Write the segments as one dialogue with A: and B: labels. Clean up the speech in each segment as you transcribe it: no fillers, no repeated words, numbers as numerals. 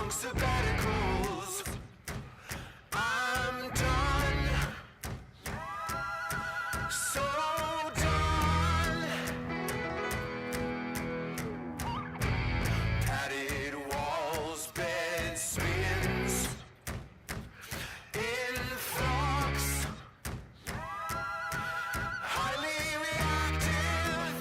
A: long sabbaticals. I'm done, so done. Padded walls, bed spins, in flux, highly reactive.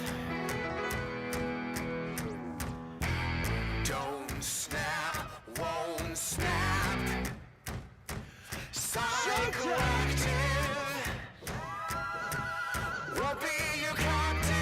A: Don't snap, won't snap. Psychoactive, won't be your captive.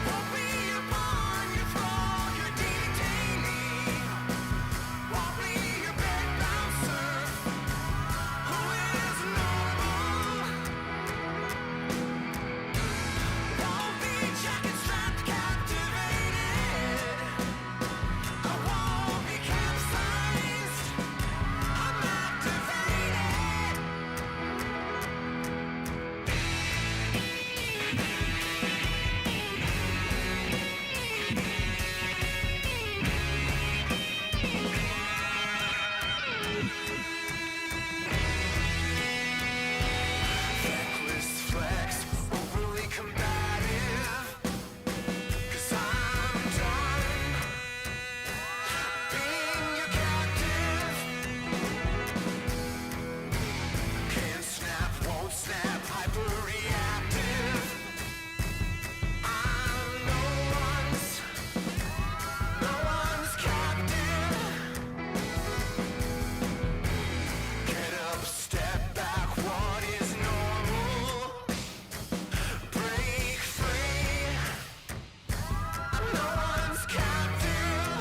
A: Won't be your pawn, your thrall, your detainee. Won't be your bed bouncer, who is normal. Won't be jacket strapped, captivated. I won't be capsized, I'm activated. Reckless flex, overly combative. 'Cause I'm done being your captive. Can't snap, won't snap, hyperreactive. I'm no one's captive. Get up, step back, what is normal? Break free, I'm no one's captive.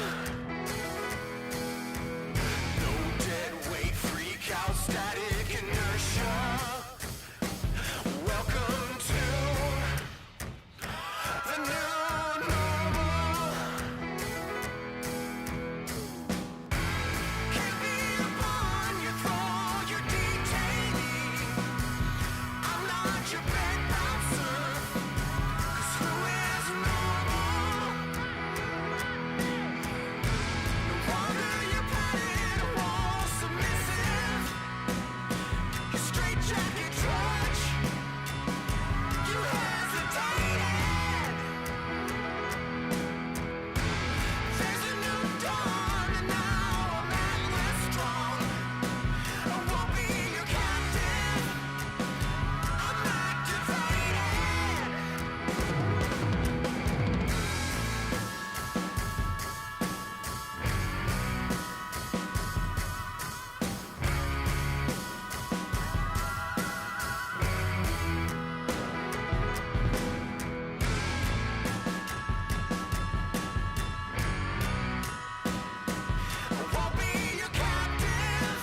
A: No dead weight, freak out, static inertia. Welcome to the new normal. Can't be a pawn, your thrall, your detainee. I'm not your bed bouncer, 'cause who is normal? No longer your padded wall submissive, your straitjacket drudge. You hesitated. There's a new dawn, and now I'm endless strong. I won't be your captive, I'm activated. I won't be your captive,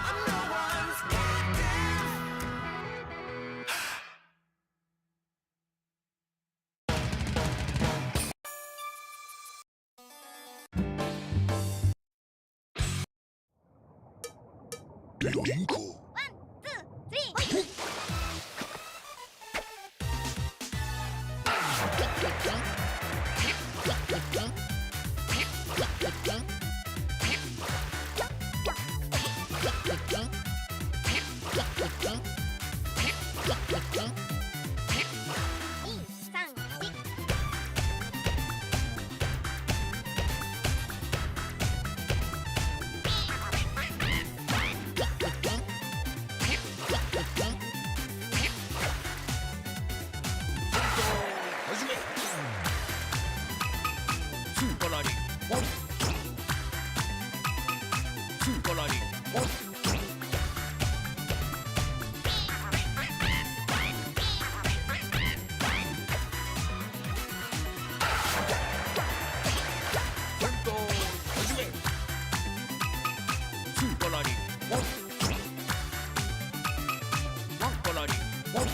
A: I'm no one's captive.
B: One.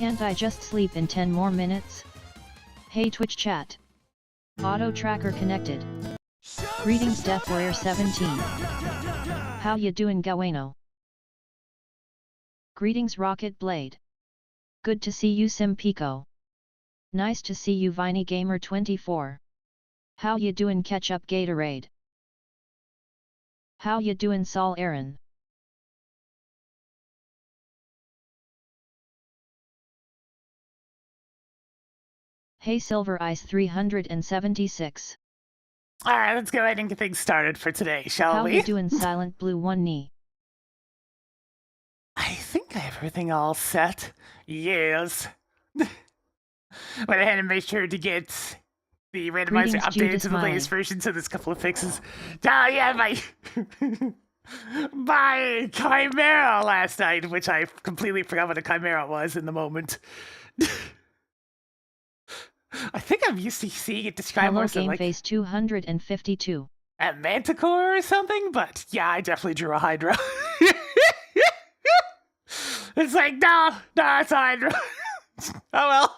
B: Can't I just sleep in 10 more minutes? Hey Twitch chat. Auto tracker connected. Greetings Death Warrior 17. How ya doing Gawano? Greetings Rocket Blade. Good to see you Sim Pico. Nice to see you Viney Gamer 24. How ya doing Ketchup Gatorade? How ya doing Saul Aaron? Hey Silver Ice 376.
C: Alright, let's go ahead and get things started for today, shall
B: How
C: we?
B: ya doing Silent Blue One Knee?
C: I think I have everything all set. Yes. Went ahead and made sure to get the randomizer
B: Greetings,
C: updated
B: Judas
C: to the latest
B: Miley.
C: version, so there's a couple of fixes. Oh yeah, my chimera last night, which I completely forgot what a chimera was in the moment. I think I'm used to seeing it described
B: Hello
C: more so like
B: Gameface 252.
C: a manticore or something, but yeah, I definitely drew a hydra. It's like, no, it's a hydra. Oh well.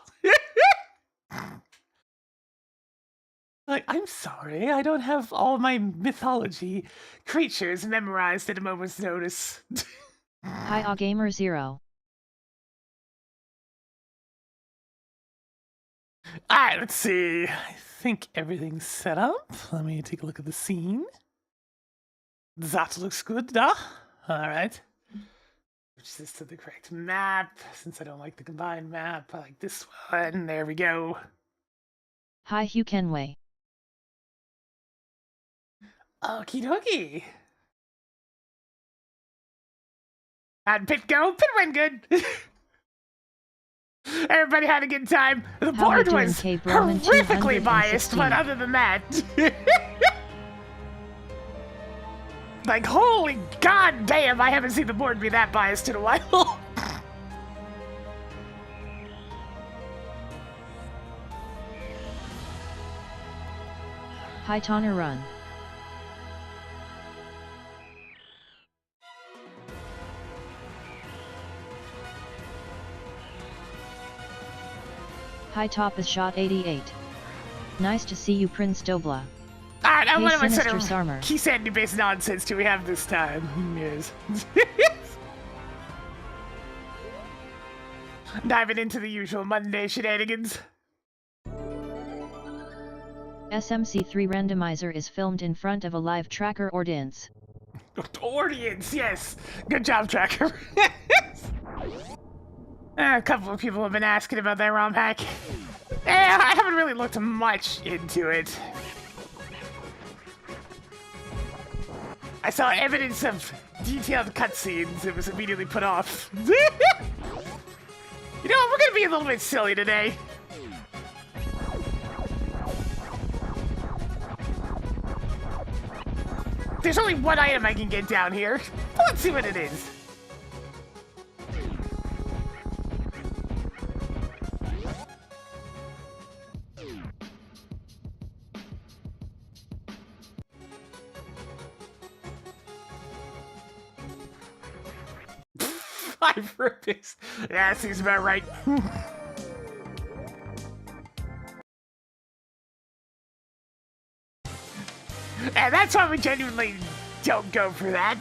C: Like, I'm sorry, I don't have all my mythology creatures memorized at a moment's notice.
B: Hi Gamer 0.
C: Alright, let's see. I think everything's set up. Let me take a look at the scene. That looks good, huh? Alright. Switch this to the correct map. Since I don't like the combined map, I like this one. There we go.
B: Hi Hugh Kenway.
C: Okie dokie. How'd Pit go? Pit went good. Everybody had a good time. The
B: How
C: board
B: you doing,
C: was
B: Cape Roman
C: horrifically biased,
B: 216?
C: but other than that... like, holy god damn, I haven't seen the board be that biased in a while.
B: Hi Tonner Run. Hi Top is shot 88. Nice to see you Prince Dobla.
C: Alright,
B: Hey,
C: what am I
B: Sinister
C: saying?
B: Sarmer.
C: Key sandy-based nonsense do we have this time? Yes. Diving into the usual Monday shenanigans.
B: SMZ3 Randomizer is filmed in front of a live tracker audience.
C: Audience, yes. Good job, Tracker. A couple of people have been asking about that ROM hack. I haven't really looked much into it. I saw evidence of detailed cutscenes. It was immediately put off. You know what? We're gonna be a little bit silly today. There's only one item I can get down here. Let's see what it is. Five rupees. Yeah, seems about right. And that's why we genuinely don't go for that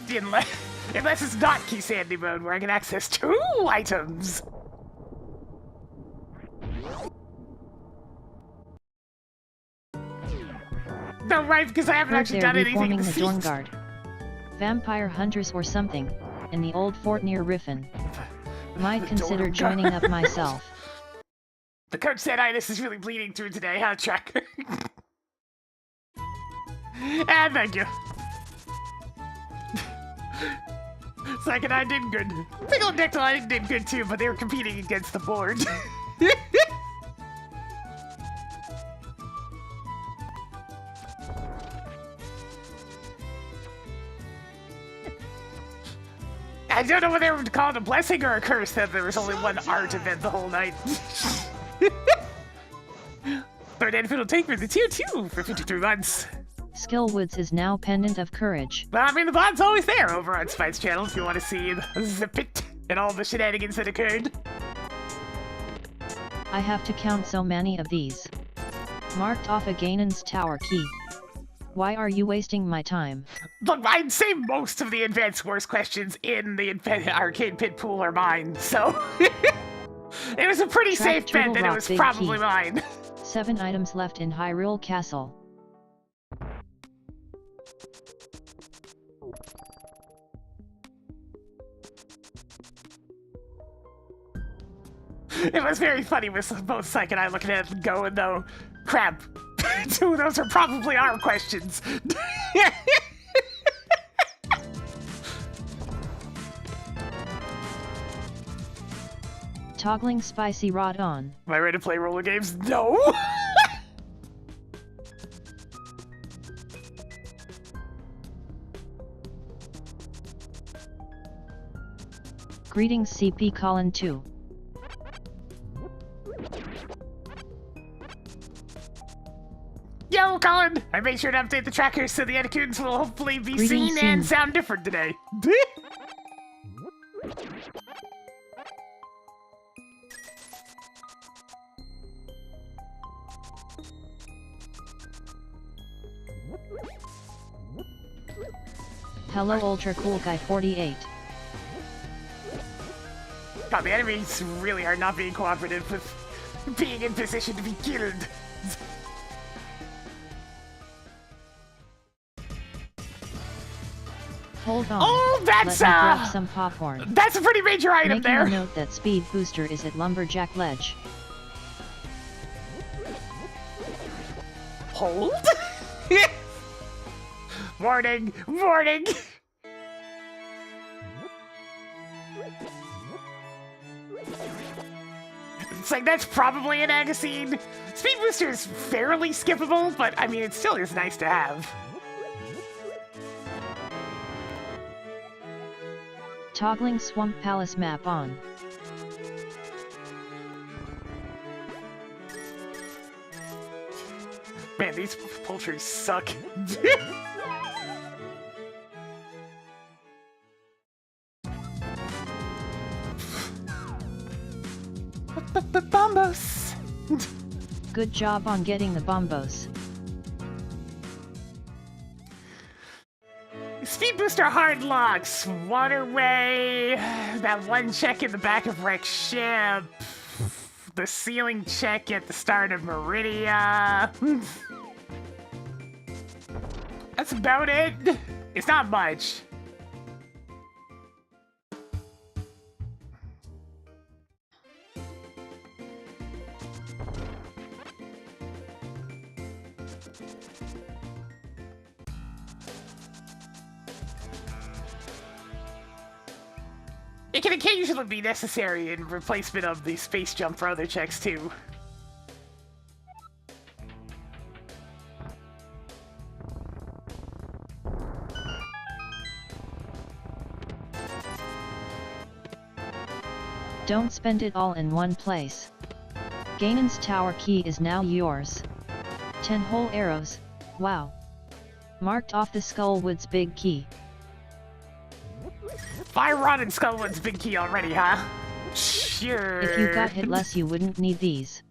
C: unless it's not Key Sandy mode where I can access 2 items. No, right, because I haven't
B: Heard
C: actually
B: they're
C: done anything
B: reforming
C: in
B: the
C: the
B: Dorn Guard. Vampire Hunters or something, in the old fort near Riffin. Might
C: The
B: consider
C: Dorn
B: joining
C: Guard.
B: up myself.
C: The coach said itis is really bleeding through today, huh, Tracker? And thank you. Second, I did good. Pickle and Dictal, I did good too, but they were competing against the board. I don't know whether they would call it a blessing or a curse that there was only one art event the whole night. Third and Fiddle Take for the tier 2 for 53 months.
B: Skillwoods is now Pendant of Courage.
C: Well, I mean, the bot's always there over on Spite's channel if you want to see the pit and all the shenanigans that occurred.
B: I have to count so many of these. Marked off a Ganon's tower key. Why are you wasting my time?
C: Look, I'd say most of the Advanced Wars questions in the arcade pit pool are mine, so... It was a pretty
B: Track
C: safe bet
B: Turtle
C: that it
B: Rock
C: was
B: Big
C: probably
B: Key.
C: mine.
B: 7 items left in Hyrule Castle.
C: It was very funny with both Psych and I looking at it and going, though, crap, 2 of those are probably our questions.
B: Toggling spicy rod on.
C: Am I ready to play roller games? No!
B: Greetings CP Colin 2.
C: Yo, Colin! I made sure to update the trackers so the Anacoons will hopefully be
B: Greetings,
C: seen and
B: Sim.
C: sound different today.
B: Hello Ultra Cool Guy 48.
C: God, the enemies really are not being cooperative with being in position to be killed.
B: Hold on.
C: Oh, that's
B: Let me grab some popcorn.
C: that's a pretty major item
B: Making
C: there.
B: a note that speed booster is at Lumberjack Ledge.
C: Hold. Warning, warning. It's like, that's probably an Agasine. Speed Booster is fairly skippable, but I mean, it still is nice to have.
B: Toggling Swamp Palace map on.
C: Man, these poultry suck. Bombos.
B: Good job on getting the bombos.
C: Speed Booster hard locks. Waterway. That one check in the back of Rex ship. The ceiling check at the start of Meridia. That's about it. It's not much. It can occasionally be necessary in replacement of the space jump for other checks too.
B: Don't spend it all in one place. Ganon's tower key is now yours. 10 whole arrows, wow. Marked off the Skullwood's big key.
C: Fire Rod and Skullwood's big key already, huh? Sure.
B: If you got hit less you wouldn't need these.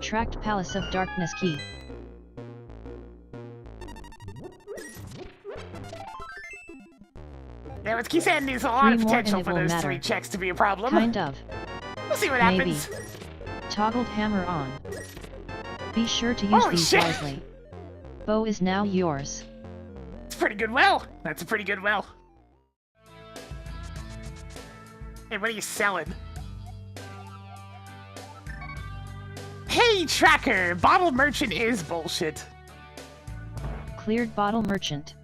B: Tracked Palace of Darkness key.
C: Yeah, with Kisan, there's a lot
B: 3
C: of
B: more
C: potential
B: and it
C: for
B: will
C: those
B: matter.
C: 3 checks to be a problem.
B: Kind of.
C: We'll see what
B: Maybe.
C: happens.
B: Toggled hammer on. Be sure to use
C: Holy
B: these
C: shit.
B: wisely. Bow is now yours.
C: It's a pretty good well. That's a pretty good well. Hey, what are you selling? Hey, Tracker! Bottle Merchant is bullshit.
B: Cleared bottle merchant.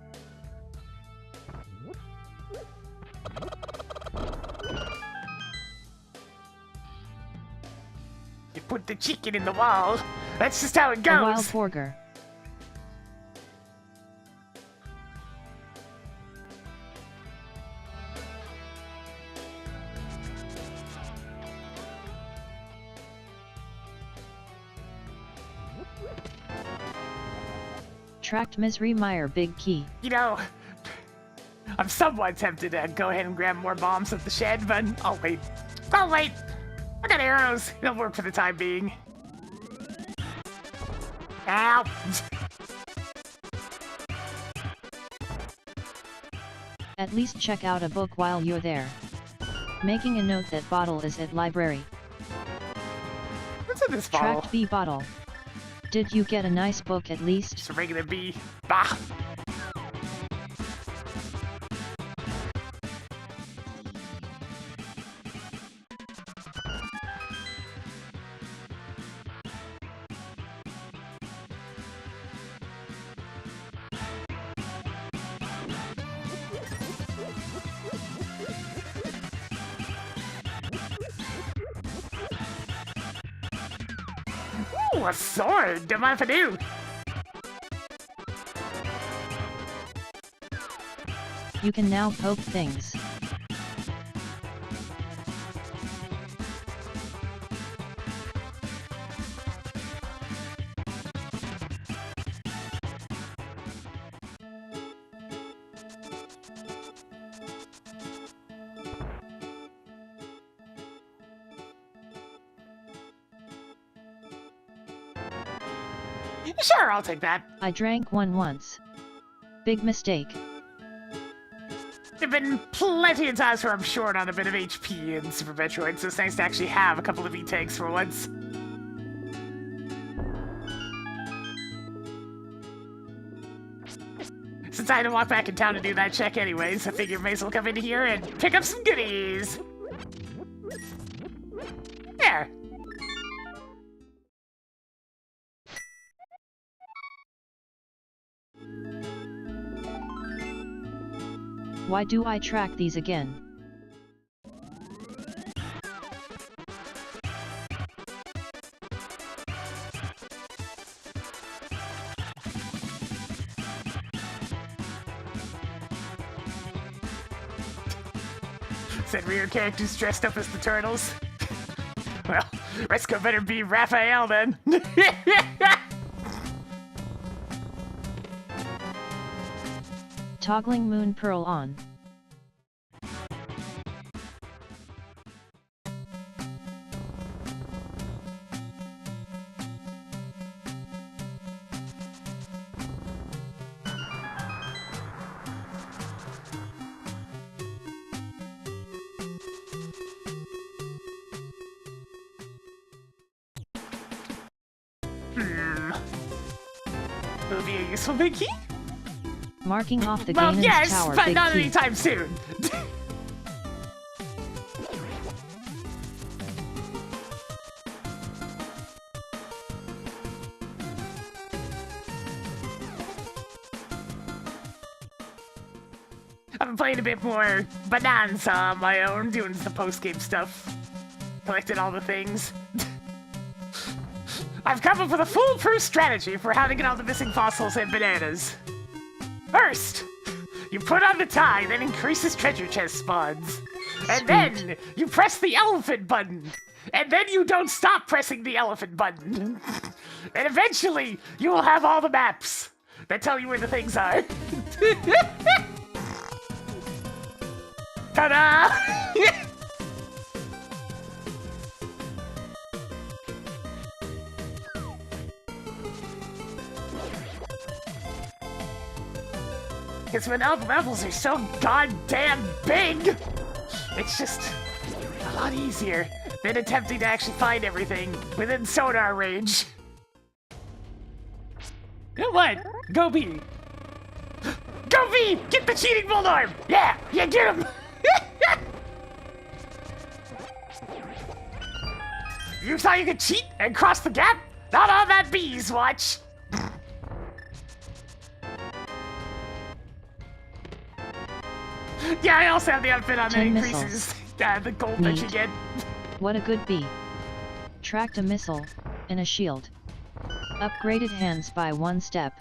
C: You put the chicken in the wall. That's just how it
B: A wild
C: goes.
B: porger. Tracked Misery Meyer Big Key.
C: You know, I'm somewhat tempted to go ahead and grab more bombs at the shed, but I'll wait. I'll wait! I got arrows. It'll work for the time being. Ow!
B: At least check out a book while you're there. Making a note that bottle is at library.
C: What's in this bottle?
B: Tracked B bottle. Did you get a nice book at least?
C: Just a regular bee. Bah! Ooh, a sword! Don't mind if I do!
B: You can now poke things.
C: Sure, I'll take that.
B: I drank one once. Big mistake.
C: There've been plenty of times where I'm short on a bit of HP in Super Metroid, so it's nice to actually have a couple of E-tanks for once. Since I had to walk back in town to do that check anyways, I figured may as well come in here and pick up some goodies. There.
B: Why do I track these again?
C: Said rear characters dressed up as the turtles. Well, Resco better be Raphael then.
B: Toggling Moon Pearl on.
C: Will be a useful big key?
B: Marking off the
C: Well,
B: Ganon's
C: yes,
B: Tower
C: but
B: Big
C: not
B: Key.
C: anytime soon. I've been playing a bit more Bonanza on my own, doing some post-game stuff. Collected all the things. I've come up with a foolproof strategy for how to get all the missing fossils and bananas. First, you put on the tie that increases treasure chest spawns. And then, you press the elephant button. And then you don't stop pressing the elephant button. And eventually, you will have all the maps that tell you where the things are. Ta-da! Because when levels are so goddamn big, it's just a lot easier than attempting to actually find everything within sonar range. You know what? Go B. Go B! Get the cheating Bulldog! Yeah! Yeah, get him! You thought you could cheat and cross the gap? Not on that B's watch! Yeah, I also have the outfit on that
B: 10
C: increases the gold that you
B: Neat.
C: get.
B: What a good bee. Tracked a missile, and a shield. Upgraded hands by one step.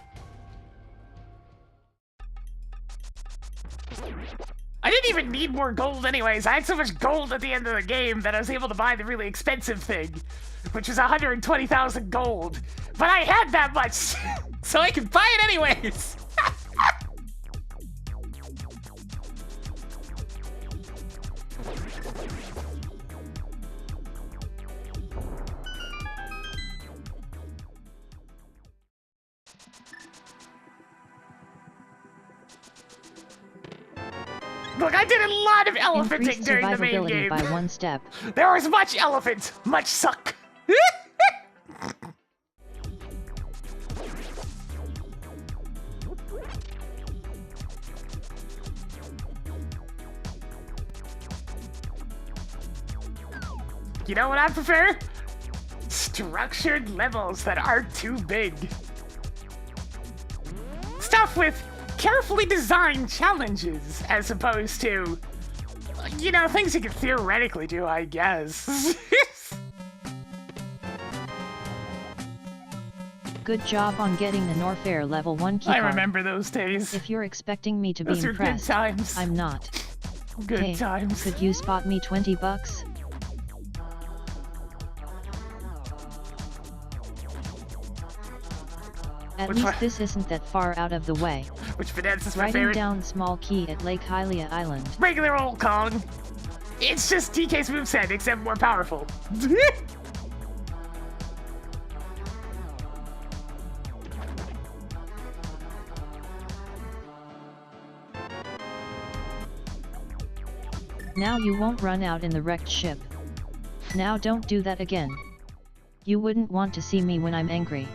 C: I didn't even need more gold anyways. I had so much gold at the end of the game that I was able to buy the really expensive thing, which was 120,000 gold. But I had that much, so I can buy it anyways! Look, I did a lot of elephanting
B: Increased
C: during the main
B: survivability
C: game.
B: by 1 step.
C: There was much elephant, much suck. You know what I prefer? Structured levels that aren't too big. Stuff with carefully designed challenges, as opposed to, you know, things you could theoretically do, I guess.
B: Good job on getting the Norfair level 1 key
C: I
B: card.
C: remember those days.
B: If you're expecting me to be
C: Those are
B: impressed,
C: good times.
B: I'm not.
C: Good
B: Hey,
C: times.
B: could you spot me 20 bucks? At
C: Which
B: least
C: one?
B: this isn't that far out of the way.
C: Which finance is my
B: Writing
C: favorite?
B: down small key at Lake Hylia Island.
C: Regular old Kong. It's just DK's moveset, except more powerful.
B: Now you won't run out in the wrecked ship. Now don't do that again. You wouldn't want to see me when I'm angry.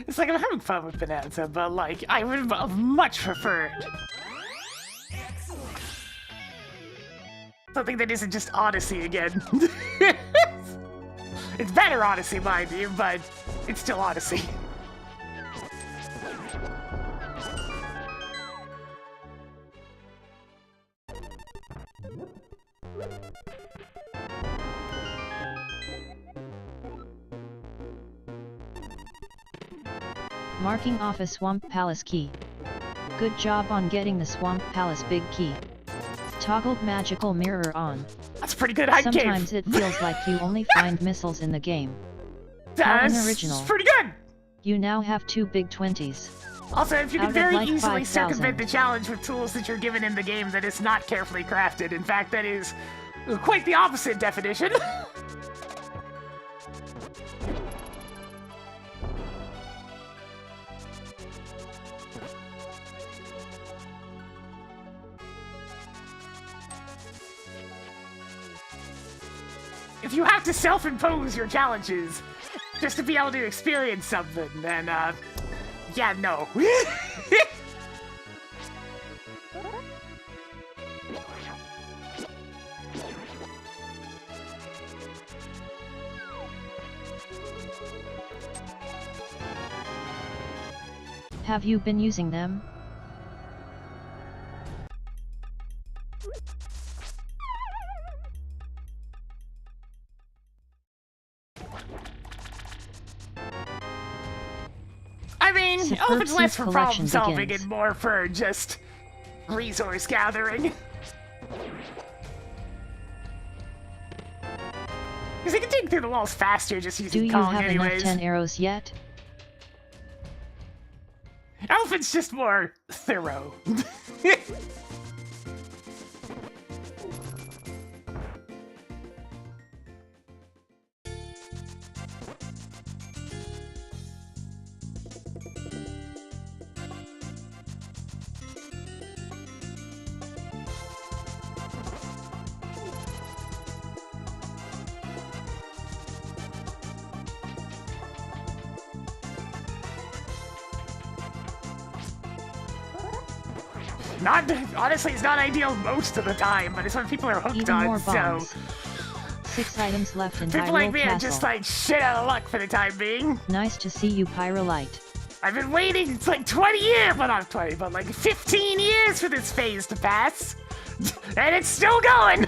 C: It's like I'm having fun with Bonanza, but like, I would have much preferred something that isn't just Odyssey again. It's better Odyssey, mind you, but it's still Odyssey.
B: Marking off a Swamp Palace key. Good job on getting the Swamp Palace big key. Toggled magical mirror on.
C: That's pretty good hype game.
B: Sometimes it feels like you only find missiles in the game. How
C: That's
B: unoriginal.
C: pretty good.
B: You now have 2 big 20s.
C: Also, if you
B: Out
C: can
B: of
C: very
B: like
C: easily
B: 5,000.
C: circumvent the challenge with tools that you're given in the game that is not carefully crafted. In fact, that is quite the opposite definition. If you have to self-impose your challenges just to be able to experience something, then, yeah, no.
B: Have you been using them?
C: I mean,
B: Superb
C: Elephant's less
B: Soup
C: for problem
B: collection
C: solving
B: begins.
C: and more for just resource gathering. Because they can dig through the walls faster just
B: Do
C: using
B: you
C: Kong
B: have
C: anyways.
B: enough 10 arrows yet?
C: Elephant's just more thorough. Not, honestly, it's not ideal most of the time, but it's what people are hooked
B: Even more
C: on, so...
B: bombs. 6 items left in
C: People like
B: Hyrule
C: me are
B: Castle.
C: just like shit out of luck for the time being.
B: Nice to see you, Pyrolite.
C: I've been waiting, it's like 20 years, well not 20, but like 15 years for this phase to pass. And it's still going!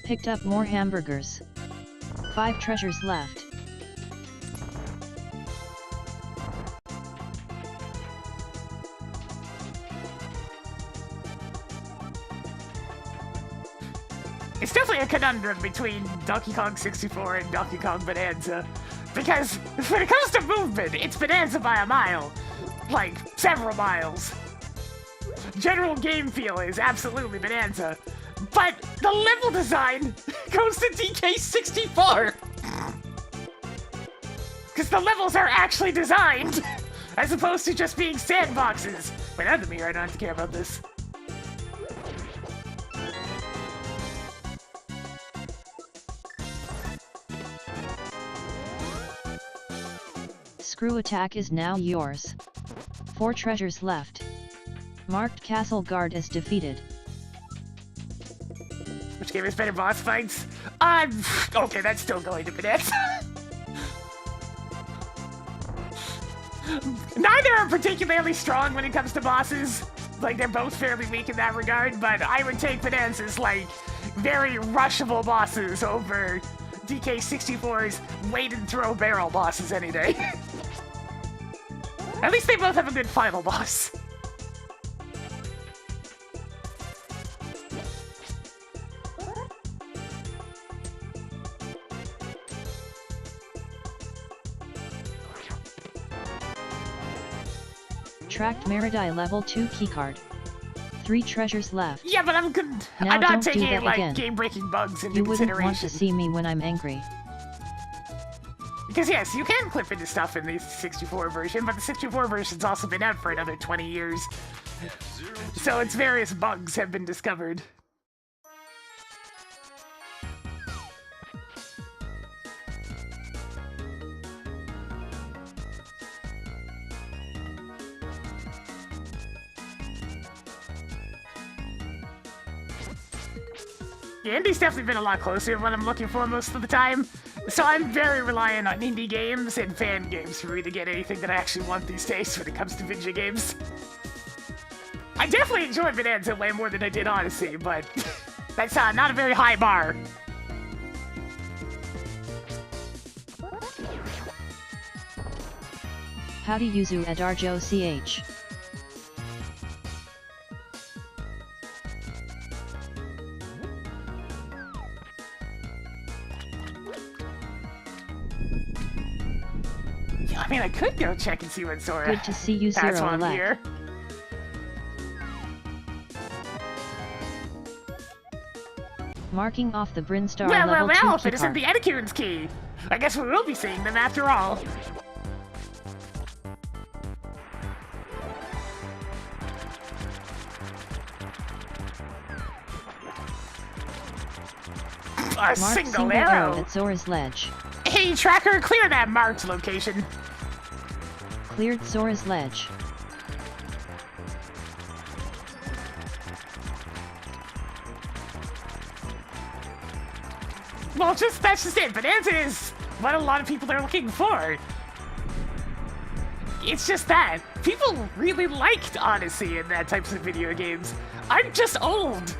B: Picked up more hamburgers. 5 treasures left.
C: It's definitely a conundrum between Donkey Kong 64 and Donkey Kong Bonanza. Because when it comes to movement, it's Bonanza by a mile. Like, several miles. General game feel is absolutely Bonanza. But the level design goes to DK64! Because the levels are actually designed, as opposed to just being sandboxes. Wait, under me, I don't have to care about this.
B: Screw attack is now yours. 4 treasures left. Marked Castle Guard is defeated.
C: Which game is better boss fights? Okay, that's still going to Bonanza. Neither are particularly strong when it comes to bosses. Like, they're both fairly weak in that regard, but I would take Bonanza's, like, very rushable bosses over DK64's wait and throw barrel bosses any day. At least they both have a good final boss.
B: Tracked Meridai level 2 keycard. 3 treasures left.
C: Yeah, but I'm good.
B: Now
C: I'm not
B: don't do
C: taking
B: that
C: like
B: again.
C: game-breaking bugs into
B: You wouldn't want
C: consideration.
B: to see me when I'm angry.
C: Because yes, you can clip into stuff in the 64 version, but the 64 version's also been out for another 20 years. So its various bugs have been discovered. Yeah, indie's definitely been a lot closer to what I'm looking for most of the time. So I'm very reliant on indie games and fan games for me to get anything that I actually want these days when it comes to video games. I definitely enjoy Bonanza way more than I did Odyssey, but that's not a very high bar.
B: Howdy Yuzu Adarjo CH.
C: I mean, I could go check and see what Sora
B: Good to see you,
C: has
B: Zero
C: on
B: Elect.
C: here.
B: Marking off the Brinstar
C: Well,
B: level 2
C: if it isn't
B: keycard.
C: the Eticune's key. I guess we will be seeing them after all. A
B: Marked
C: single
B: arrow
C: arrow.
B: at Zora's Ledge.
C: Hey, tracker, clear that marked location.
B: Cleared Zora's Ledge.
C: Well, that's just it. Bonanza is what a lot of people are looking for. It's just that. People really liked Odyssey and that types of video games. I'm just old.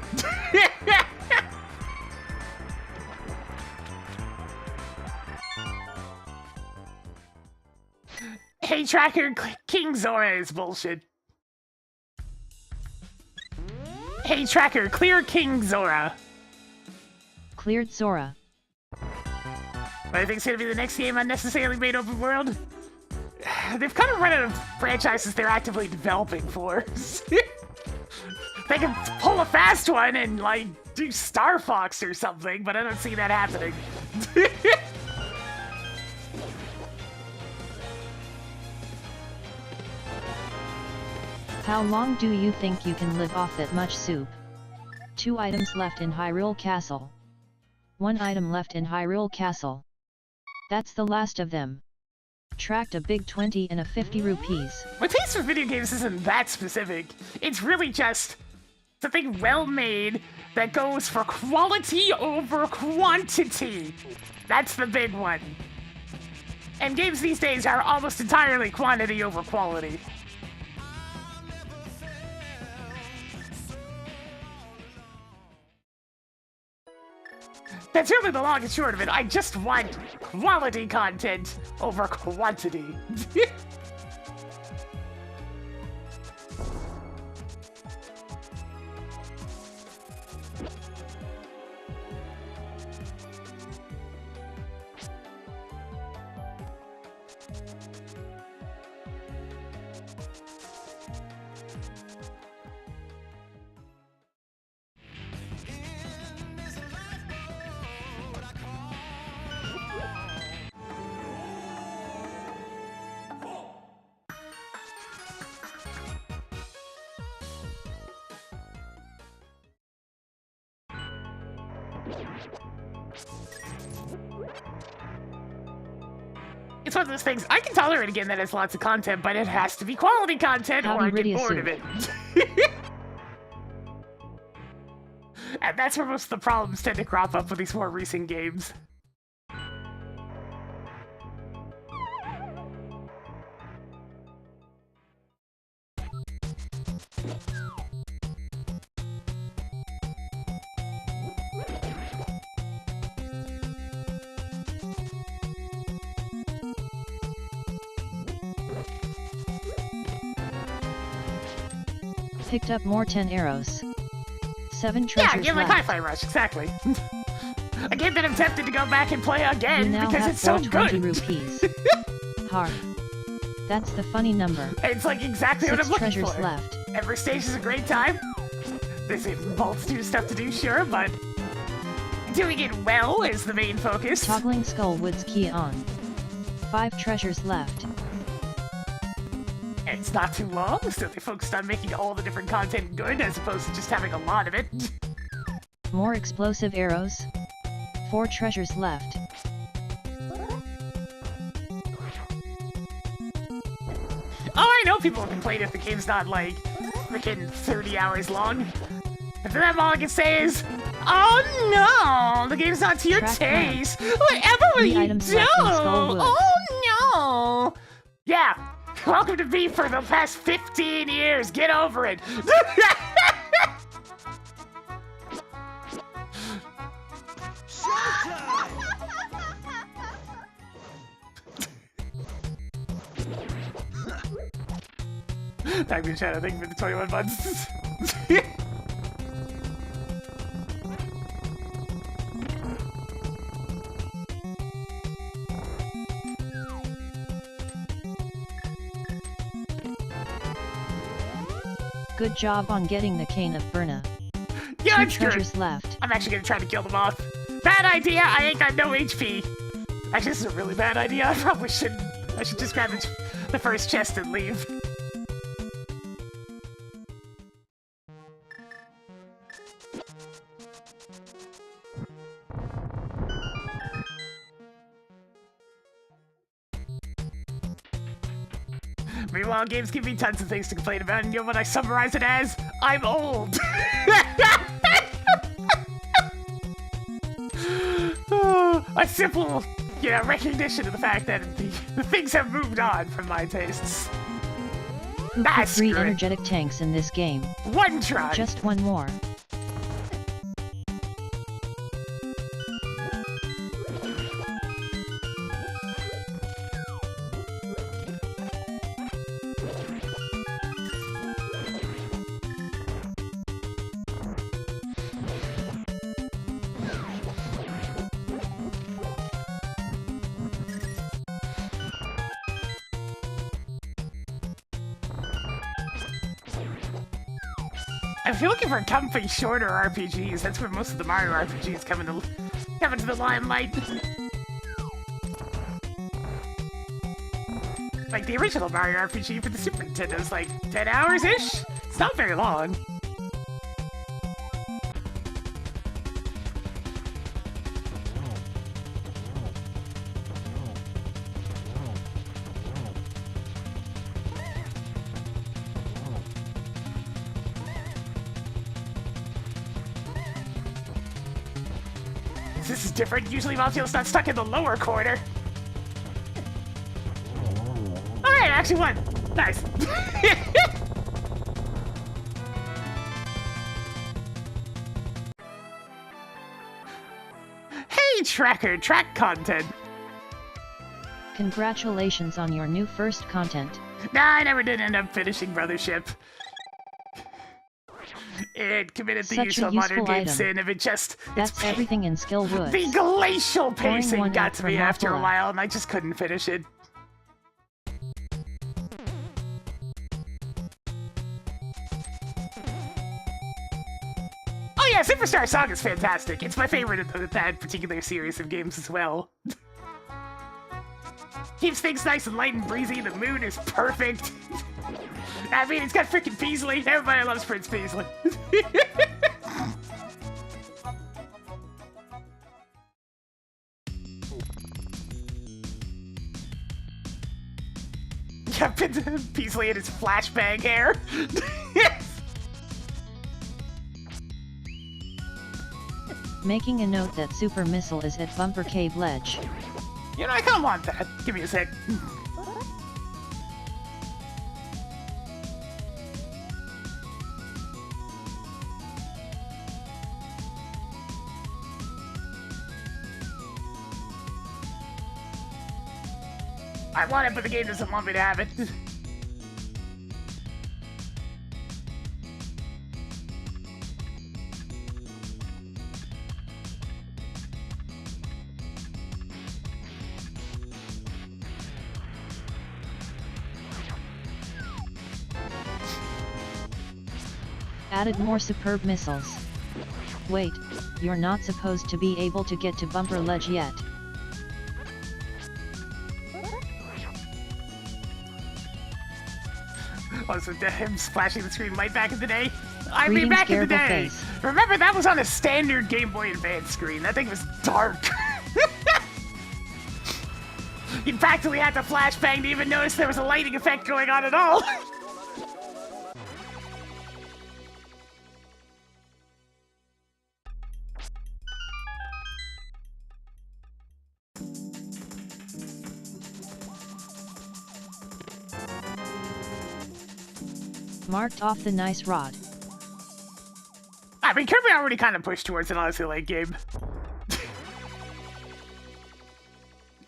C: Hey, tracker, King Zora is bullshit. Hey, tracker, clear King Zora.
B: Cleared Zora.
C: What do you think's gonna be the next game unnecessarily made open world? They've kind of run out of franchises they're actively developing for. They can pull a fast one and, like, do Star Fox or something, but I don't see that happening.
B: How long do you think you can live off that much soup? 2 items left in Hyrule Castle. 1 item left in Hyrule Castle. That's the last of them. Tracked a big 20 and a 50 rupees.
C: My taste for video games isn't that specific. It's really just something well-made that goes for quality over quantity. That's the big one. And games these days are almost entirely quantity over quality. That's really the long and short of it. I just want quality content over quantity. It's one of those things, I can tolerate a game that has lots of content, but it has to be quality content or I get bored of it. And that's where most of the problems tend to crop up with these more recent games.
B: Picked up more 10 arrows. 7 treasures
C: Yeah, game like
B: left.
C: Hi-Fi Rush, exactly. A game that I'm tempted to go back and play
B: You
C: again
B: now
C: because
B: have
C: it's so
B: 420
C: good.
B: rupees. Hard. That's the funny number.
C: It's like exactly what
B: 6
C: I'm looking
B: treasures
C: for.
B: left.
C: Every stage is a great time. There's a multitude of stuff to do, sure, but doing it well is the main focus.
B: Toggling Skullwood's key on. 5 treasures left.
C: It's not too long, so they focused on making all the different content good as opposed to just having a lot of it.
B: More explosive arrows. 4 treasures left.
C: Oh, I know people will complain if the game's not, like, freaking 30 hours long. But for them, all I can say is, oh no, the game's not to your
B: Track map.
C: taste. Whatever will
B: 3
C: you
B: items
C: do?
B: left in Skullwoods.
C: Oh no. Yeah, welcome to me for the past 15 years. Get over it. Thank you, Shadow. Thank you for the 21 months.
B: Good job on getting the cane of Burna.
C: Yeah,
B: 2
C: I'm sure.
B: treasures left.
C: I'm actually gonna try to kill them off. Bad idea. I ain't got no HP. Actually, this is a really bad idea. I probably shouldn't. I should just grab the first chest and leave. Meanwhile, games give me tons of things to complain about, and you know what I summarize it as? I'm old! A simple, recognition of the fact that the things have moved on from my tastes.
B: Who put
C: That's
B: 3
C: great.
B: energetic tanks in this game?
C: One try!
B: Just 1 more.
C: If you're looking for comfy, shorter RPGs, that's where most of the Mario RPGs come into the limelight. Like the original Mario RPG for the Super Nintendo is like 10 hours-ish? It's not very long. This is different. Usually Malfield's not stuck in the lower corner. Alright, I actually won. Nice. Hey, Tracker, track content.
B: Congratulations on your new first content.
C: Nah, I never did end up finishing Brothership. It committed the
B: Such
C: use
B: a
C: of modern
B: useful
C: game
B: item.
C: sin of it just...
B: That's everything in Skill Woods.
C: The glacial pacing
B: one
C: got
B: out
C: to
B: from
C: me after a
B: Mapula.
C: while, and I just couldn't finish it. Oh yeah, Superstar Saga is fantastic. It's my favorite of that particular series of games as well. Keeps things nice and light and breezy. The mood is perfect. I mean, it's got freaking Peasley. Everybody loves Prince Peasley. Captain Peasley and his flashbang hair.
B: Making a note that Super Missile is at Bumper Cave Ledge.
C: You know, I kind of want that. Give me a sec. I want it, but the game doesn't want me to have it.
B: Added more superb missiles. Wait, you're not supposed to be able to get to Bumper Ledge yet.
C: Also, him splashing the screen light back in the day. I mean,
B: Greetings,
C: back in the
B: Garble
C: day.
B: Face.
C: Remember, that was on a standard Game Boy Advance screen. That thing was dark. You practically had to flashbang to even notice there was a lighting effect going on at all.
B: Marked off the nice rod.
C: I mean, Kirby already kind of pushed towards an honestly late game.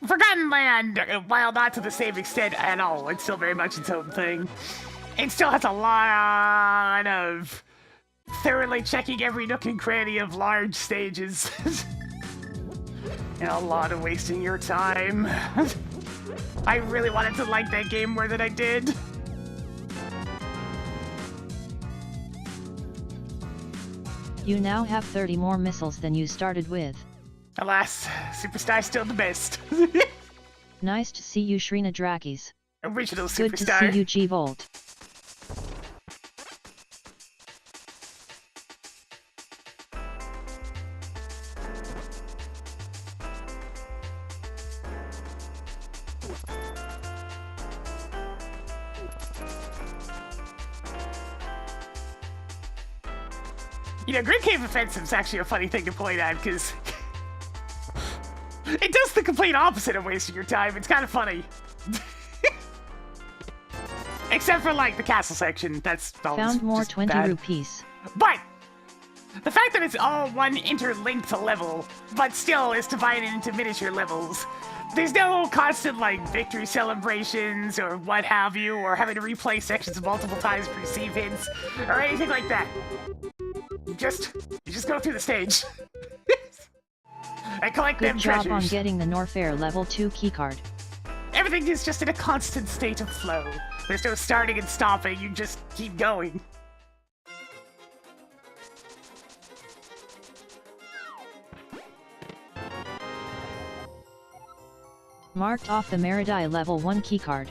C: Forgotten Land, while not to the same extent at all, it's still very much its own thing. It still has a lot of thoroughly checking every nook and cranny of large stages. And a lot of wasting your time. I really wanted to like that game more than I did.
B: You now have 30 more missiles than you started with.
C: Alas, Superstar's still the best.
B: Nice to see you, Shrina Drakis.
C: Original
B: Good
C: Superstar.
B: to see you, G-Volt.
C: You know, Great Cave Offensive's actually a funny thing to point out, because it does the complete opposite of wasting your time. It's kind of funny. Except for, like, the castle section. That's always
B: Found more
C: just
B: 20
C: bad.
B: rupees.
C: But the fact that it's all one interlinked level, but still is divided into miniature levels. There's no constant, like, victory celebrations or what have you, or having to replay sections multiple times to receive hints, or anything like that. You just go through the stage. And collect
B: Good
C: them
B: job
C: treasures.
B: on getting the Norfair level 2 keycard.
C: Everything is just in a constant state of flow. There's no starting and stopping, you just keep going.
B: Marked off the Meridai level 1 keycard.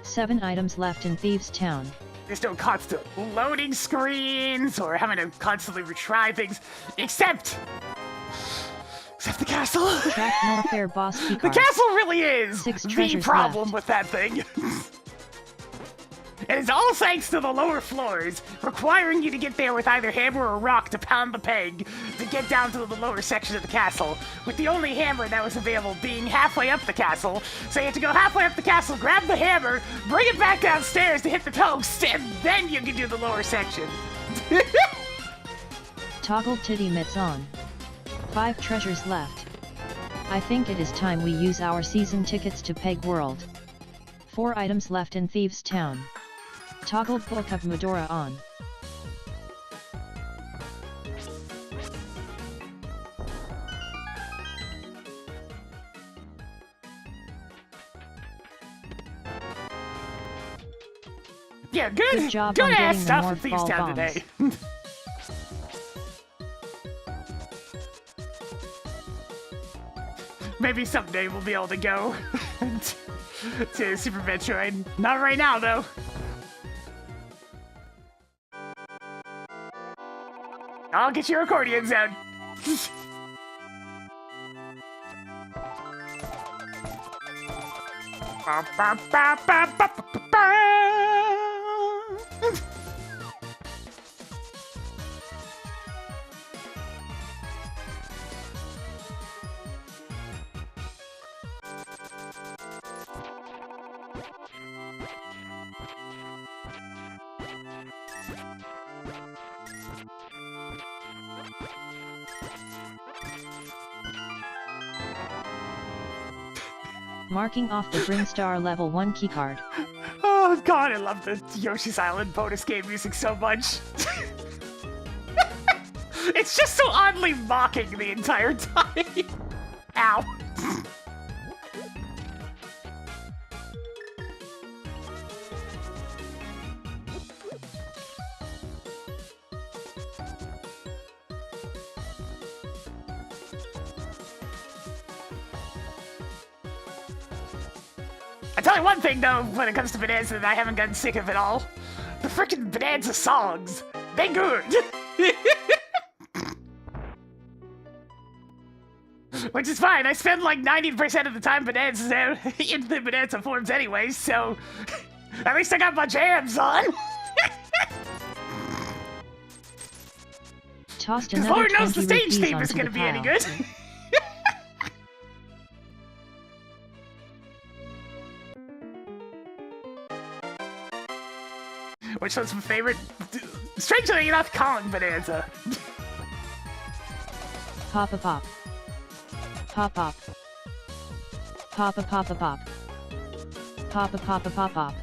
B: 7 items left in Thieves Town.
C: There's no constant loading screens or having to constantly retry things, except the castle.
B: Track Norfair boss
C: The
B: keycard.
C: castle really is
B: 6
C: the
B: treasures
C: problem
B: left.
C: with that thing. And it's all thanks to the lower floors, requiring you to get there with either hammer or rock to pound the peg to get down to the lower section of the castle, with the only hammer that was available being halfway up the castle. So you have to go halfway up the castle, grab the hammer, bring it back downstairs to hit the toast, and then you can do the lower section.
B: Toggle titty mitts on. 5 treasures left. I think it is time we use our season tickets to Peg World. 4 items left in Thieves Town. Toggle Book of Medora on.
C: Yeah, good
B: job
C: good
B: on
C: ass
B: getting the
C: stuff
B: more
C: in Thieves
B: ball
C: Town
B: bombs.
C: today. Maybe someday we'll be able to go to Super Metroid. Not right now, though. I'll get your accordions out. Ba, ba, ba, ba, ba, ba, ba, ba.
B: Marking off the Bringstar level 1 keycard.
C: Oh god, I love the Yoshi's Island bonus game music so much. It's just so oddly mocking the entire time. Ow. I tell you one thing though, when it comes to Bonanza that I haven't gotten sick of at all. The frickin' Bonanza songs. They good. Which is fine, I spend like 90% of the time Bonanza in the Bonanza forms anyways, so at least I got my jams on.
B: Tossed
C: Because
B: another
C: Lord knows the
B: 20
C: stage
B: rupees
C: theme is
B: onto
C: gonna
B: the
C: be any
B: pile.
C: good. Which one's my favorite? Strangely enough, calling Bonanza.
B: Pop a pop. Pop pop. Pop a pop a pop. Pop a pop a pop pop.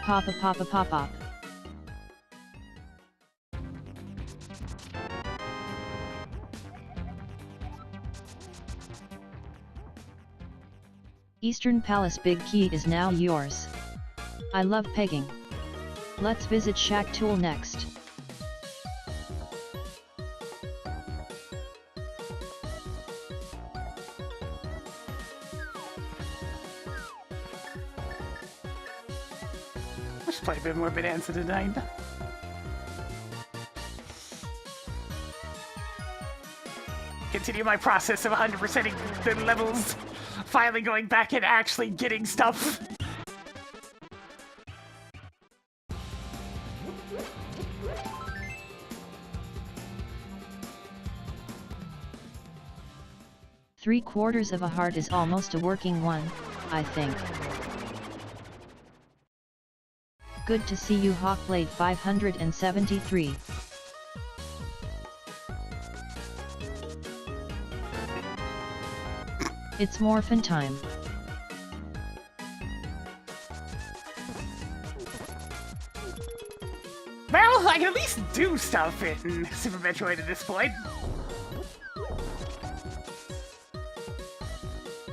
B: Pop a pop a pop pop. Eastern Palace Big Key is now yours. I love pegging. Let's visit Shack Tool next.
C: I should play a bit more Bonanza tonight. Continue my process of 100%ing the levels. Finally going back and actually getting stuff.
B: Three-quarters of a heart is almost a working one, I think. Good to see you, Hawkblade 573. It's morphin' time.
C: Well, I can at least do stuff in Super Metroid at this point.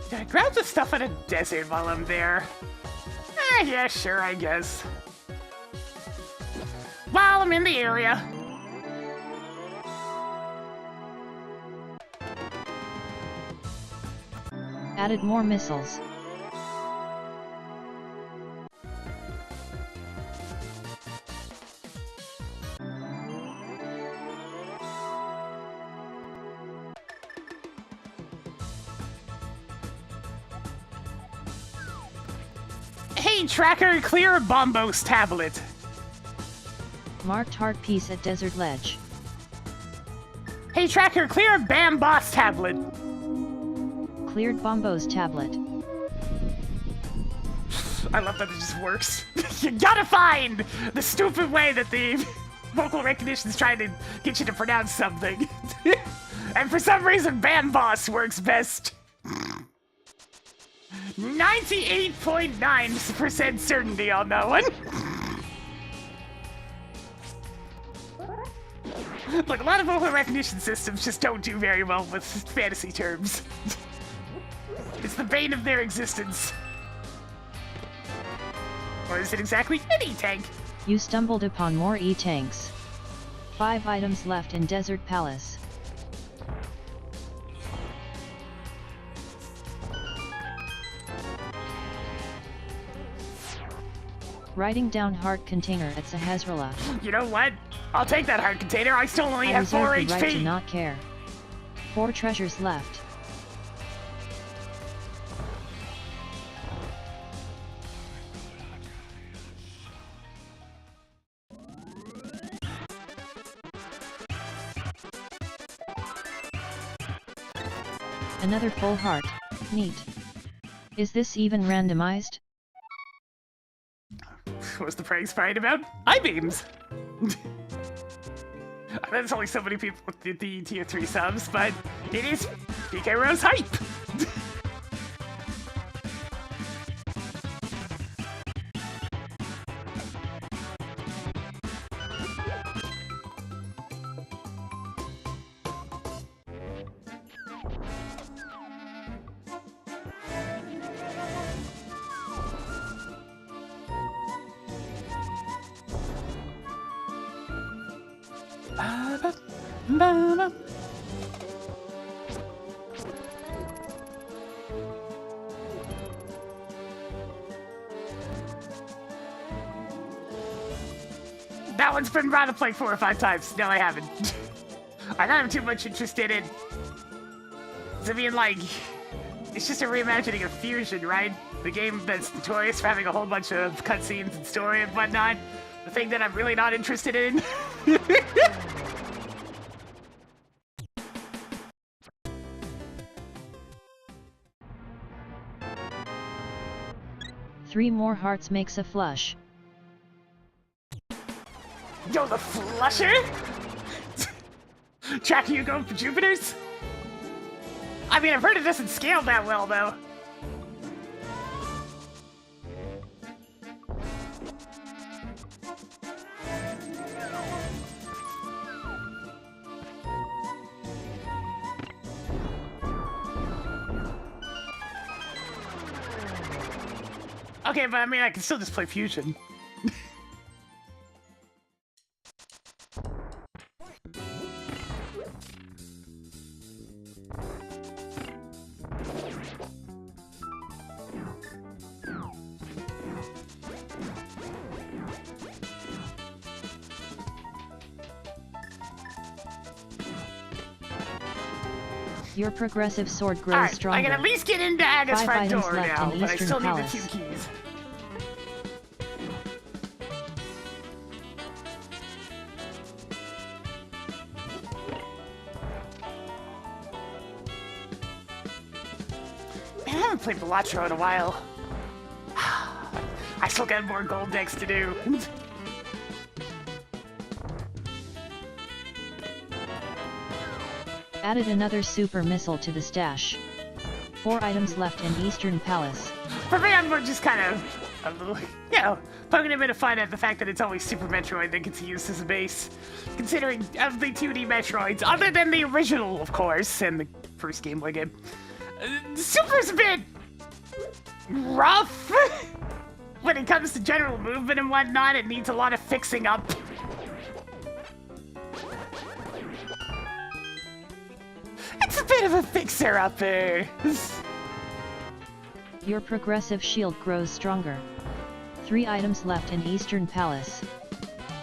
C: Can I grab the stuff in a desert while I'm there? Yeah, sure, I guess. While I'm in the area.
B: Added more missiles.
C: Hey, Tracker, clear Bombo's tablet.
B: Marked heart piece at Desert Ledge.
C: Hey, Tracker, clear Bam Boss tablet.
B: Cleared Bombo's tablet.
C: I love that it just works. You gotta find the stupid way that the vocal recognition is trying to get you to pronounce something. And for some reason, Band Boss works best. 98.9% certainty on that one. Look, a lot of vocal recognition systems just don't do very well with fantasy terms. It's the bane of their existence. Or is it exactly an E-tank?
B: You stumbled upon more E-tanks. 5 items left in Desert Palace. Writing down heart container at Sahasrala.
C: You know what? I'll take that heart container. I still only
B: I
C: have 4
B: reserve the right to
C: HP.
B: not care. 4 treasures left. Another full heart. Neat. Is this even randomized?
C: What's the praise fight about? I-beams! There's only so many people with the tier 3 subs, but it is PinkKittyRose hype! That one's been brought up like 4 or 5 times. No, I haven't. I'm not too much interested in... I mean, like... It's just a reimagining of Fusion, right? The game that's notorious for having a whole bunch of cutscenes and story and whatnot. The thing that I'm really not interested in.
B: 3 more hearts makes a flush.
C: Yo, the flusher? Track you go for Jupiters? I mean, I've heard it doesn't scale that well, though. Okay, but I mean, I can still just play Fusion.
B: Your progressive sword grows
C: Alright,
B: stronger.
C: I can at least get into Aga's
B: 5
C: front
B: items
C: door
B: left
C: now,
B: in
C: but I
B: Eastern
C: still need the
B: Palace.
C: 2 keys. Man, I haven't played Balatro in a while. I still got more gold decks to do.
B: Added another super missile to the stash. 4 items left in Eastern Palace.
C: For me, I'm just kind of a little, you know, poking a bit of fun at the fact that it's always Super Metroid that gets used as a base. Considering of the 2D Metroids, other than the original, of course, and the first Game Boy game, Super's a bit rough. When it comes to general movement and whatnot, it needs a lot of fixing up. It's a bit of a fixer-upper.
B: Your progressive shield grows stronger. 3 items left in Eastern Palace.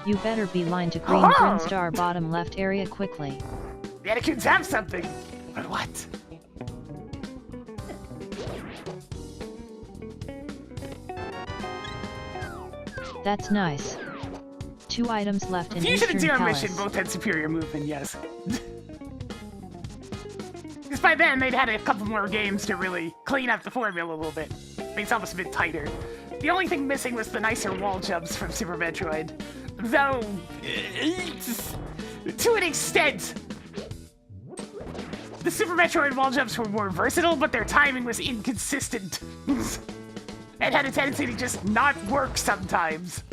B: You better beeline to Green
C: Oh!
B: Grimstar bottom left area quickly.
C: The Anakids have something. But what?
B: That's nice. 2 items left in
C: Fusion and
B: Eastern
C: Zero
B: Palace.
C: Mission both had superior movement, yes. Because by then, they'd had a couple more games to really clean up the formula a little bit. Make it almost a bit tighter. The only thing missing was the nicer wall jumps from Super Metroid. Though, to an extent. The Super Metroid wall jumps were more versatile, but their timing was inconsistent. It had a tendency to just not work sometimes.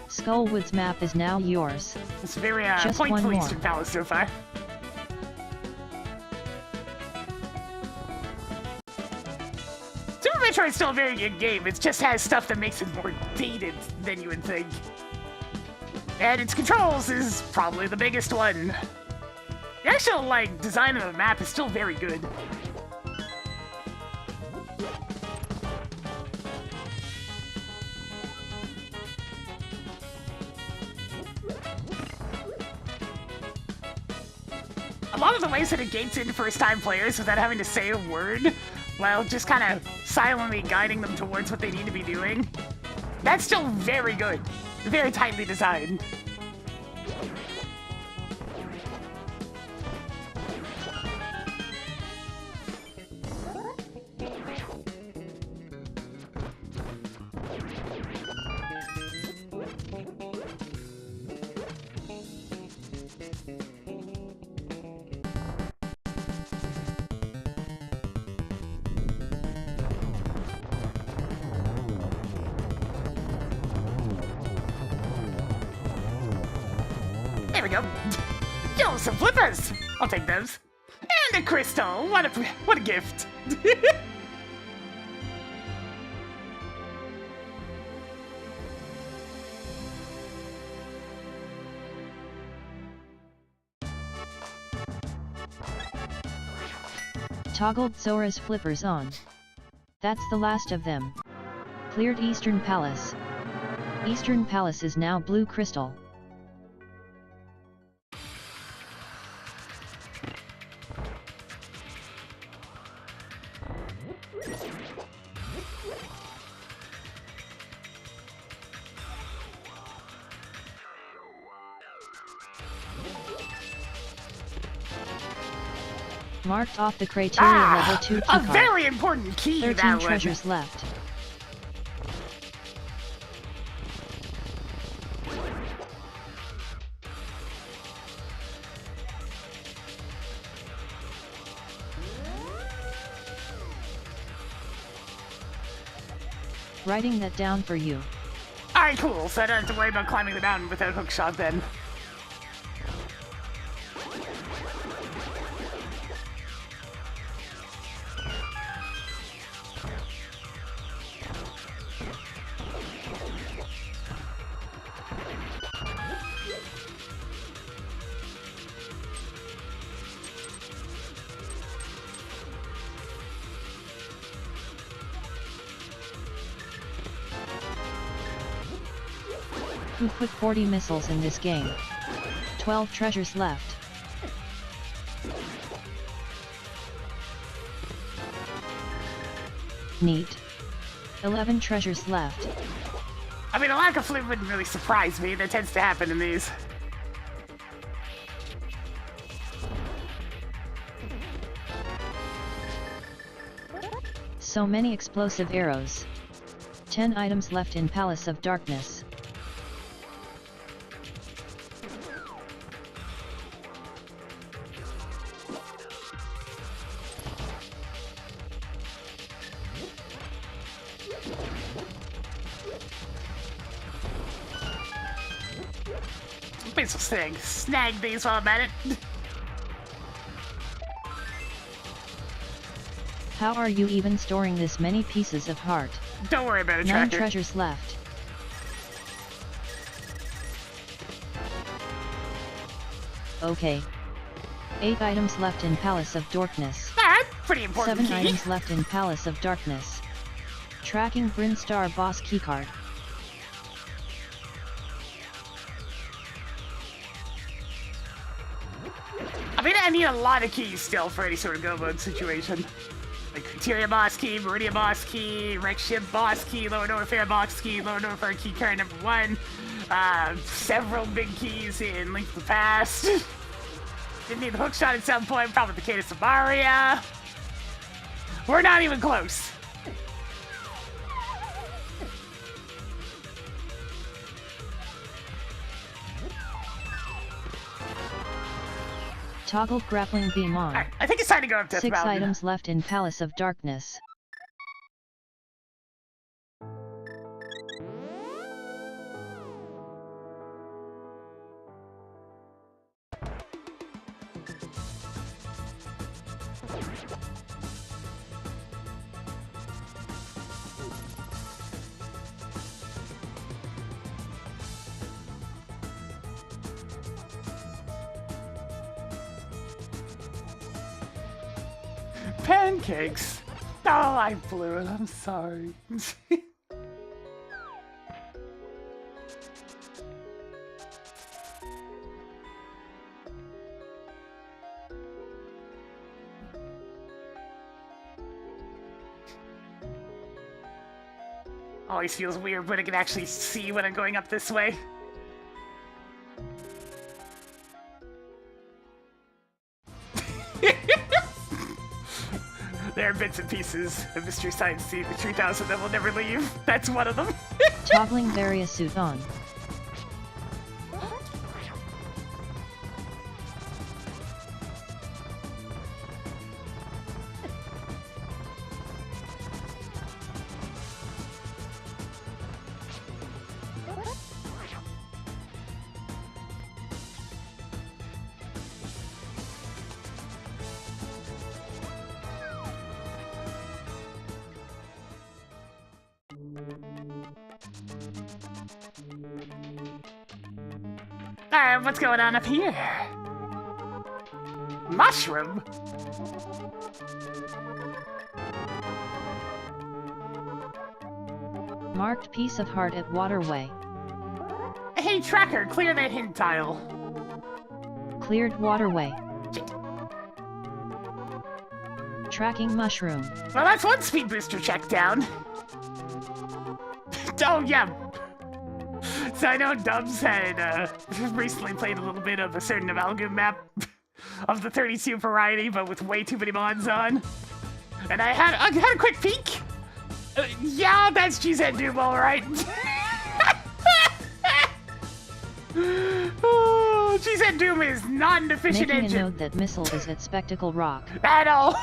B: Skullwood's map is now yours.
C: It's very
B: Just one
C: pointful
B: more.
C: Eastern Palace so far. Super Metroid's still a very good game. It just has stuff that makes it more dated than you would think. And its controls is probably the biggest one. The actual, like, design of the map is still very good. A lot of the ways that it gates in first-time players without having to say a word, while just kind of silently guiding them towards what they need to be doing, that's still very good. Very tightly designed. There we go. Yo, some flippers! I'll take those. And a crystal! What a gift!
B: Toggled Sora's flippers on. That's the last of them. Cleared Eastern Palace. Eastern Palace is now blue crystal. Marked off the criteria level 2 key
C: a
B: card.
C: very important key,
B: 13
C: that one.
B: treasures left. Writing that down for you.
C: Alright, cool. So I don't have to worry about climbing the mountain without a hookshot then.
B: Who put 40 missiles in this game? 12 treasures left. Neat. 11 treasures left.
C: I mean, a lack of flip wouldn't really surprise me. That tends to happen in these.
B: So many explosive arrows. 10 items left in Palace of Darkness.
C: Pencil snag these while I'm at it.
B: How are you even storing this many pieces of heart?
C: Don't worry about it,
B: 9
C: Tracker.
B: treasures left. Okay. 8 items left in Palace of Darkness.
C: Alright, pretty important
B: 7
C: key.
B: items left in Palace of Darkness. Tracking Brinstar boss keycard.
C: I mean, I need a lot of keys still for any sort of go mode situation. Like Criteria boss key, Meridia boss key, Rex Ship boss key, Lower Norfair boss key, Lower Norfair key card number 1, several big keys in Link to the Past. You need the hook shot at some point, probably the Cadus of Maria. We're not even close.
B: Toggle grappling beam on.
C: Alright, I think it's time to go up Death
B: 6
C: Mountain.
B: items left in Palace of Darkness.
C: Pancakes. Oh, I blew it. I'm sorry. Always feels weird when I can actually see when I'm going up this way. There are bits and pieces of Mystery Science Theater 3000 that will never leave. That's one of them.
B: Toggling various suit on.
C: Alright, what's going on up here? Mushroom?
B: Marked piece of heart at waterway.
C: Hey, tracker, clear that hint tile.
B: Cleared waterway. Tracking mushroom.
C: Well, that's one speed booster check down. Oh, yeah. So I know Dubs had recently played a little bit of a certain amalgam map of the 32 variety, but with way too many mods on. And I had a quick peek. Yeah, that's GZ Doom, all right. Oh, GZ Doom is non-deficient
B: Making
C: engine.
B: a note that missile is at Spectacle Rock.
C: At all.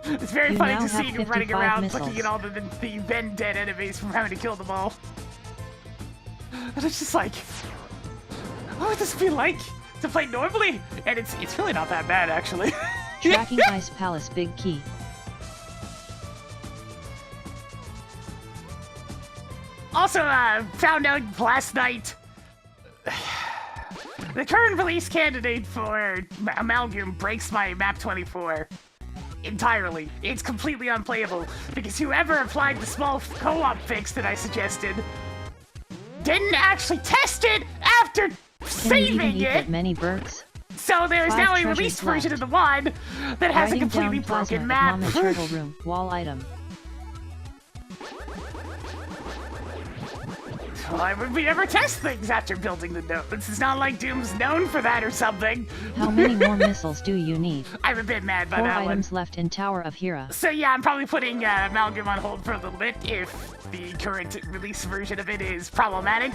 C: It's very
B: You
C: funny
B: now
C: to see
B: have
C: you running
B: 55
C: around
B: missiles.
C: looking at all the then dead enemies from having to kill them all. And it's just like, what would this be like to play normally? And it's really not that bad, actually.
B: Tracking Ice Palace Big Key.
C: Also, found out last night, the current release candidate for Amalgam breaks my map 24. Entirely. It's completely unplayable, because whoever applied the small co-op fix that I suggested didn't actually test it after
B: Can you even
C: saving
B: eat
C: it!
B: that many birds?
C: So there is
B: 5
C: now a
B: treasures
C: released
B: left.
C: version of the one that has a
B: Writing
C: completely
B: down plasma
C: broken
B: at
C: map.
B: Mama Turtle Room. Wall item.
C: Well, I would never test things after building the nodes. It's not like Doom's known for that or something.
B: How many more missiles do you need?
C: I'm a bit mad by
B: 4
C: that one.
B: items left in Tower of Hera.
C: So yeah, I'm probably putting Amalgam on hold for a little bit if the current release version of it is problematic.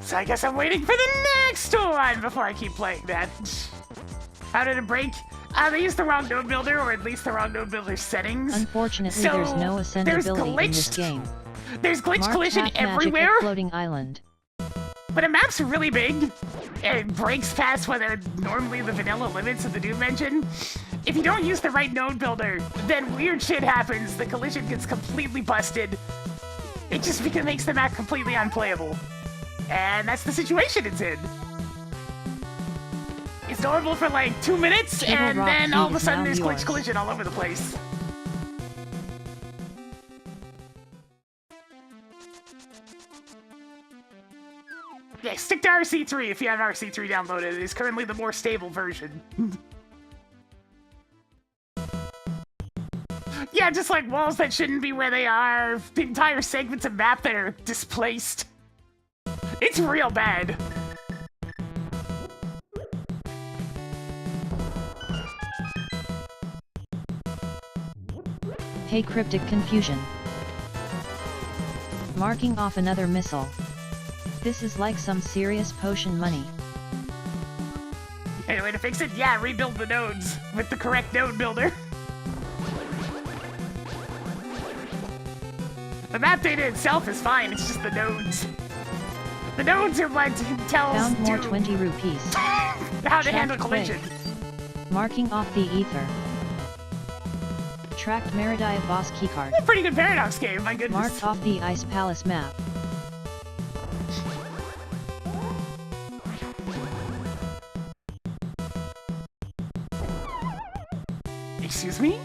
C: So I guess I'm waiting for the next one before I keep playing that. How did it break? They used the wrong node builder, or at least the wrong node builder settings.
B: Unfortunately,
C: So,
B: there's no
C: there's
B: ascendability in this
C: glitched-
B: game.
C: There's glitch
B: Marked
C: collision
B: half magic at
C: everywhere,
B: Floating Island.
C: but a map's really big. It breaks past what are normally the vanilla limits of the Doom engine. If you don't use the right node builder, then weird shit happens. The collision gets completely busted. It just makes the map completely unplayable. And that's the situation it's in. It's normal for like 2 minutes,
B: Table
C: and
B: Rock
C: then
B: Key
C: all of a
B: is
C: sudden
B: now
C: there's glitch
B: yours.
C: collision all over the place. Yeah, stick to RC3 if you have RC3 downloaded. It is currently the more stable version. Yeah, Yeah, just like walls that shouldn't be where they are, the entire segments of map that are displaced. It's real bad.
B: Hey, cryptic confusion. Marking off another missile. This is like some serious potion money.
C: Any way to fix it? Yeah, rebuild the nodes with the correct node builder. The map data itself is fine, it's just the nodes. The nodes are what tells
B: Found more
C: Doom
B: 20 rupees.
C: how to handle
B: Tracked
C: collision.
B: Quake. Marking off the ether. Tracked Meridia boss keycard.
C: A pretty good Paradox game, my goodness.
B: Marked off the Ice Palace map.
C: Excuse me?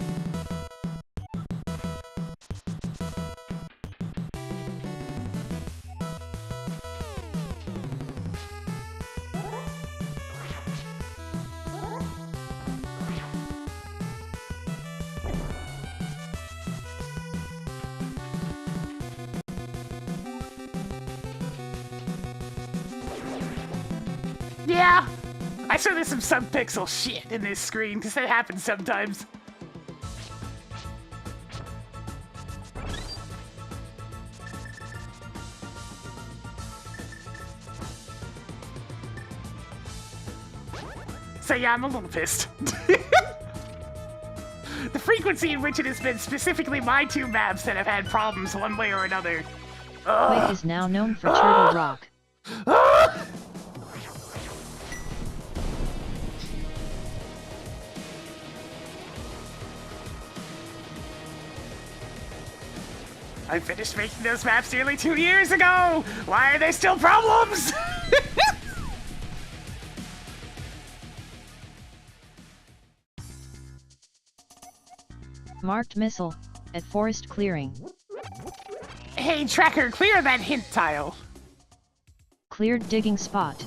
C: Yeah, I swear there's some subpixel shit in this screen, because that happens sometimes. So yeah, I'm a little pissed. The frequency in which it has been specifically my two maps that have had problems one way or another.
B: Quake is now known for Turtle Rock.
C: I finished making those maps nearly 2 years ago! Why are there still problems?
B: Marked missile, at forest clearing.
C: Hey, Tracker, clear that hint tile.
B: Cleared digging spot.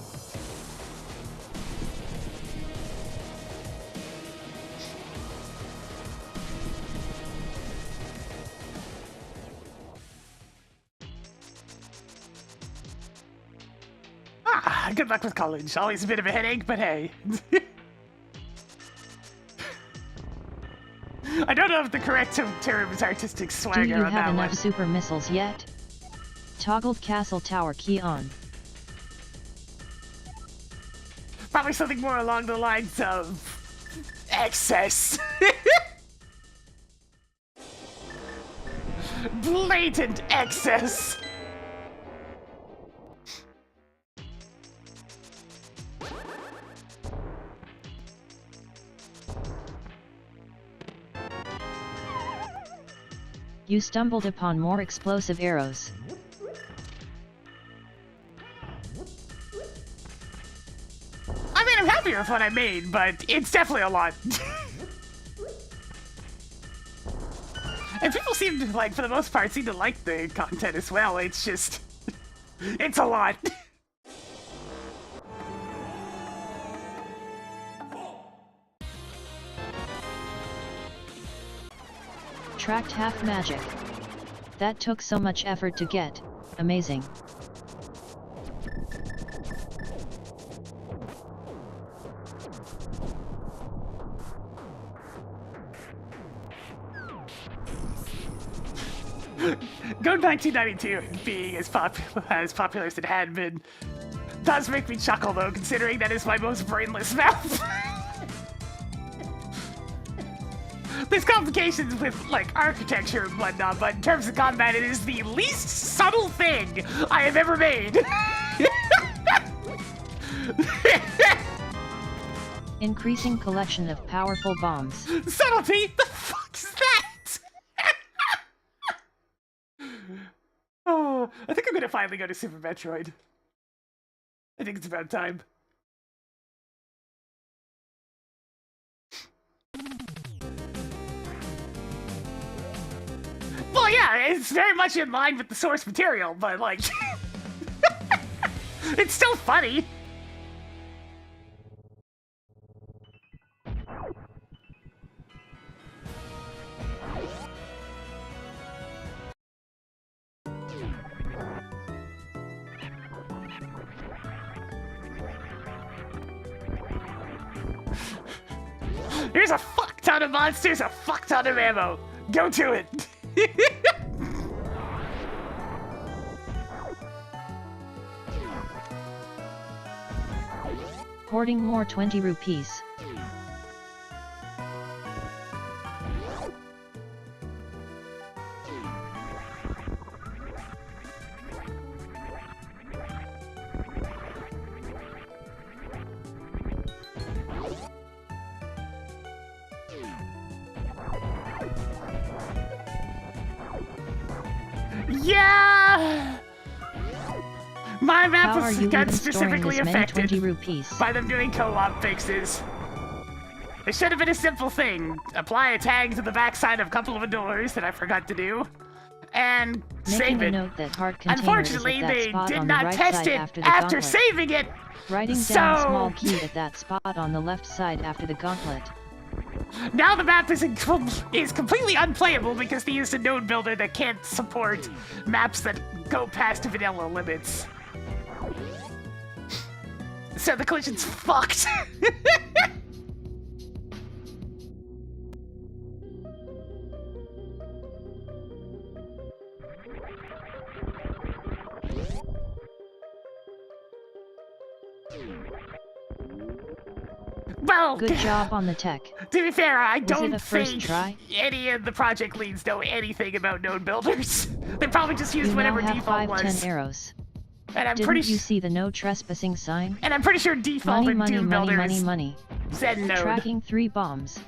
C: Ah, good luck with college. Always a bit of a headache, but hey. I don't know if the correct term is artistic
B: Do
C: swagger
B: you
C: on that
B: have
C: one.
B: enough super missiles yet? Toggled castle tower key on.
C: Probably something more along the lines of excess. Blatant excess.
B: You stumbled upon more explosive arrows.
C: I mean, I'm happier with what I made, but it's definitely a lot. And people seem to, like, for the most part, seem to like the content as well. It's just, it's a lot.
B: Tracked half magic. That took so much effort to get. Amazing.
C: Go 1992 being as popular as it had been does make me chuckle, though, considering that is my most brainless map. There's complications with, like, architecture and whatnot, but in terms of combat, it is the least subtle thing I have ever made.
B: Increasing collection of powerful bombs.
C: Subtlety? The fuck's that? Oh, I think I'm gonna finally go to Super Metroid. I think it's about time. Well, yeah, it's very much in line with the source material, but, like, it's still funny. Here's a fuck ton of monsters, a fuck ton of ammo. Go to it.
B: Hoarding more 20 rupees.
C: Yeah! My map
B: How are
C: was
B: you
C: got
B: even storing
C: specifically
B: this many 20
C: affected
B: rupees?
C: by them doing co-op fixes. It should have been a simple thing. Apply a tag to the backside of a couple of doors that I forgot to do, and save
B: Making a
C: it.
B: note that heart container
C: Unfortunately,
B: is at that
C: they
B: spot
C: did
B: on the
C: not
B: right
C: test
B: side
C: it
B: after the
C: after
B: gauntlet.
C: saving it.
B: Writing
C: So
B: down small key at that spot on the left side after the gauntlet.
C: now the map is completely unplayable because they used a node builder that can't support maps that go past vanilla limits. So the collision's fucked. Well,
B: Good job on the tech.
C: to be fair, I
B: Was
C: don't
B: it a first
C: think
B: try?
C: any of the project leads know anything about node builders. They probably just used
B: You
C: whatever
B: now have
C: default
B: 510
C: was.
B: arrows.
C: And I'm
B: Didn't
C: pretty
B: you
C: sure.
B: see the no trespassing sign?
C: And I'm pretty sure default
B: Money,
C: in
B: money,
C: Doom
B: money,
C: Builders
B: money, money.
C: said node.
B: Tracking 3 bombs.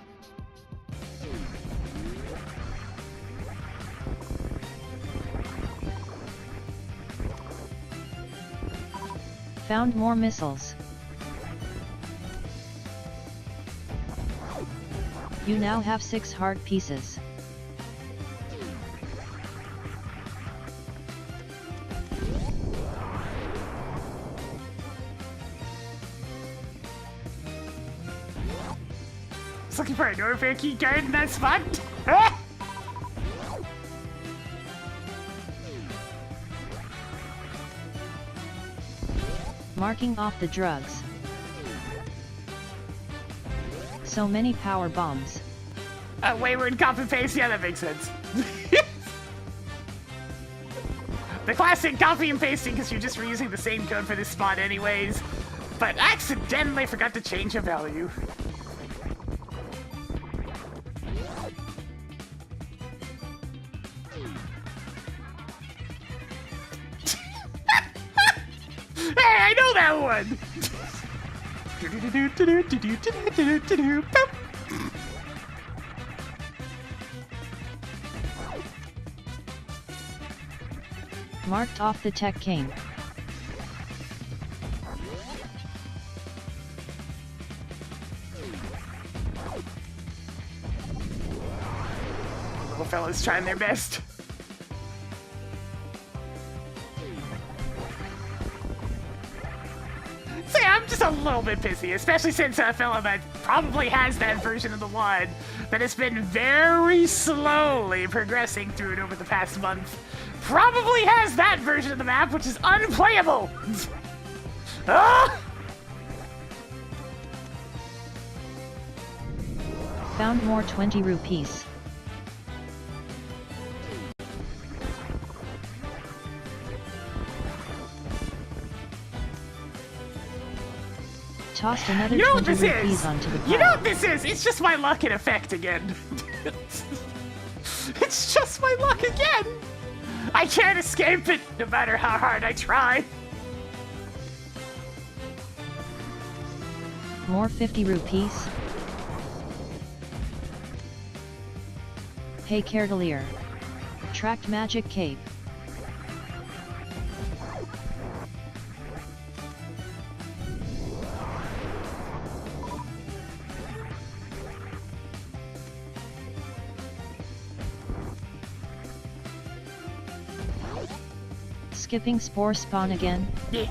B: Found more missiles. You now have 6 heart pieces.
C: Just looking for a Norfair key card in that spot. Ah!
B: Marking off the drugs. So many power bombs.
C: Wayward copy paste, yeah, that makes sense. The classic copy and pasting because you're just reusing the same code for this spot anyways, but accidentally forgot to change a value. Hey, I know that one!
B: Marked off the tech king.
C: Little fellas trying their best. See, I'm just a little bit pissy, especially since a fella that probably has that version of the WAD that has been very slowly progressing through it over the past month probably has that version of the map, which is unplayable! Ah!
B: Found more 20 rupees. Tossed another
C: You know what
B: 20
C: this
B: rupees
C: is?
B: onto the pile.
C: You know what this is? It's just my luck in effect again. It's just my luck again! I can't escape it, no matter how hard I try.
B: More 50 rupees. Hey Cardelier. Tracked magic cape. Skipping spore spawn again.
C: Yeah.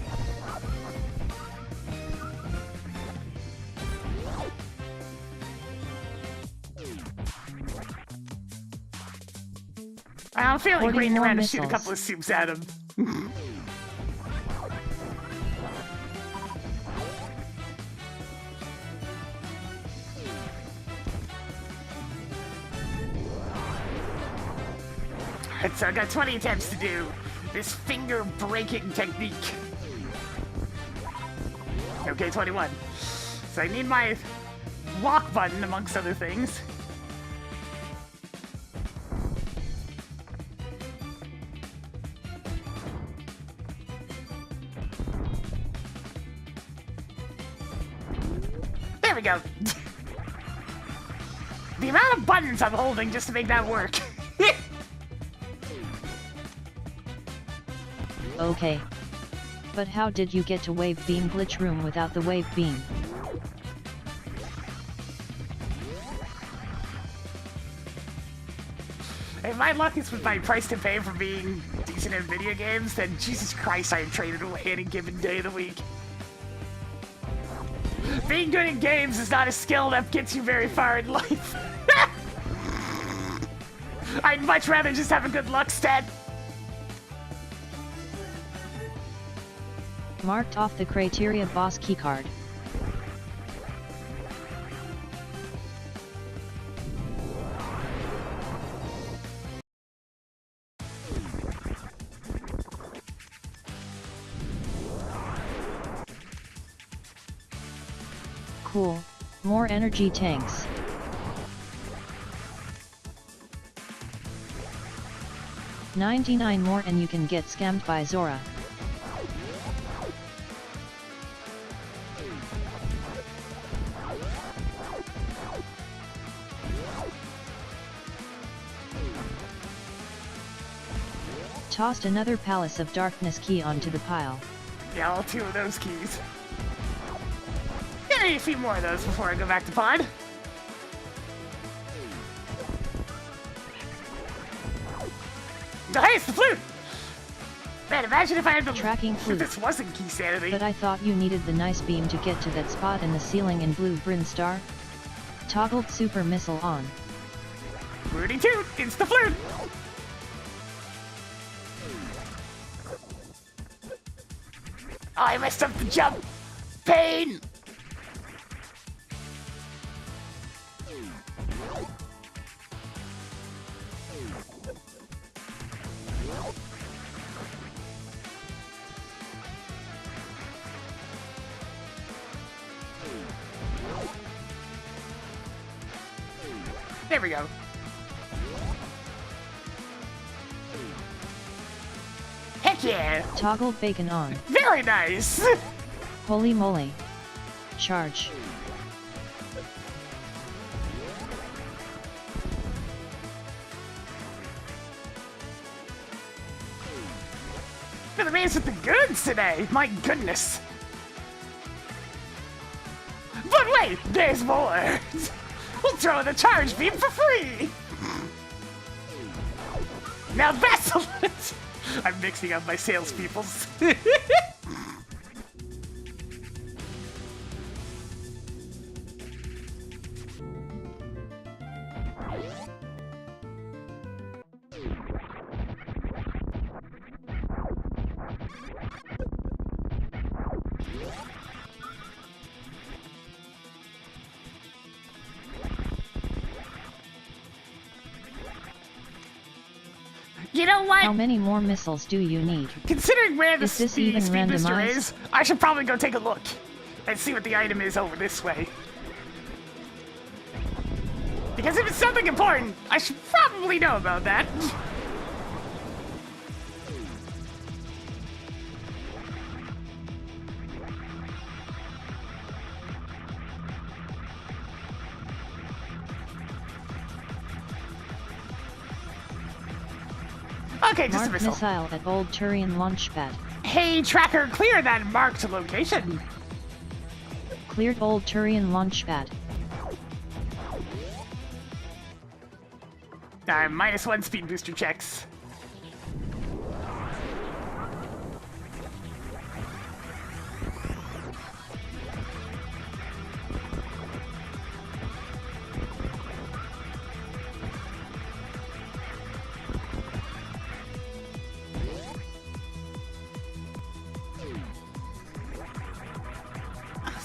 C: I'm feeling
B: Hoarding
C: waiting
B: more
C: around to shoot a
B: missiles.
C: couple of soups at him. Alright, so I've got 20 attempts to do this finger breaking technique. Okay, 21. So I need my lock button, amongst other things. There we go. The amount of buttons I'm holding just to make that work.
B: Okay. But how did you get to wave beam glitch room without the wave beam?
C: If my luck is with my price to pay for being decent at video games, then Jesus Christ, I traded away any given day of the week. Being good at games is not a skill that gets you very far in life. I'd much rather just have a good luck stat.
B: Marked off the criteria boss keycard. Cool. More energy tanks. $99 more and you can get scammed by Zora. Tossed another Palace of Darkness key onto the pile.
C: Yeah, all 2 of those keys. Get a few more of those before I go back to pod. Oh, hey, it's the flute! Man, imagine if I had the
B: Tracking flute.
C: This wasn't key sanity.
B: But I thought you needed the nice beam to get to that spot in the ceiling in blue Bryn Star. Toggled super missile on.
C: Rudy toot, it's the flute! Oh, I messed up the jump! Pain! There we go. Heck yeah!
B: Toggled bacon on.
C: Very nice!
B: Holy moly. Charge.
C: For the man's with the goods today! My goodness! But wait, there's more! We'll throw in the charge beam for free! Now that's a limit! I'm mixing up my salespeoples. You know what?
B: How many more missiles do you need?
C: Considering where the
B: Is this
C: speed
B: even
C: booster
B: randomized?
C: is, I should probably go take a look and see what the item is over this way. Because if it's something important, I should probably know about that. Okay, just a
B: Marked
C: missile.
B: missile at Old Turian Launchpad.
C: Hey, tracker, clear that marked location.
B: Cleared Old Turian Launchpad.
C: -1 speed booster checks.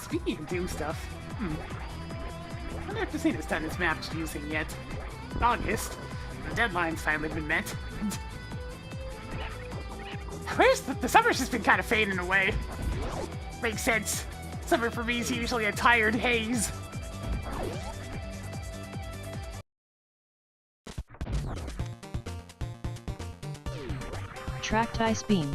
C: Speaking of Doom stuff, I wonder if Casino's done its map using yet. August. The deadline's finally been met. Where's the summer's just been kind of fading away. Makes sense. Summer for me is usually a tired haze.
B: Tracked ice beam.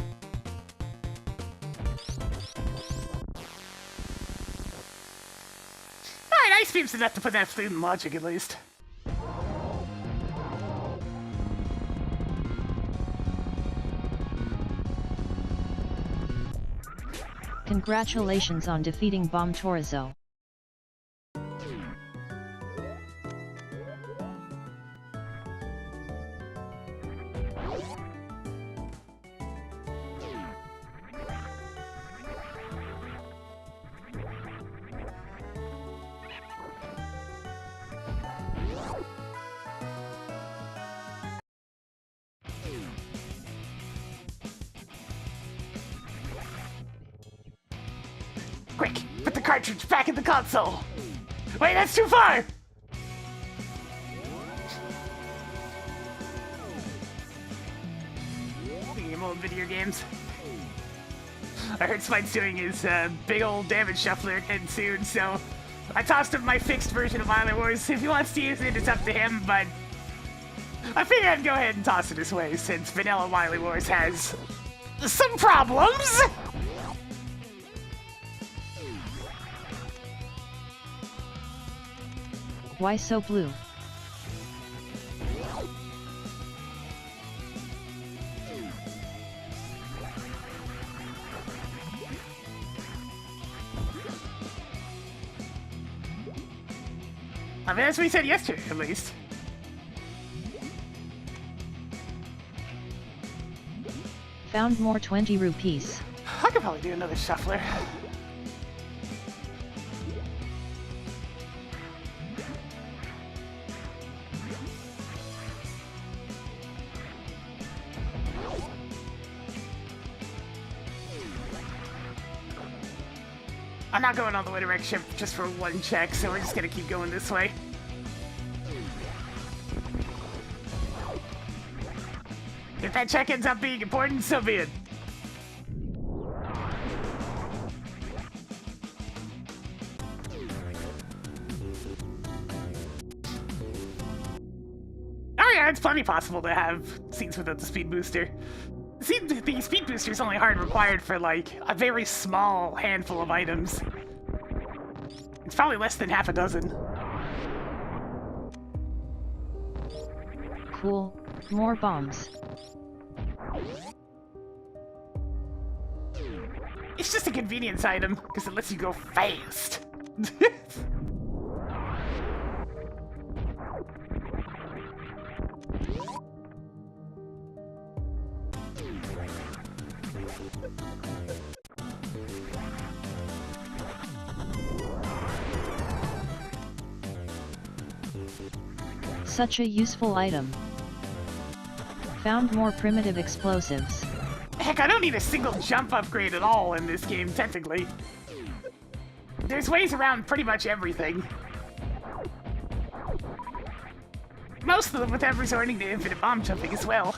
C: Alright, ice beam's enough to put that flute in logic at least.
B: Congratulations on defeating Bomb Torizo.
C: Quick, put the cartridge back in the console! Wait, that's too far! Speaking of old video games, I heard Smite's doing his big old damage shuffler again soon, so I tossed him my fixed version of Wily Wars. If he wants to use it, it's up to him, but I figured I'd go ahead and toss it his way since vanilla Wily Wars has some problems!
B: Why so blue?
C: I mean, that's what he said yesterday, at least.
B: Found more 20 rupees.
C: I could probably do another shuffler. I'm not going all the way to wreck ship just for one check, so we're just gonna keep going this way. If that check ends up being important, so be it. Oh yeah, it's plenty possible to have scenes without the speed booster. See, the speed booster is only hard required for, like, a very small handful of items. It's probably less than half a dozen.
B: Cool. More bombs.
C: It's just a convenience item, because it lets you go fast.
B: Such a useful item. Found more primitive explosives.
C: Heck, I don't need a single jump upgrade at all in this game, technically. There's ways around pretty much everything. Most of them without resorting to infinite bomb jumping as well.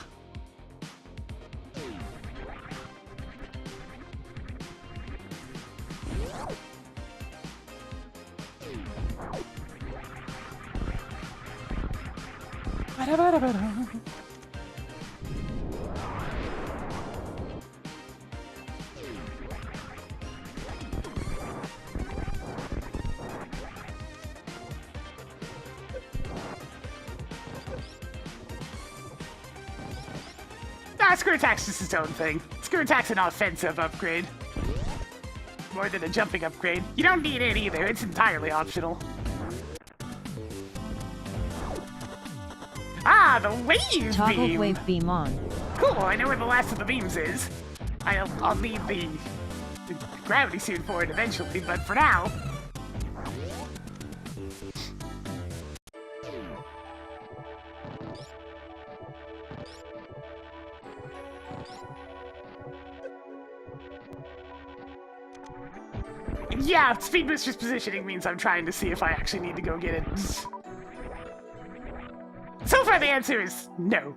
C: Screw Attack's just its own thing. Screw Attack's an offensive upgrade. More than a jumping upgrade. You don't need it either, it's entirely optional. Ah, the wave
B: Toggle
C: beam!
B: wave beam on.
C: Cool, I know where the last of the beams is. I'll need the gravity suit for it eventually, but for now... Yeah, Speed Booster's positioning means I'm trying to see if I actually need to go get it. So far the answer is no.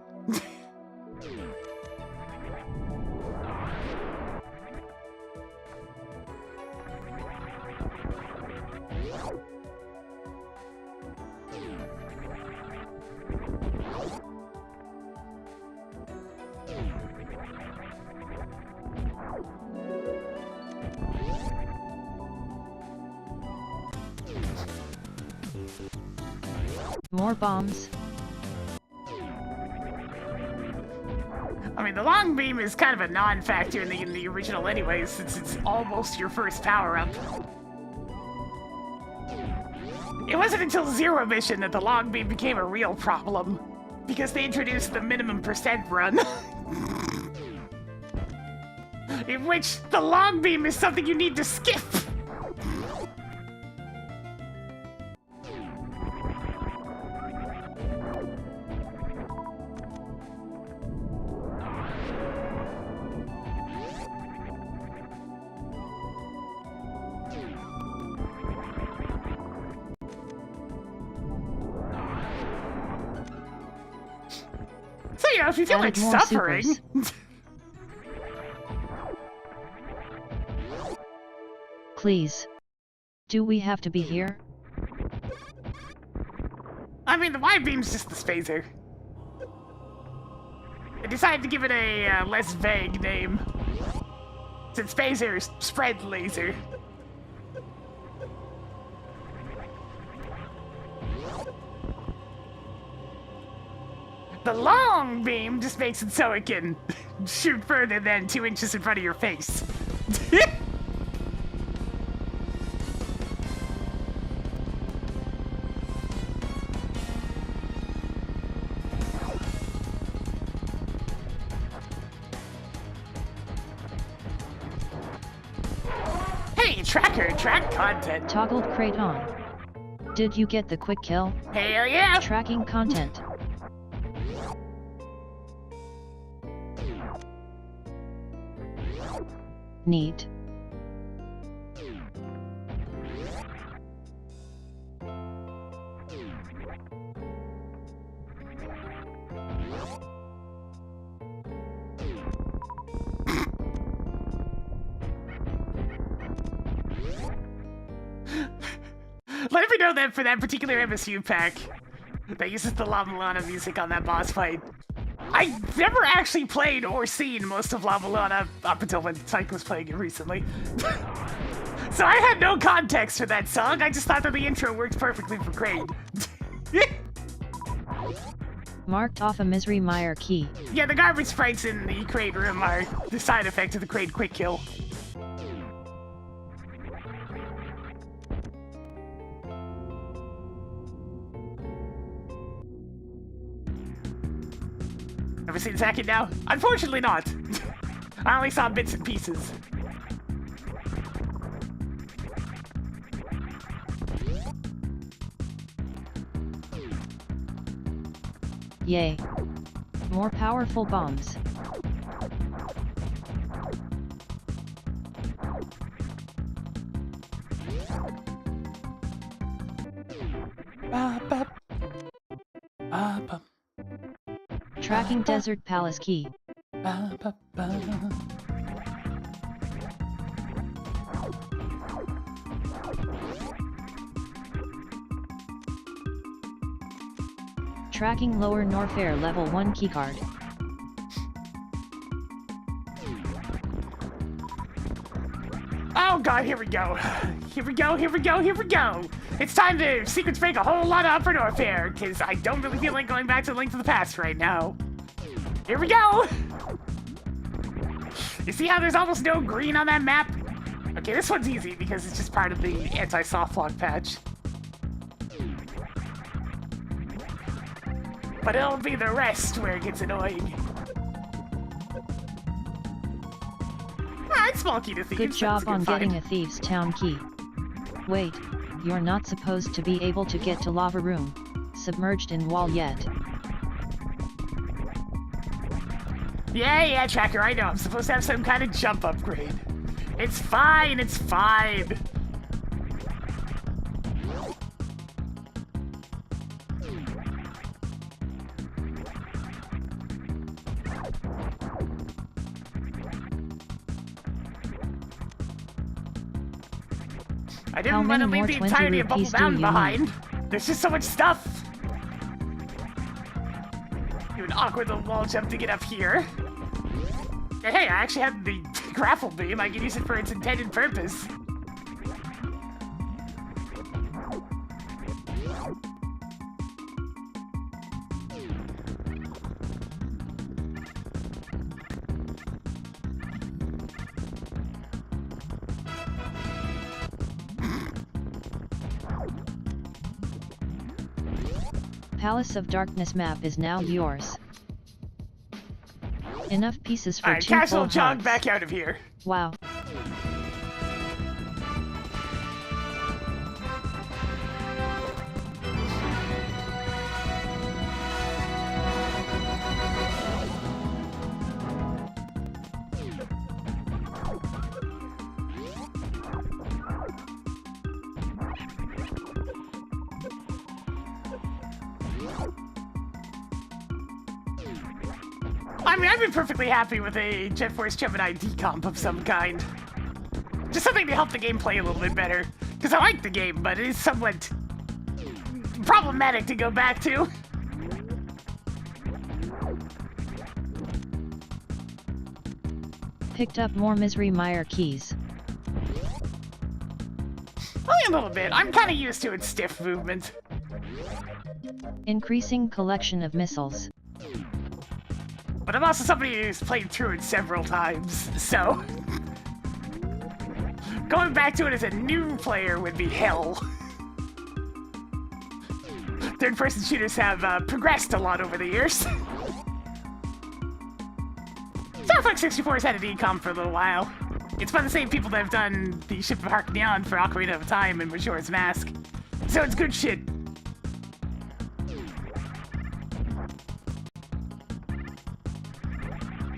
B: More bombs.
C: I mean, the long beam is kind of a non-factor in the original anyways, since it's almost your first power-up. It wasn't until Zero Mission that the long beam became a real problem, because they introduced the minimum percent run. In which the long beam is something you need to skip. So, you know, if you feel like
B: Added more
C: suffering...
B: supers. Please. Do we have to be here?
C: I mean, the wide beam's just the spacer. I decided to give it a less vague name. Since spacer is spread laser. The long beam just makes it so it can shoot further than 2 inches in front of your face. Hey, tracker, track content.
B: Toggled crate on. Did you get the quick kill?
C: Hell yeah!
B: Tracking content. Neat.
C: Let me know that for that particular MSU pack that uses the La Mulana music on that boss fight. I've never actually played or seen most of La Mulana up until when Psych was playing it recently. So I had no context for that song, I just thought that the intro worked perfectly for Kraid.
B: Marked off a Misery Mire key.
C: Yeah, the garbage sprites in the Kraid room are the side effect of the Kraid quick kill. Ever seen Zacket now? Unfortunately not. I only saw bits and pieces.
B: Yay. More powerful bombs. Tracking Desert Palace key. Tracking Lower Norfair level 1 keycard.
C: Oh god, here we go. Here we go, here we go, here we go. It's time to secret break a whole lot of Upper Norfair, because I don't really feel like going back to the Link to the Past right now. Here we go! You see how there's almost no green on that map? Okay, this one's easy because it's just part of the anti-softlock patch. But it'll be the rest where it gets annoying. Alright, small key to thieves.
B: Good job
C: That's a
B: on
C: good
B: getting
C: find.
B: a Thieves' Town key. Wait, you're not supposed to be able to get to Lava Room, submerged in wall yet.
C: Yeah, Tracker, I know. I'm supposed to have some kind of jump upgrade. It's fine, it's fine. I
B: How
C: didn't want to
B: many
C: leave
B: more
C: the
B: 20
C: entirety of Bubble
B: rupees do
C: Mountain
B: you
C: behind. There's just so much stuff. Do an awkward little wall jump to get up here. And hey, I actually have the grapple beam. I can use it for its intended purpose.
B: Palace of Darkness map is now yours. Enough pieces for
C: Alright,
B: 2
C: casual
B: full
C: jog
B: hearts.
C: back out of here.
B: Wow.
C: I mean, I've been perfectly happy with a Jet Force Gemini decomp of some kind. Just something to help the game play a little bit better. Because I like the game, but it is somewhat problematic to go back to.
B: Picked up more Misery Mire keys.
C: Only a little bit. I'm kind of used to its stiff movement.
B: Increasing collection of missiles.
C: But I'm also somebody who's played through it several times, so... going back to it as a new player would be hell. Third-person shooters have progressed a lot over the years. Star Fox 64 has had a decom for a little while. It's by the same people that have done the Ship of Harkneon for Ocarina of Time and Majora's Mask. So it's good shit.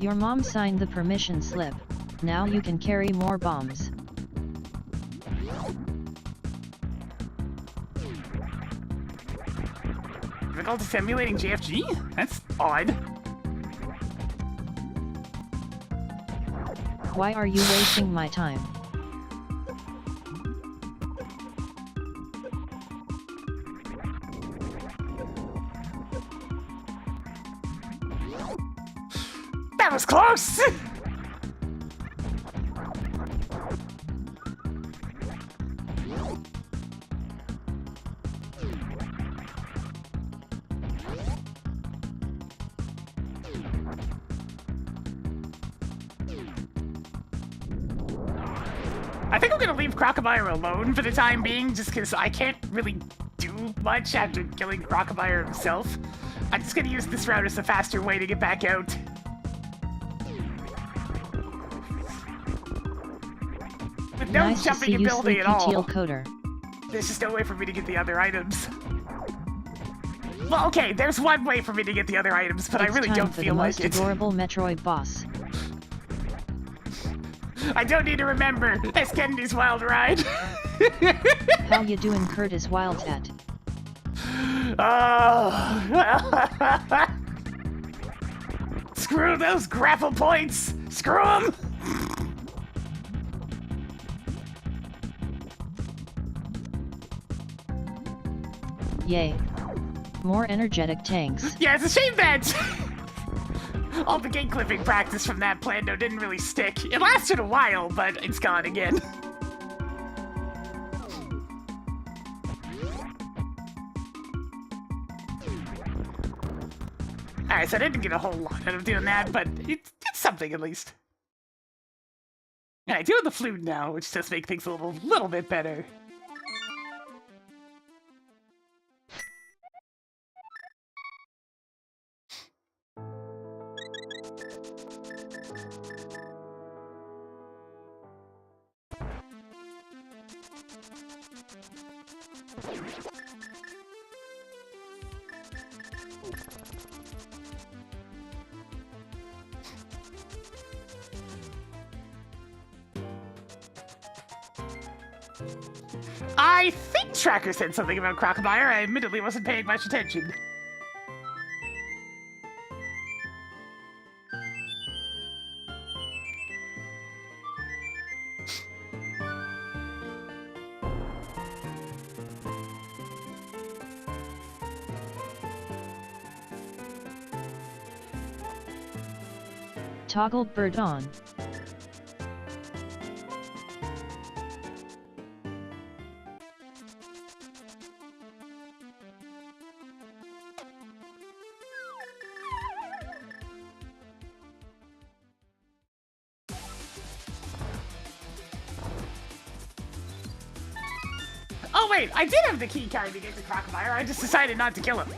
B: Your mom signed the permission slip. Now you can carry more bombs.
C: Difficult simulating JFG? That's odd.
B: Why are you wasting my time?
C: That was close! I think I'm gonna leave Crocomire alone for the time being, just because I can't really do much after killing Crocomire himself. I'm just gonna use this route as the faster way to get back out. With no
B: Nice to
C: jumping
B: see you,
C: ability at
B: sleepy teal
C: all,
B: coder.
C: there's just no way for me to get the other items. Well, okay, there's one way for me to get the other items, but I
B: It's
C: really
B: time
C: don't
B: for
C: feel
B: the
C: like
B: most
C: it.
B: adorable Metroid boss.
C: I don't need to remember. That's Kennedy's Wild Ride.
B: How you doing, Curtis Wildcat?
C: Oh. Screw those grapple points. Screw them.
B: Yay. More energetic tanks.
C: Yeah, it's a shame that all the gate clipping practice from that Plando didn't really stick. It lasted a while, but it's gone again. Alright, so I didn't get a whole lot out of doing that, but it's something at least. And I do have the flute now, which does make things a little bit better. I think Tracker said something about Crocomire. I admittedly wasn't paying much attention.
B: Toggled bird on.
C: Oh wait, I did have the key card to get the Crocomire. I just decided not to kill him.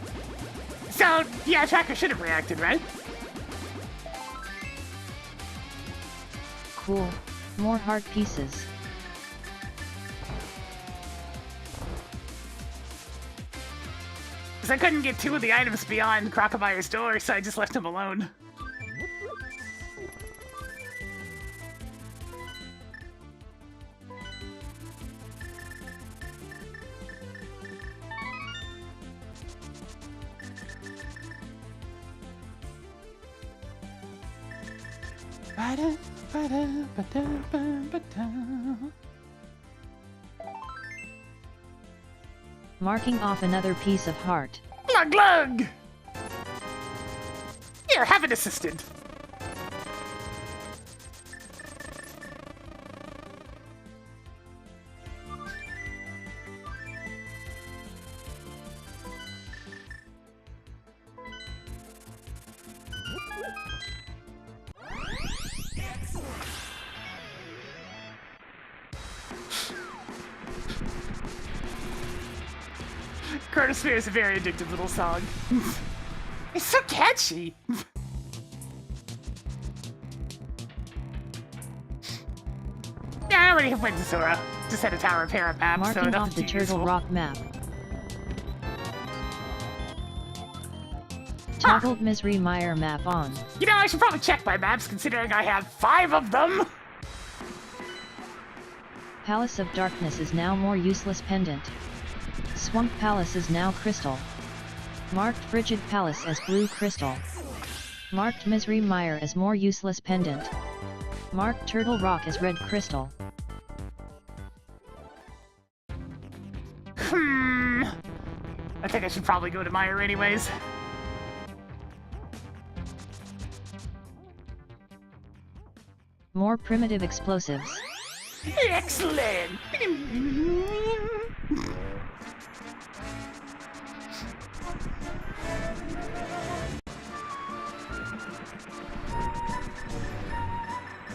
C: So, yeah, Tracker should have reacted, right?
B: Cool. More heart pieces.
C: Because I couldn't get 2 of the items beyond Crocodile's door, so I just left him alone.
B: Marking off another piece of heart.
C: Glug glug! Here, have an assistant. Chronosphere is a very addictive little song. It's so catchy. Yeah, I already went to Sora. Just had a tower repair map, so
B: Marking
C: nothing
B: off the
C: too
B: Turtle
C: useful.
B: Rock map. Toggled Misery Mire map on.
C: You know, I should probably check my maps, considering I have 5 of them.
B: Palace of Darkness is now more useless pendant. Swamp Palace is now crystal. Marked Frigid Palace as blue crystal. Marked Misery Mire as more useless pendant. Marked Turtle Rock as red crystal.
C: I think I should probably go to Mire anyways.
B: More primitive explosives.
C: Excellent!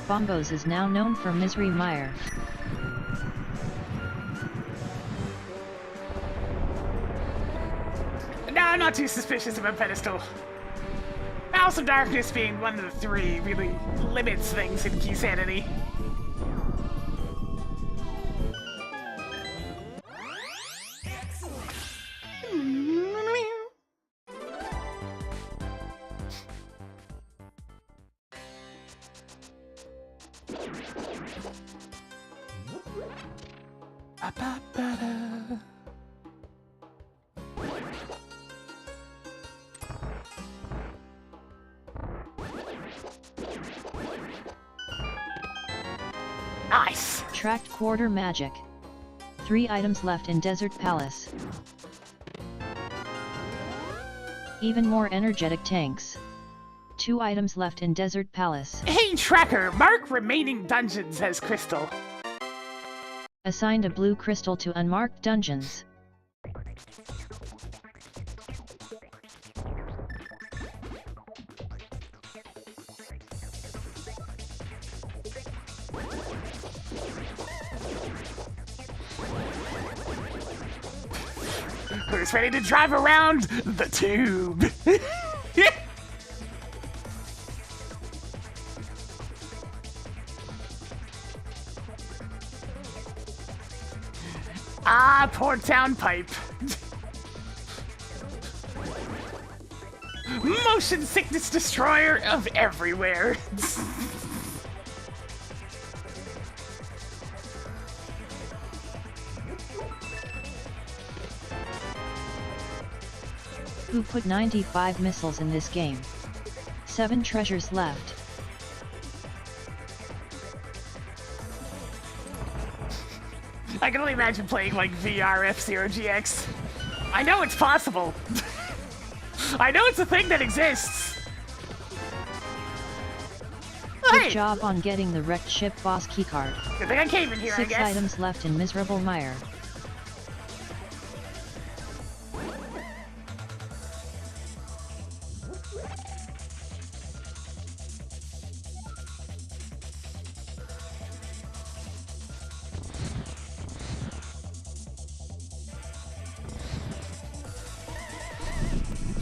B: Bombos is now known for Misery Mire.
C: No, I'm not too suspicious about Pedestal. House of Darkness being one of the 3 really limits things in Key Sanity. Nice!
B: Tracked Quarter Magic. 3 items left in Desert Palace. Even more energetic tanks. 2 items left in Desert Palace.
C: Hey Tracker, mark remaining dungeons as crystal.
B: Assigned a blue crystal to unmarked dungeons.
C: Who's ready to drive around the tube? Ah, poor town pipe. Motion sickness destroyer of everywhere.
B: Who put 95 missiles in this game? 7 treasures left.
C: I can only imagine playing like VR F-Zero GX. I know it's possible. I know it's a thing that exists.
B: Good
C: Hey!
B: job on getting the wrecked ship boss keycard.
C: Good thing I came in here,
B: 6
C: I guess.
B: items left in Miserable Mire.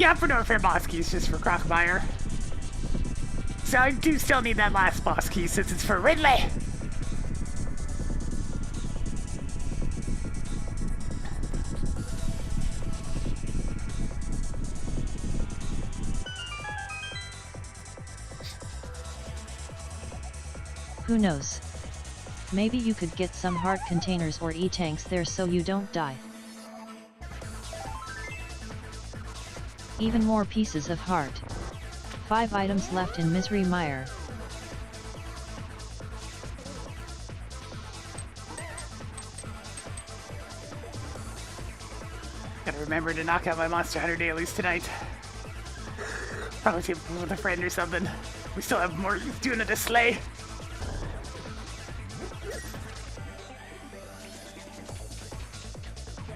C: Yeah, for no fair boss keys, just for Crocmire. So I do still need that last boss key since it's for Ridley.
B: Who knows? Maybe you could get some heart containers or E-tanks there so you don't die. Even more pieces of heart. 5 items left in Misery Mire.
C: Gotta remember to knock out my Monster Hunter dailies tonight. Probably team up with a friend or something. We still have more doing it to slay.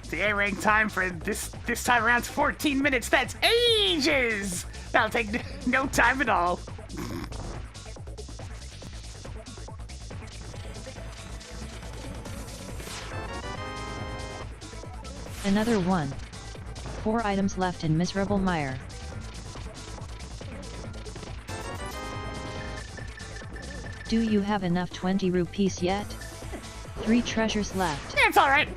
C: The A-rank time for this time around's 14 minutes. That's ages! That'll take no time at all.
B: Another one. 4 items left in Miserable Mire. Do you have enough 20 rupees yet? 3 treasures left.
C: Yeah, it's alright.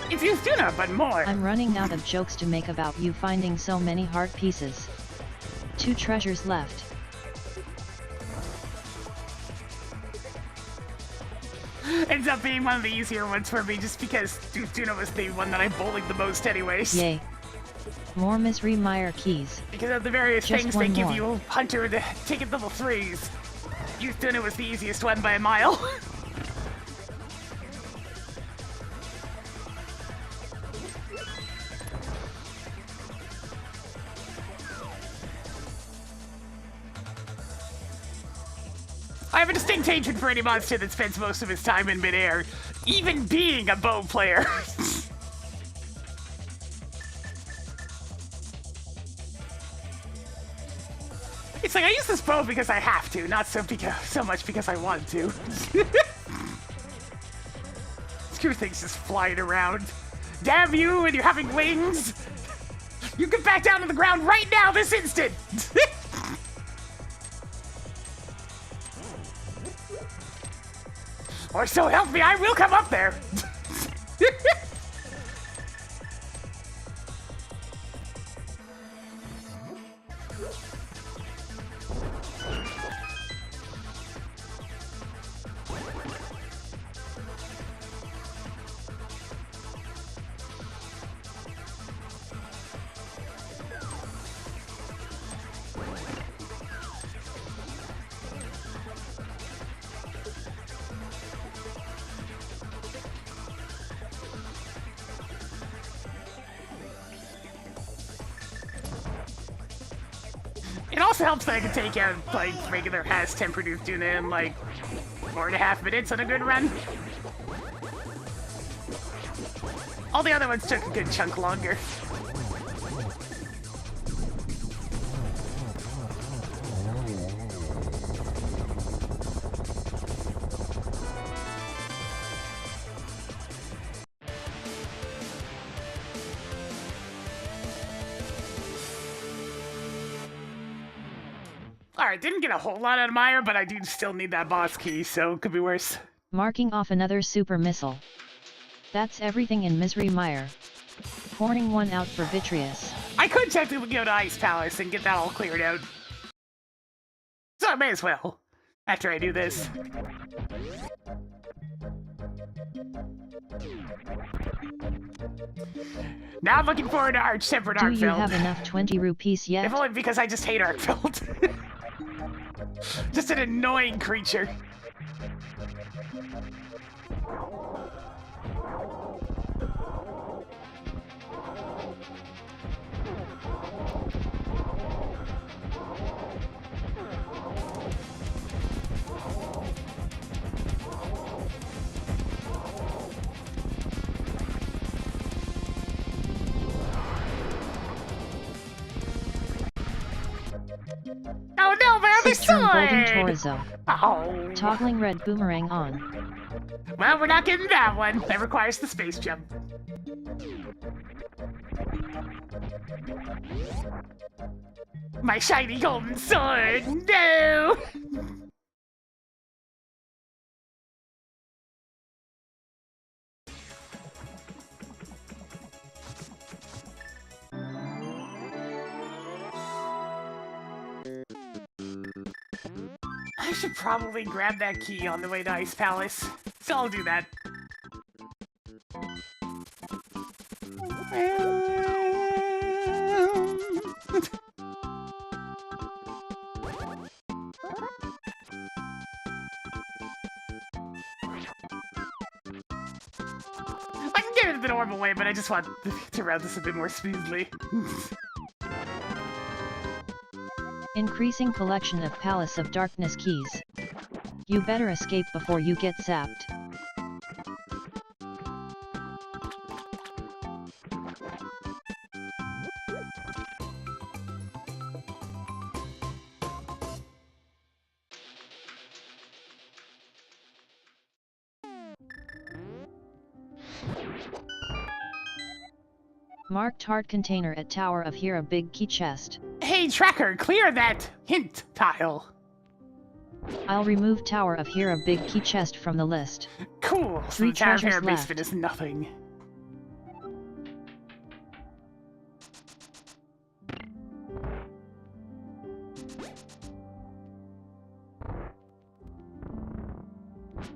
C: It's Yustuna, but more.
B: I'm running out of jokes to make about you finding so many heart pieces. 2 treasures left.
C: Ends up being one of the easier ones for me just because Yustuna was the one that I bullied the most anyways.
B: Yay. More Misery Mire keys.
C: Because of the various
B: Just
C: things
B: one
C: they give
B: more.
C: you Hunter to ticket level 3s. Yustuna was the easiest one by a mile. I have a distinct hatred for any monster that spends most of his time in midair, even being a bow player. It's like I use this bow because I have to, not so much because I want to. Screw things just flying around. Damn you and you're having wings! You get back down to the ground right now, this instant! Or so help me, I will come up there! It also helps that I can take out, like, regular has-tempered Uftuna in, like, 4.5 minutes on a good run. All the other ones took a good chunk longer. Alright, didn't get a whole lot out of Mire, but I do still need that boss key, so it could be worse.
B: Marking off another super missile. That's everything in Misery Mire. Pouring one out for Vitreous.
C: I could technically go to Ice Palace and get that all cleared out. So I may as well, after I do this. Now I'm looking forward to Arch-Tempered
B: Do you
C: Arkfeld.
B: have enough 20 rupees yet?
C: If only because I just hate Arkfeld. Just an annoying creature. Oh no, my other
B: System Golden
C: sword!
B: Torso.
C: Oh.
B: Toggling red boomerang on.
C: Well, we're not getting that one. That requires the space jump. My shiny golden sword! No! I should probably grab that key on the way to Ice Palace, so I'll do that. I can get it the normal way, but I just want to route this a bit more smoothly.
B: Increasing collection of Palace of Darkness keys. You better escape before you get zapped. Marked heart container at Tower of Hero big key chest.
C: Hey, Tracker, clear that hint tile.
B: I'll remove Tower of Hero big key chest from the list.
C: Cool, so
B: 3
C: the Tower of
B: treasures
C: Hero basement
B: left.
C: is nothing.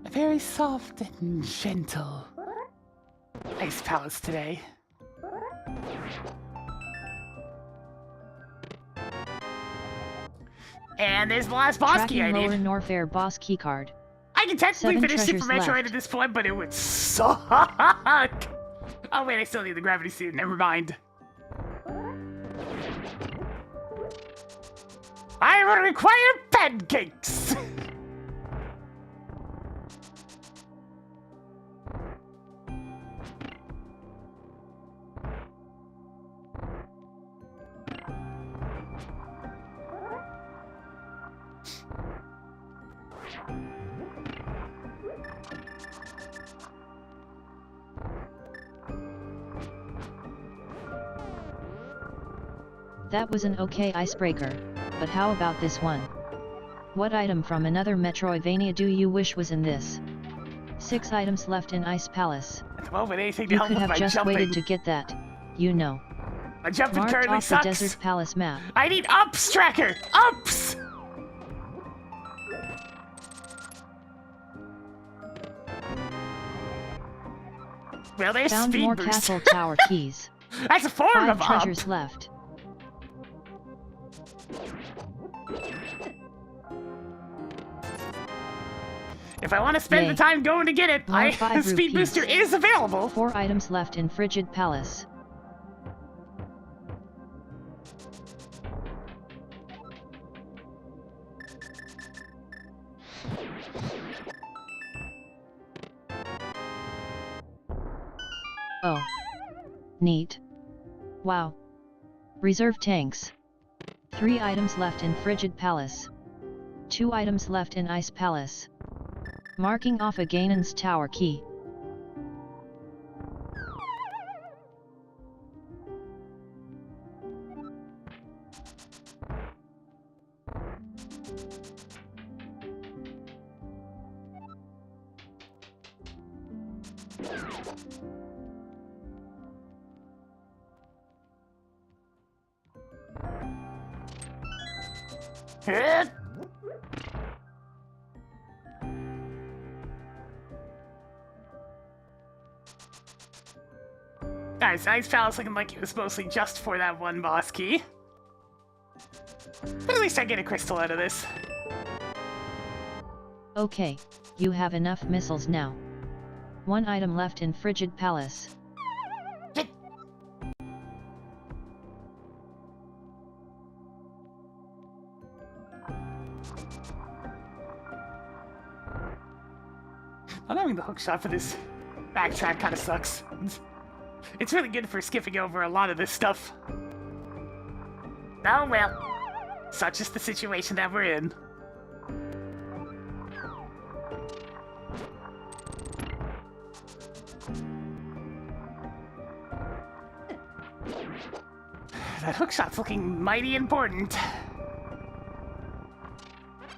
C: Very soft and gentle. Ice Palace today. And there's the last boss key I
B: Tracking
C: need.
B: Lower Norfair boss keycard.
C: I can technically
B: 7
C: finish Super
B: treasures
C: Metroid
B: left.
C: at this point, but it would suck. Oh wait, I still need the gravity suit. Never mind. I will require pancakes.
B: That was an okay icebreaker, but how about this one? What item from another Metroidvania do you wish was in this? 6 items left in Ice Palace.
C: At the moment, anything to
B: You
C: help
B: could
C: with
B: have
C: my
B: just
C: jumping.
B: waited to get that, you know.
C: My jumping
B: Marked
C: currently
B: off the
C: sucks.
B: Desert Palace map.
C: I need ups, Tracker! Ups! Well, there's
B: Found
C: speed
B: more
C: boost.
B: castle tower keys.
C: That's a form
B: 5
C: of
B: treasures
C: up.
B: left.
C: If I want to spend
B: Yay.
C: the time going to get it,
B: More 5
C: Speed
B: rupees.
C: Booster is available.
B: 4 items left in Frigid Palace. Oh. Neat. Wow. Reserve tanks. 3 items left in Frigid Palace. 2 items left in Ice Palace. Marking off a Ganon's Tower key.
C: Guys, Ice Palace looking like it was mostly just for that one boss key. But at least I get a crystal out of this.
B: Okay, you have enough missiles now. 1 item left in Frigid Palace.
C: Not having the hook shot for this backtrack kind of sucks. It's really good for skipping over a lot of this stuff. Oh well. Such is the situation that we're in. That hookshot's looking mighty important.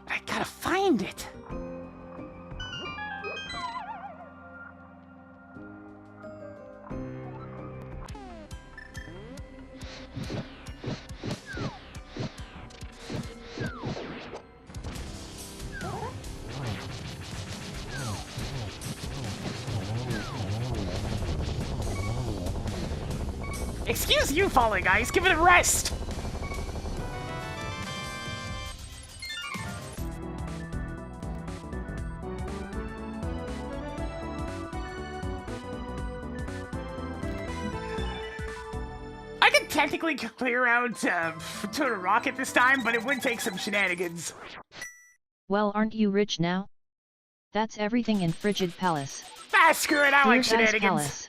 C: I gotta find it. Excuse you, falling ice. Give it a rest. I could technically clear out Total Rocket this time, but it would take some shenanigans.
B: Well, aren't you rich now? That's everything in Frigid Palace.
C: Ah, screw it. I like
B: Clear Ice
C: shenanigans.
B: Palace.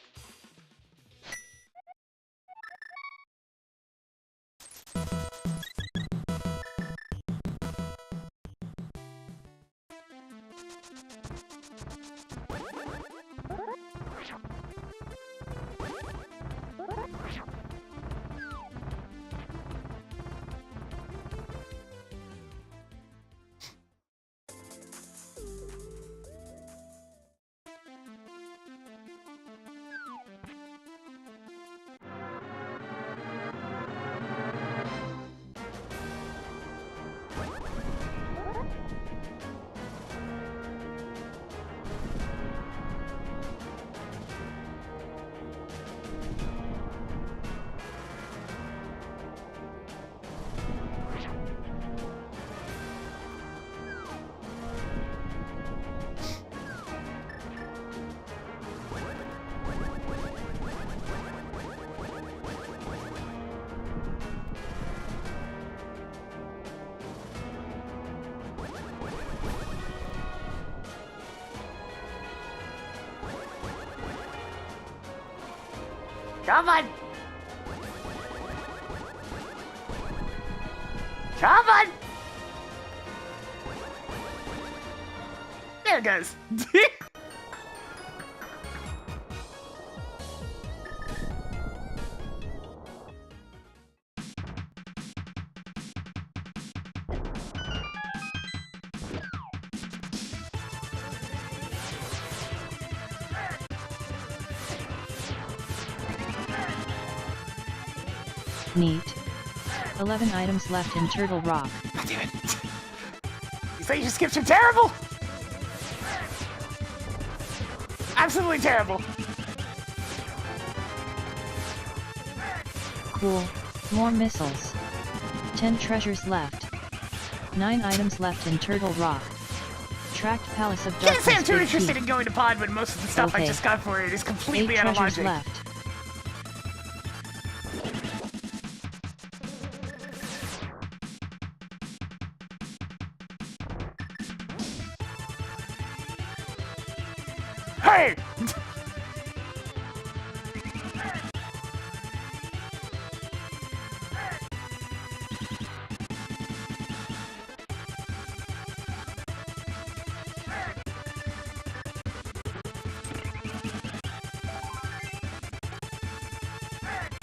B: Come on! Come on! There it goes. Neat. 11 items left in Turtle Rock.
C: God damn it. You say you skips are terrible? Absolutely terrible.
B: Cool. More missiles. 10 treasures left. 9 items left in Turtle Rock. Tracked Palace of
C: Can't
B: Darkness.
C: say I'm too
B: Big
C: interested
B: Key.
C: in going to pod when most of the stuff I
B: Okay.
C: just got for it is
B: 8
C: completely out of
B: treasures
C: logic.
B: left.
C: Hey!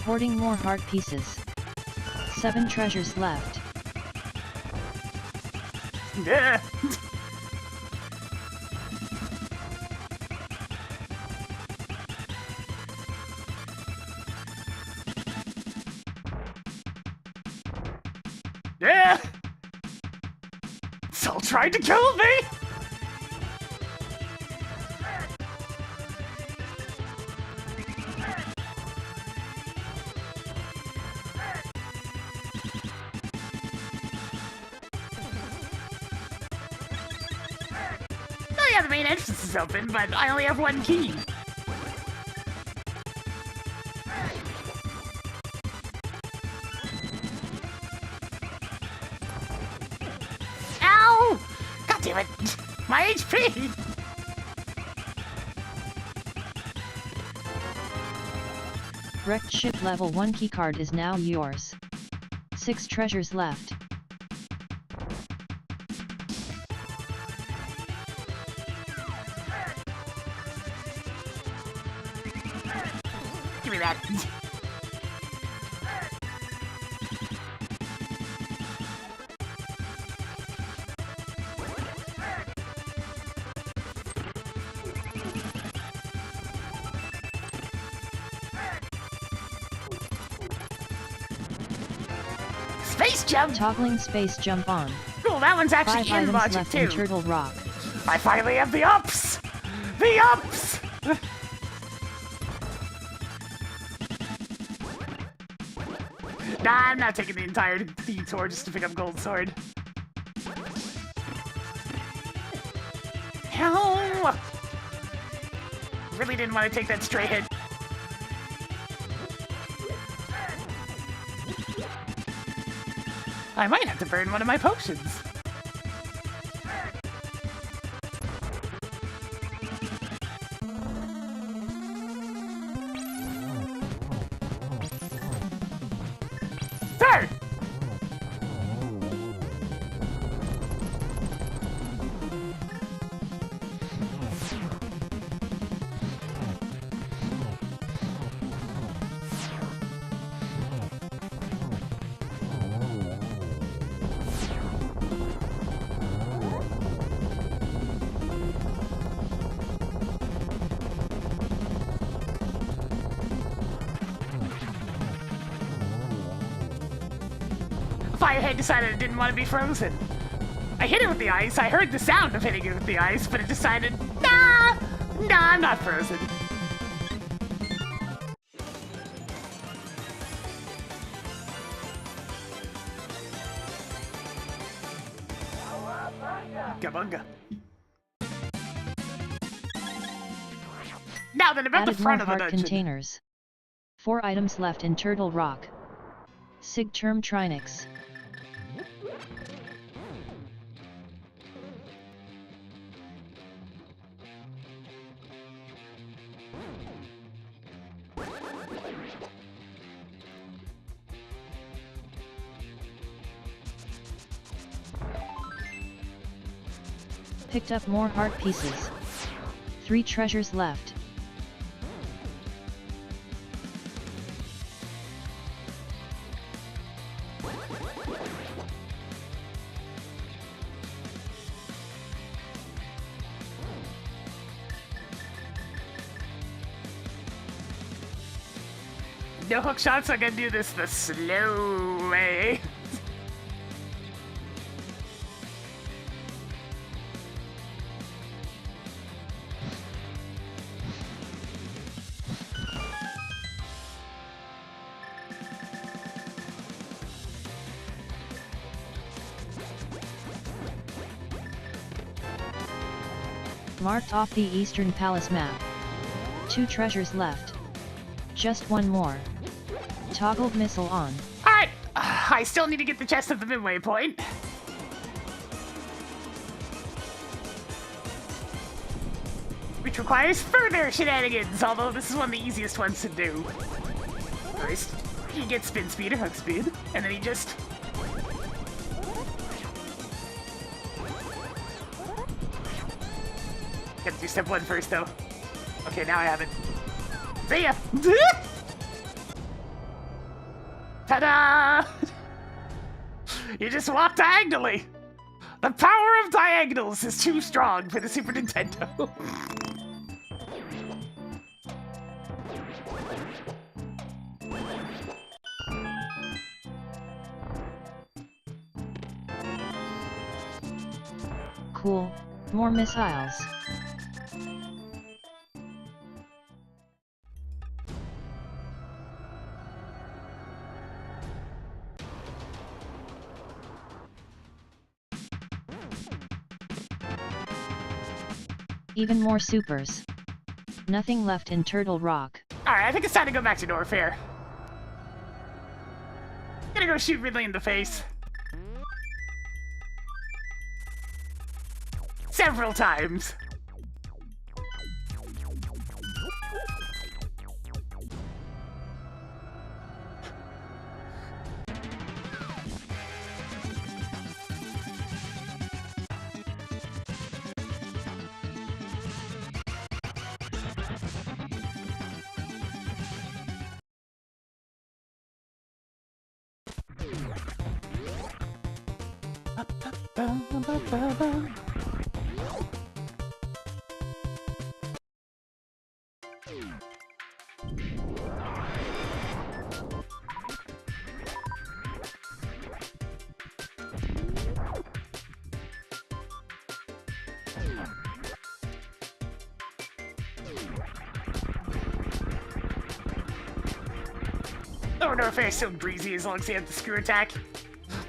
B: Hoarding more heart pieces. 7 treasures left.
C: Yeah. Yeah. Soul tried to kill me. Oh yeah, the main entrance is open, but I only have 1 key. Ow! God damn it! My HP!
B: Wrecked ship level 1 keycard is now yours. 6 treasures left.
C: Give me that. Space jump!
B: Toggling space jump on.
C: Cool, that one's actually
B: 5
C: in
B: items
C: logic
B: left
C: too.
B: in Turtle Rock.
C: I finally have the ups! The ups! Nah, I'm not taking the entire detour just to pick up Gold Sword. Hell! Really didn't want to take that stray hit. I might have to burn one of my potions. Third! Firehead decided it didn't want to be frozen. I hit it with the ice, I heard the sound of hitting it with the ice, but it decided, nah, I'm not frozen. Gabunga. Now then, about the
B: Added more
C: front of the
B: heart
C: dungeon.
B: containers. 4 items left in Turtle Rock. Sigterm Trinix. Picked up more heart pieces. 3 treasures left.
C: No hook shots, I'm gonna do this the slow way.
B: Marked off the Eastern Palace map. 2 treasures left. Just 1 more. Toggled missile on.
C: Alright, I still need to get the chest at the midway point. Which requires further shenanigans, although this is one of the easiest ones to do. First, he gets spin speed or hook speed, and then he just... Gotta do step 1 first, though. Okay, now I have it. See ya! Ta-da! You just walk diagonally! The power of diagonals is too strong for the Super Nintendo.
B: Cool. More missiles. Even more supers. Nothing left in Turtle Rock.
C: Alright, I think it's time to go back to Norfair. Gonna go shoot Ridley in the face. Several times. Oh, no, fair, so breezy as long as you have the screw attack.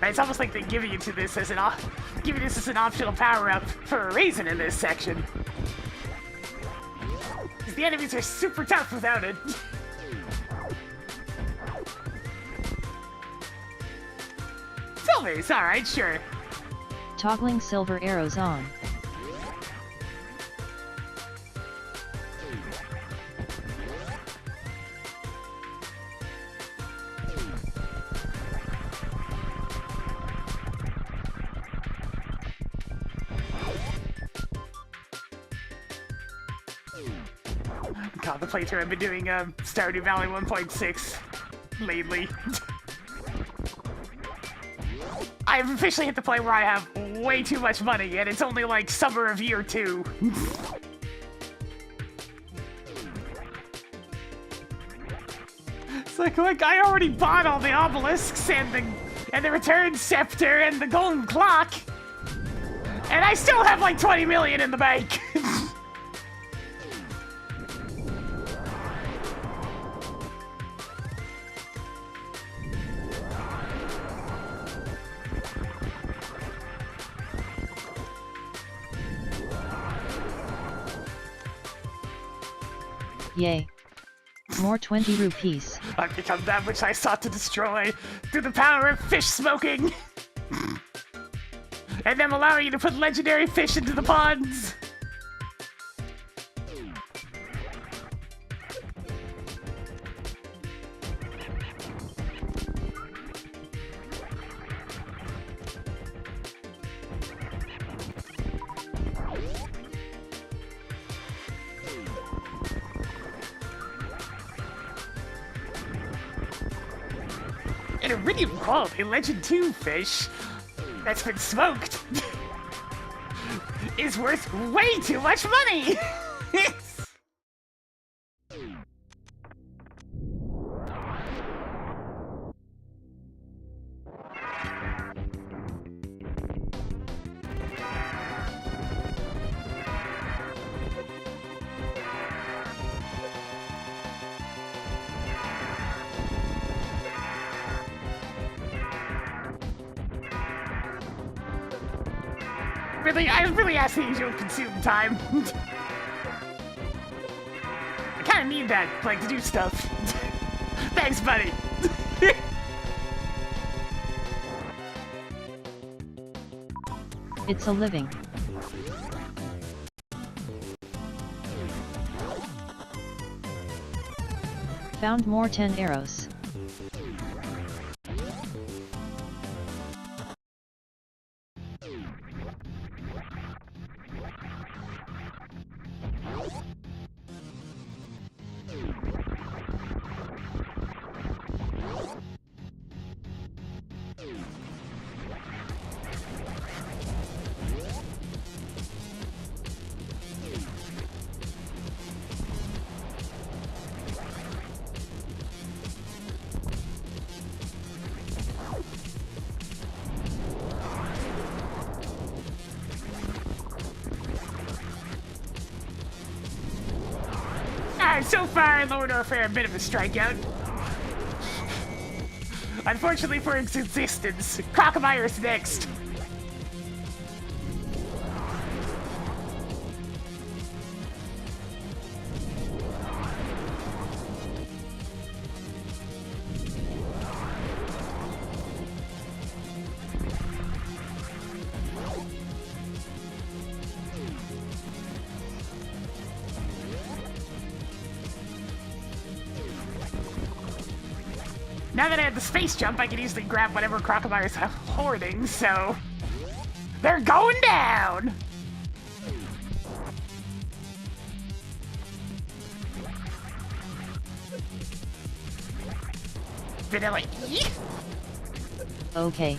C: It's almost like they're giving you this as an optional power-up for a reason in this section. Because the enemies are super tough without it. Silvers, alright, sure.
B: Toggling silver arrows on.
C: God, the playthrough I've been doing Stardew Valley 1.6 lately. I've officially hit the point where I have way too much money, and it's only like summer of year 2. It's like I already bought all the obelisks and the return scepter and the golden clock, and I still have like 20 million in the bank.
B: Yay. More 20 rupees.
C: I've become that which I sought to destroy through the power of fish smoking. And them allowing you to put legendary fish into the ponds. An iridium quality Legend 2 fish that's been smoked is worth way too much money! I was really asking you to consume time. I kinda need that, like, to do stuff. Thanks, buddy.
B: It's a living. Found more 10 arrows. So far, Lord Orphan, a bit of a strikeout. Unfortunately for its existence, Crocodile's next. Now that I have the space jump, I can easily grab whatever crocodiles have hoarding, so... They're going down! Vanilla E? Okay.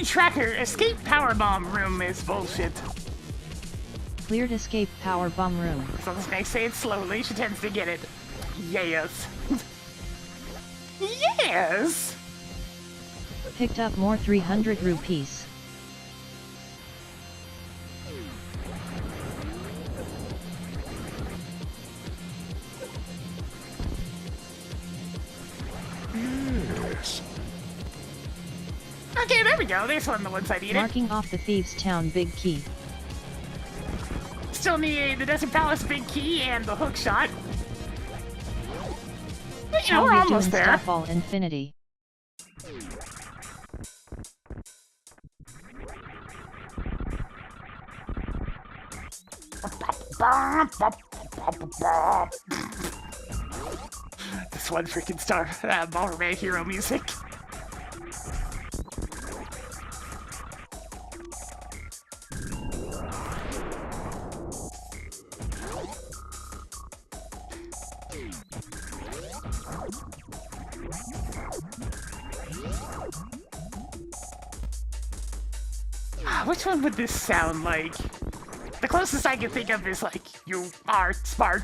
C: Enemy tracker, escape powerbomb room is bullshit.
B: Cleared escape power bomb room.
C: So this guy say it slowly, she tends to get it. Yes. Yes!
B: Picked up more 300 rupees.
C: Yes. Okay, there we go. There's one of the ones I needed.
B: Marking off the Thieves' Town big key.
C: Still need the Desert Palace big key and the hook shot. But, you know, we're almost there.
B: Stuff all infinity.
C: This one freaking star, Ballerman hero music. Which one would this sound like? The closest I can think of is like, you are smart.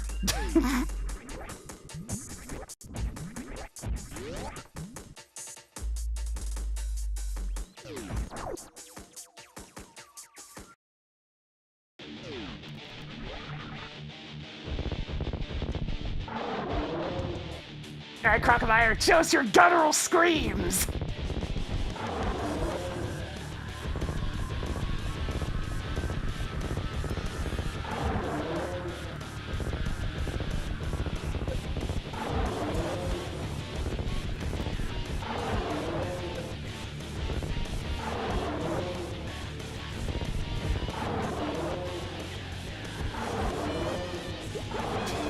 C: Alright, Crocodile, show us your guttural screams!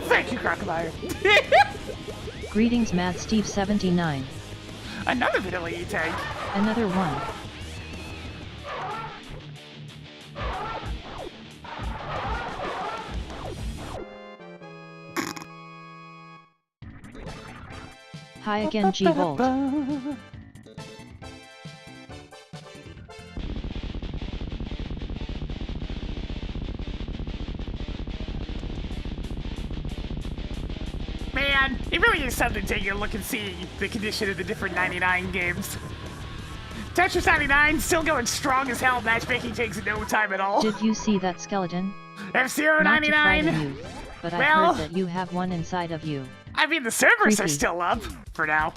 C: Thank you, Crocodile.
B: Greetings, Mad Steve 79.
C: Another vanilla tank.
B: Another one. Hi again, G-Volt.
C: Man, it really is something to take a look and see the condition of the different 99 games. Tetris 99 still going strong as hell. Matchmaking takes no time at all.
B: Did you see that skeleton?
C: F-Zero
B: Not to
C: 99.
B: frighten you, but I
C: Well-
B: heard that you have one inside of you.
C: I mean, the servers are
B: Creepy.
C: still up for now.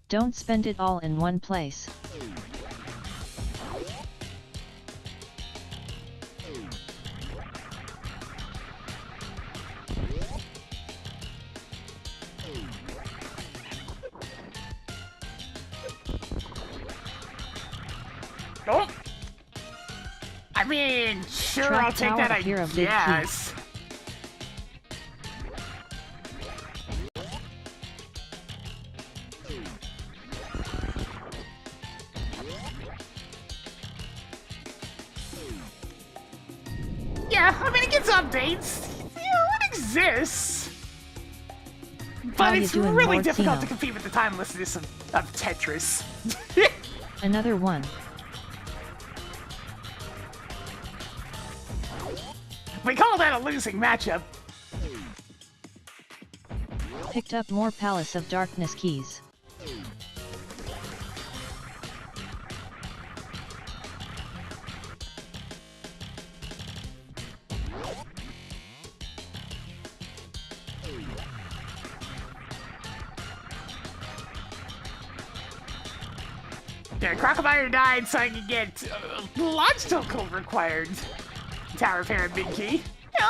B: Don't spend it all in one place.
C: Oh. I mean, sure,
B: Track
C: I'll take
B: tower
C: that, I
B: appear of big key.
C: guess. Yeah, I mean, it gets updates. You know, it exists.
B: How
C: But
B: you
C: it's
B: doing,
C: really difficult
B: Mortino?
C: to compete with the timelessness of Tetris.
B: Another one.
C: We call that a losing matchup.
B: Picked up more Palace of Darkness keys.
C: Yeah, Crocodile died so I could get Lodge Token required. Tower Parent Big Key. Yeah.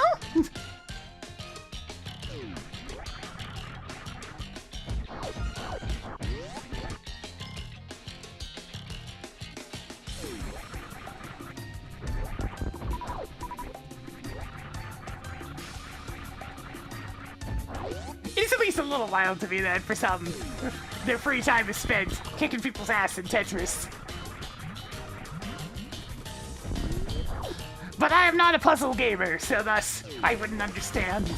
C: It's at least a little wild to me that for some, their free time is spent kicking people's ass in Tetris. But I am not a puzzle gamer, so thus I wouldn't understand.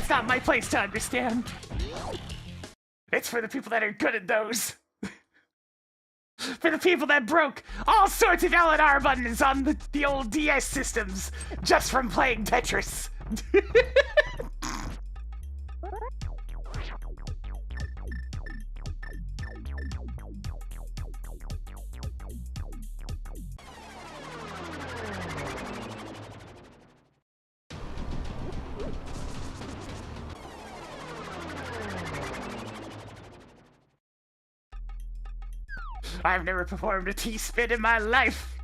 C: It's not my place to understand. It's for the people that are good at those. For the people that broke all sorts of L&R buttons on the old DS systems just from playing Tetris. I've never performed a T-spin in my life.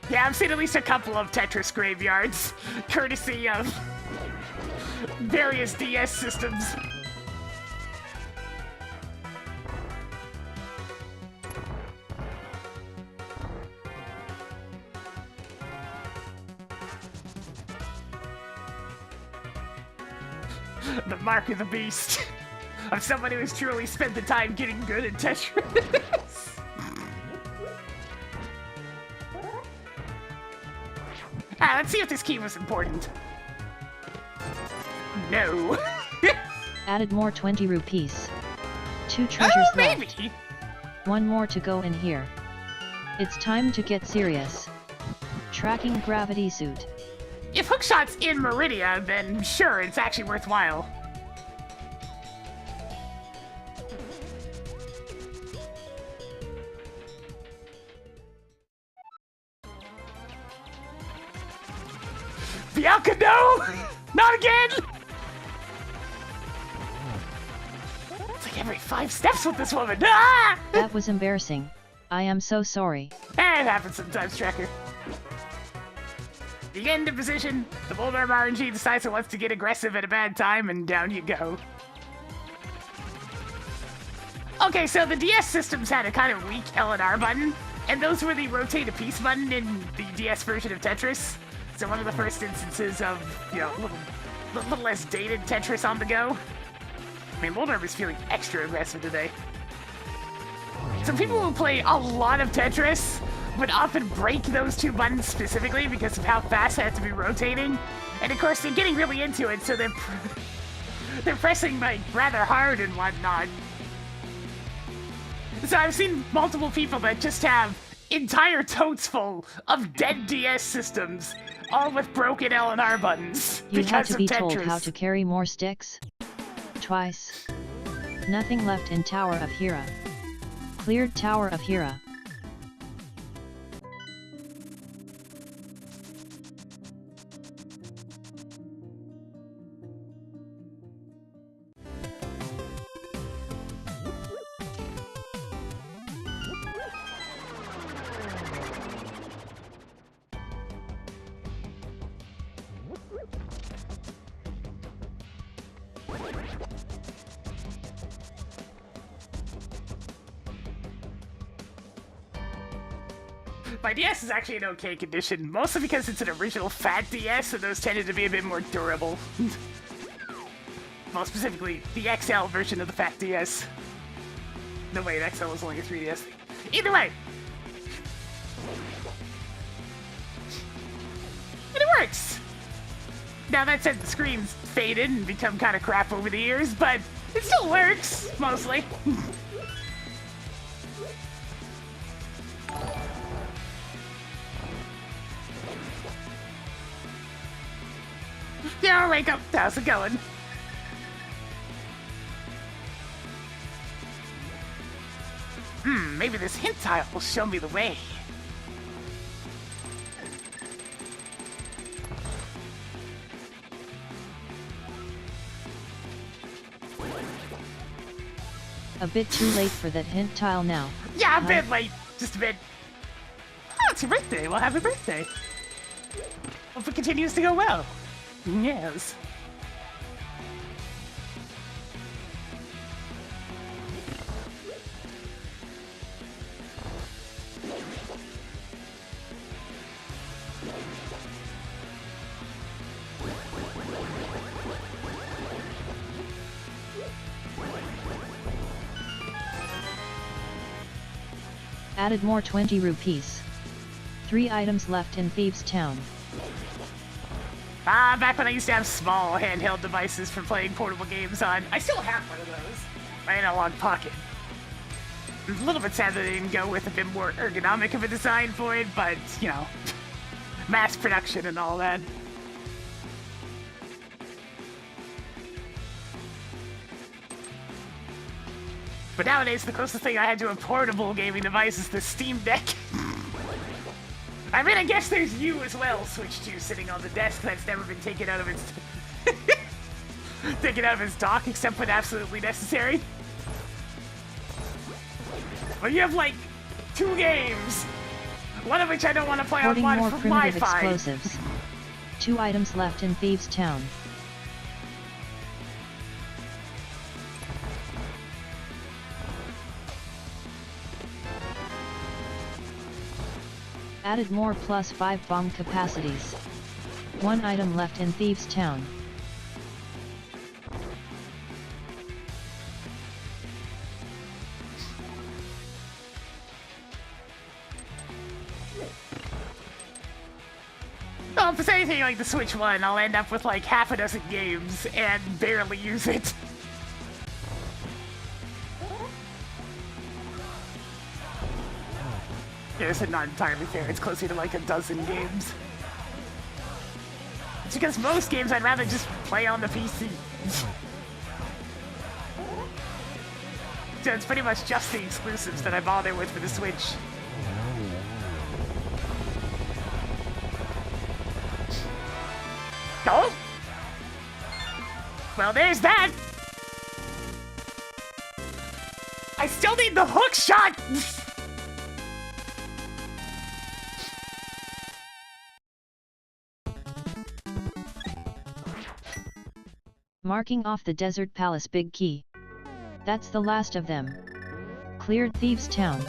C: Yeah, I've seen at least a couple of Tetris graveyards, courtesy of various DS systems. The mark of the beast of someone who has truly spent the time getting good at Tetris. Let's see if this key was important. No.
B: Added more 20 rupees. 2 treasures
C: maybe.
B: left. 1 more to go in here. It's time to get serious. Tracking gravity suit.
C: If hookshot's in Meridia, then sure, it's actually worthwhile. Bianca, no! Not again! It's like every 5 steps with this woman. Ah!
B: That was embarrassing. I am so sorry.
C: It happens sometimes, Tracker. You get into position, the Boulder RNG decides it wants to get aggressive at a bad time, and down you go. Okay, so the DS systems had a kind of weak L&R button, and those were the rotate a piece button in the DS version of Tetris. So one of the first instances of, you know, a little less dated Tetris on the go. I mean, Boulder is feeling extra aggressive today. So people who play a lot of Tetris would often break those 2 buttons specifically because of how fast they have to be rotating. And of course, they're getting really into it, so they're pressing like rather hard and whatnot. So I've seen multiple people that just have entire totes full of dead DS systems, all with broken L&R buttons.
B: You had
C: because
B: to be
C: of Tetris.
B: told how to carry more sticks? Twice. Nothing left in Tower of Hera. Cleared Tower of Hera.
C: My DS is actually in okay condition, mostly because it's an original fat DS, and those tended to be a bit more durable. Well, specifically, the XL version of the fat DS. No, wait, XL was only a 3DS thing. Either way! And it works! Now that said, the screens faded and become kind of crap over the years, but it still works, mostly. Yeah, wake up. How's it going? Maybe this hint tile will show me the way.
B: A bit too late for that hint tile now.
C: Yeah, a bit late. Just a bit. Oh, it's your birthday. Well, happy birthday. Hope it continues to go well. Yes.
B: Added more 20 rupees. 3 items left in Thieves' Town.
C: Back when I used to have small handheld devices for playing portable games on. I still have one of those. My analog pocket. It's a little bit sad that they didn't go with a bit more ergonomic of a design for it, but, you know, mass production and all that. But nowadays, the closest thing I had to a portable gaming device is the Steam Deck. I mean, I guess there's you as well, Switch 2, sitting on the desk that's never been taken out of its... taken out of its dock, except when absolutely necessary. But you have, like, 2 games. One of which I don't want to play on one
B: more
C: for
B: primitive
C: Wi-Fi.
B: explosives. 2 items left in Thieves' Town. Added more plus 5 bomb capacities. 1 item left in Thieves' Town.
C: Well, if it's anything like the Switch 1, I'll end up with like half a dozen games and barely use it. Yeah, this is not entirely fair. It's closer to like a dozen games. It's because most games I'd rather just play on the PC. So it's pretty much just the exclusives that I bother with for the Switch. Oh! Well, there's that! I still need the hook shot!
B: Marking off the Desert Palace Big Key. That's the last of them. Cleared Thieves' Town.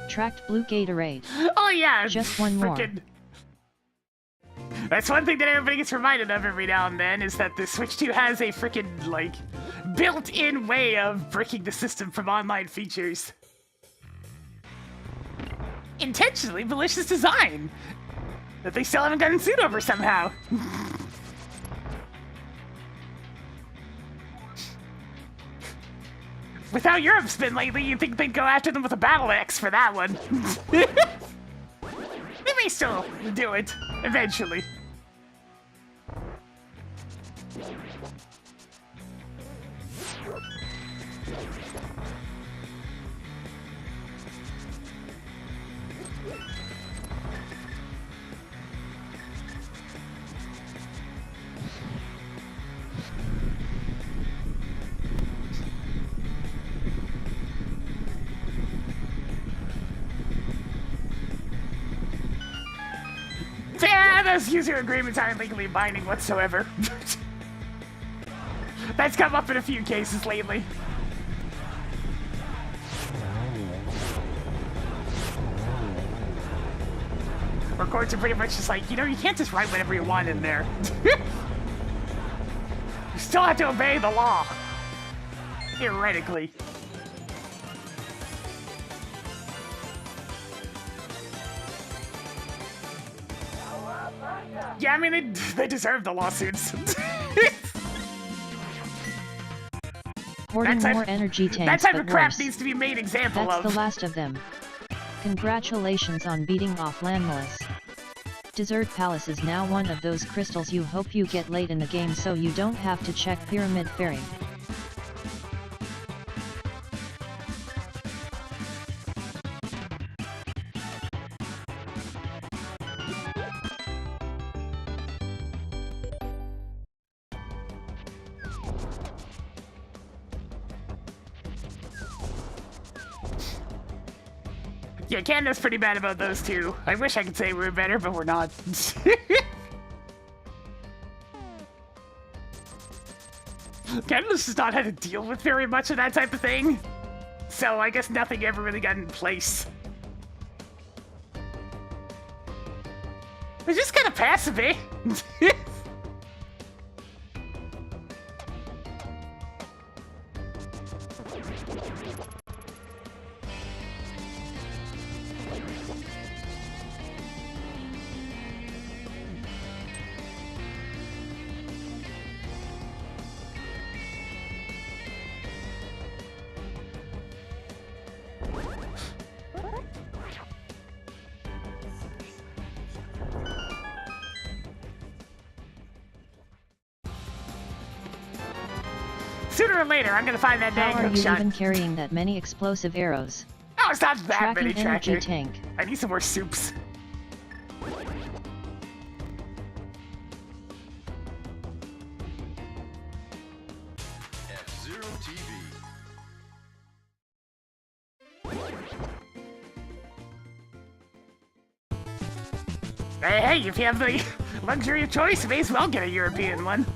B: Tracked blue Gatorade.
C: Oh yeah!
B: Just one more.
C: That's one thing that everybody gets reminded of every now and then, is that the Switch 2 has a freaking, like, built-in way of breaking the system from online features. Intentionally malicious design! That they still haven't gotten sued over somehow. With how Europe's been lately, you'd think they'd go after them with a battle axe for that one. They may still do it, eventually. Yeah, those user agreements aren't legally binding whatsoever. That's come up in a few cases lately. Where courts are pretty much just like, you know, you can't just write whatever you want in there. You still have to obey the law. Theoretically. Yeah, I mean, they deserve the lawsuits.
B: Hoarding more energy tanks,
C: that type
B: but
C: of crap
B: worse.
C: needs to be made example
B: That's
C: of.
B: the last of them. Congratulations on beating off Landless. Dessert Palace is now one of those crystals you hope you get late in the game so you don't have to check Pyramid Fairy.
C: Yeah, Canada's pretty bad about those two. I wish I could say we're better, but we're not. Canada's just not had to deal with very much of that type of thing. So I guess nothing ever really got in place. It's just kind of passive, eh? Sooner or later, I'm gonna find that dang
B: How are
C: hook
B: you
C: shot.
B: even carrying that many explosive arrows?
C: Oh, it's not that
B: Tracking
C: many
B: energy
C: tracker.
B: tank.
C: I need some more soups.
D: F-Zero TV.
C: Hey, if you have the luxury of choice, you may as well get a European one.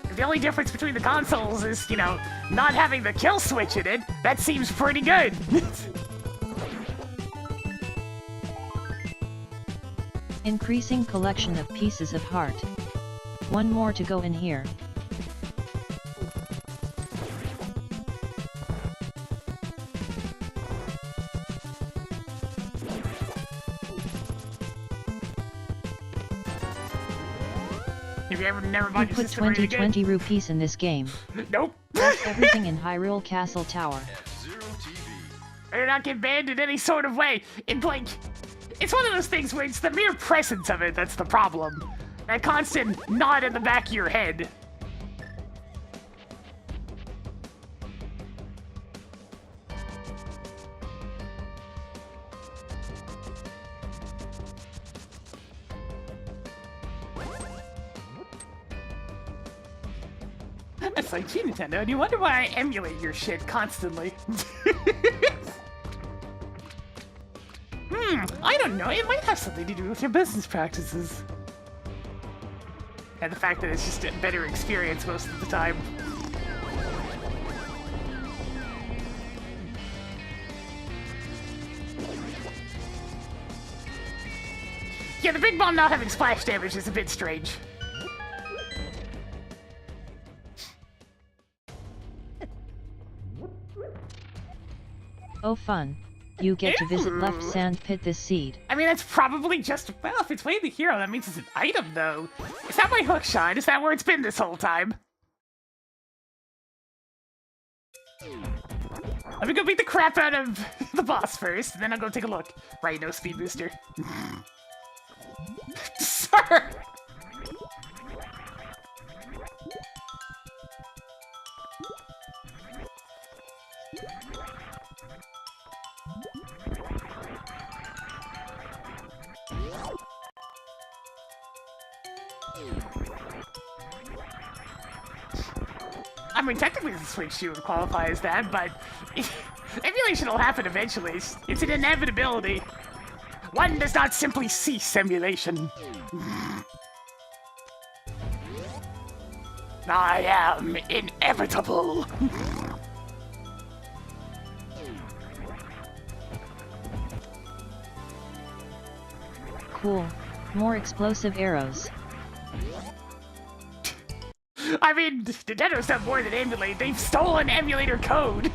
C: If the only difference between the consoles is, you know, not having the kill switch in it, that seems pretty good.
B: Increasing collection of pieces of heart. One more to go in here.
C: If you ever never
B: Who
C: bought your
B: put
C: system ready to
B: 20 rupees in this game?
C: Nope.
B: That's everything in Hyrule Castle Tower.
D: F-Zero TV.
C: They're not get banned in any sort of way. It's like, it's one of those things where it's the mere presence of it that's the problem. That constant nod in the back of your head. It's like, gee, Nintendo, do you wonder why I emulate your shit constantly? I don't know. It might have something to do with your business practices. And the fact that it's just a better experience most of the time. Yeah, the big bomb not having splash damage is a bit strange.
B: Oh fun. You get to visit Left Sand Pit this seed.
C: I mean, that's probably just, well, if it's playing the hero, that means it's an item, though. Is that my hook shine? Is that where it's been this whole time? Let me go beat the crap out of the boss first, and then I'll go take a look. Right, no speed booster. Sir! I mean, technically the Switch 2 would qualify as that, but emulation will happen eventually. It's an inevitability. One does not simply cease emulation. I am inevitable.
B: Cool. More explosive arrows.
C: I mean, Nintendo's done more than emulate. They've stolen emulator code.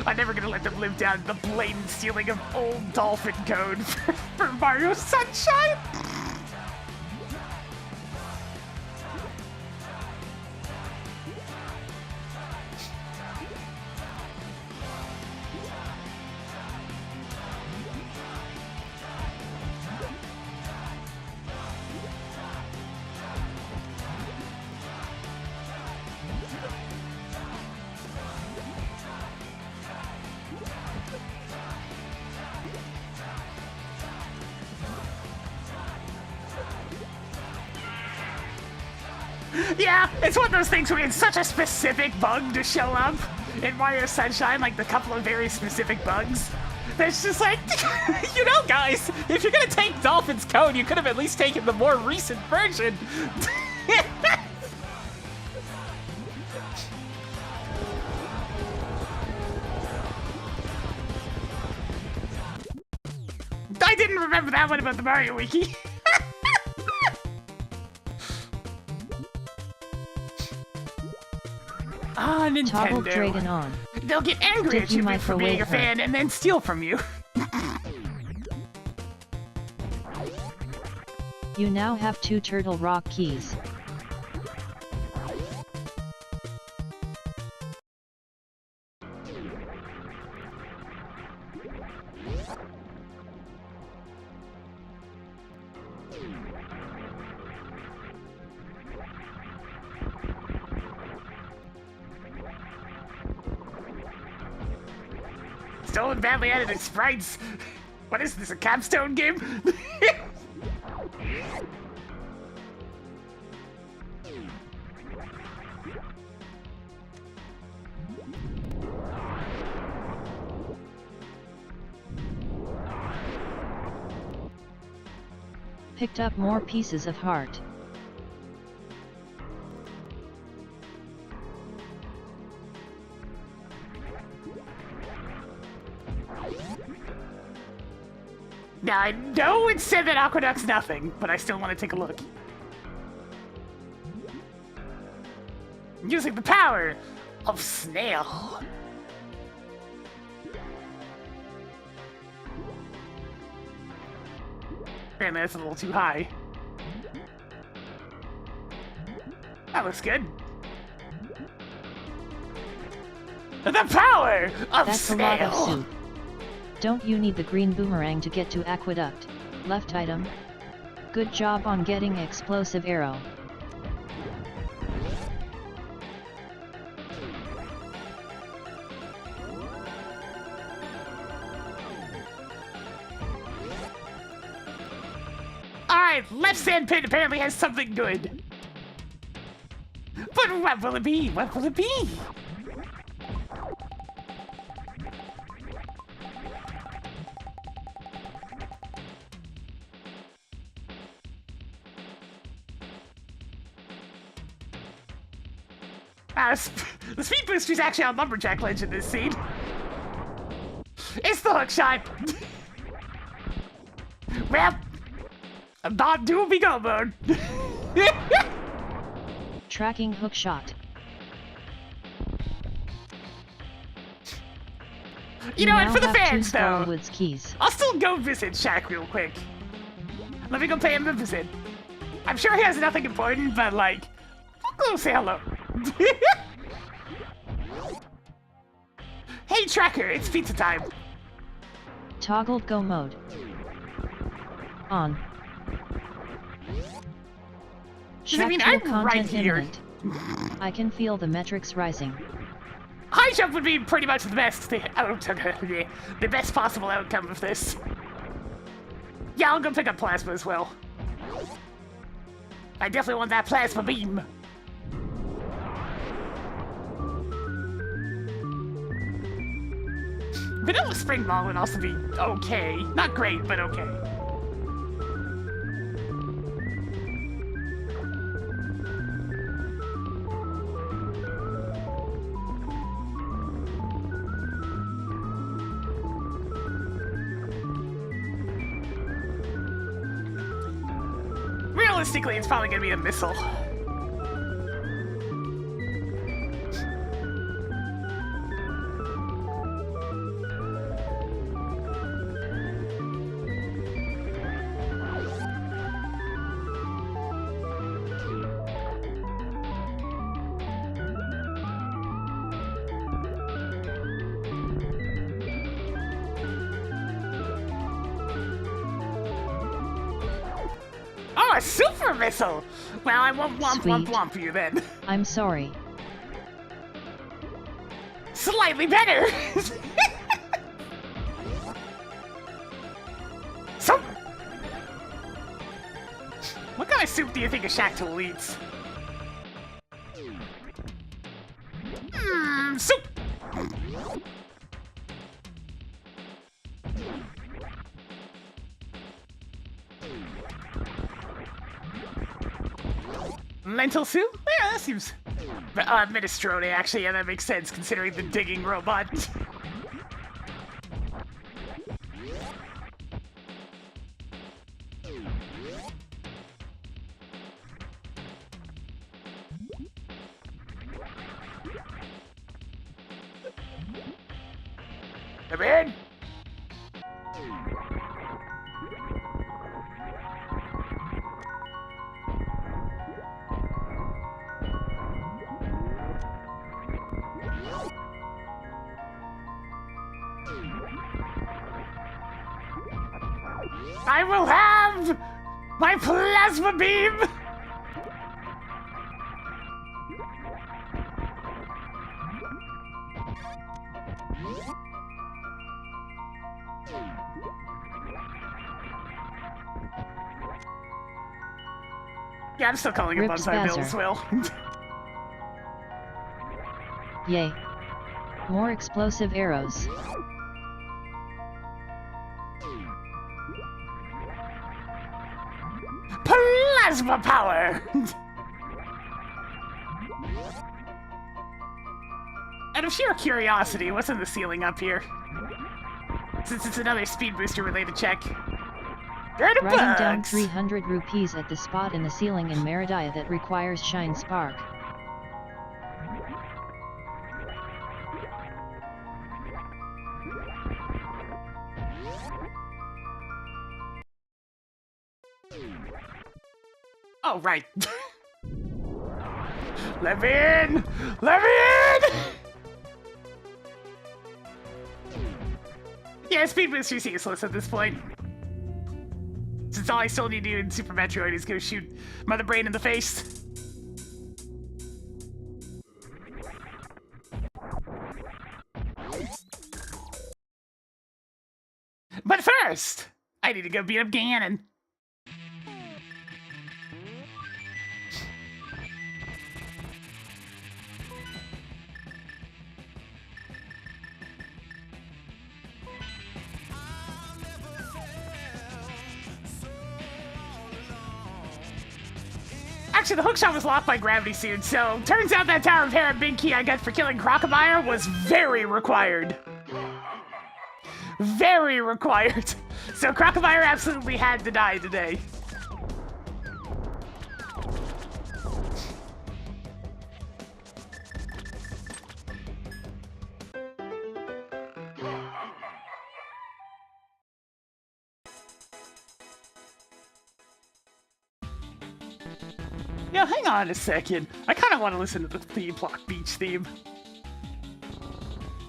C: I'm never gonna let them live down the blatant stealing of old dolphin code for Mario Sunshine. Yeah, it's one of those things where it's such a specific bug to show up in Mario Sunshine, like the couple of very specific bugs. That's just like, you know, guys, if you're gonna take Dolphin's code, you could have at least taken the more recent version. I didn't remember that one about the Mario Wiki. Ah, Nintendo.
B: Toggle Dragon on.
C: They'll get angry at
B: Did you
C: you for being
B: microwave
C: a
B: her?
C: fan and then steal from you.
B: You now have 2 Turtle Rock keys.
C: Stolen badly edited sprites. What is this, a capstone game?
B: Picked up more pieces of heart.
C: Now, I know it said that Aqueduct's nothing, but I still want to take a look. Using the power of Snail. Apparently that's a little too high. That looks good. The power of
B: That's a lot of
C: Snail!
B: soup. Don't you need the green boomerang to get to Aqueduct? Left item. Good job on getting explosive arrow.
C: Alright, left sand pit apparently has something good. But what will it be? What will it be? The speed booster's actually on Lumberjack Ledge in this scene. It's the hook shot. Well, I'm not doing me go mode.
B: Tracking hook shot.
C: You know what,
B: now
C: for the
B: have 2
C: fans though,
B: Starwoods keys.
C: I'll still go visit Shaq real quick. Let me go pay him a visit. I'm sure he has nothing important, but like, I'll go say hello. Hey Tracker, it's pizza time.
B: Toggled go mode. On.
C: Does it mean
B: Shack
C: I'm
B: tool
C: right
B: content
C: here?
B: imminent. I can feel the metrics rising.
C: High jump would be pretty much the best the best possible outcome of this. Yeah, I'll go pick up plasma as well. I definitely want that plasma beam. Vanilla Spring Ball would also be okay. Not great, but okay. Realistically, it's probably gonna be a missile. Oh, a super missile! Well, I won't womp womp
B: Sweet.
C: womp you then.
B: I'm sorry.
C: Slightly better! So, what kind of soup do you think a Shack Tool eats? Lentil soup? Yeah, that seems... minestrone, actually, yeah, that makes sense, considering the digging robot. Come in! I will have my plasma beam! Yeah, I'm still calling it
B: Rip
C: Bonsai Bill
B: Spazzer.
C: as well.
B: Yay. More explosive arrows.
C: Plasma power! Out of sheer curiosity, what's in the ceiling up here? Since it's another speed booster related check.
B: Writing down
C: bugs.
B: 300 rupees at the spot in the ceiling in Meridaya that requires Shine Spark.
C: Oh, right. Let me in! Let me in! Yeah, speed booster's useless at this point. Since all I still need to do in Super Metroid is go shoot Mother Brain in the face. But first, I need to go beat up Ganon. Actually, the hookshot was locked by gravity soon, so turns out that Tower of Hera big key I got for killing Crocodile was very required. Very required. So Crocodile absolutely had to die today. Yo, hang on a second. I kind of want to listen to the theme block beach theme.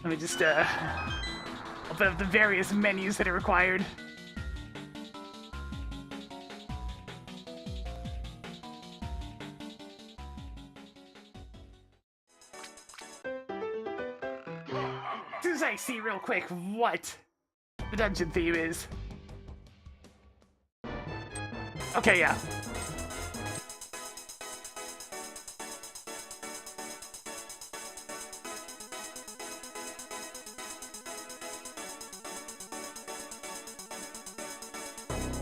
C: Let me just, open up the various menus that are required. As soon as I see real quick what the dungeon theme is. Okay, yeah.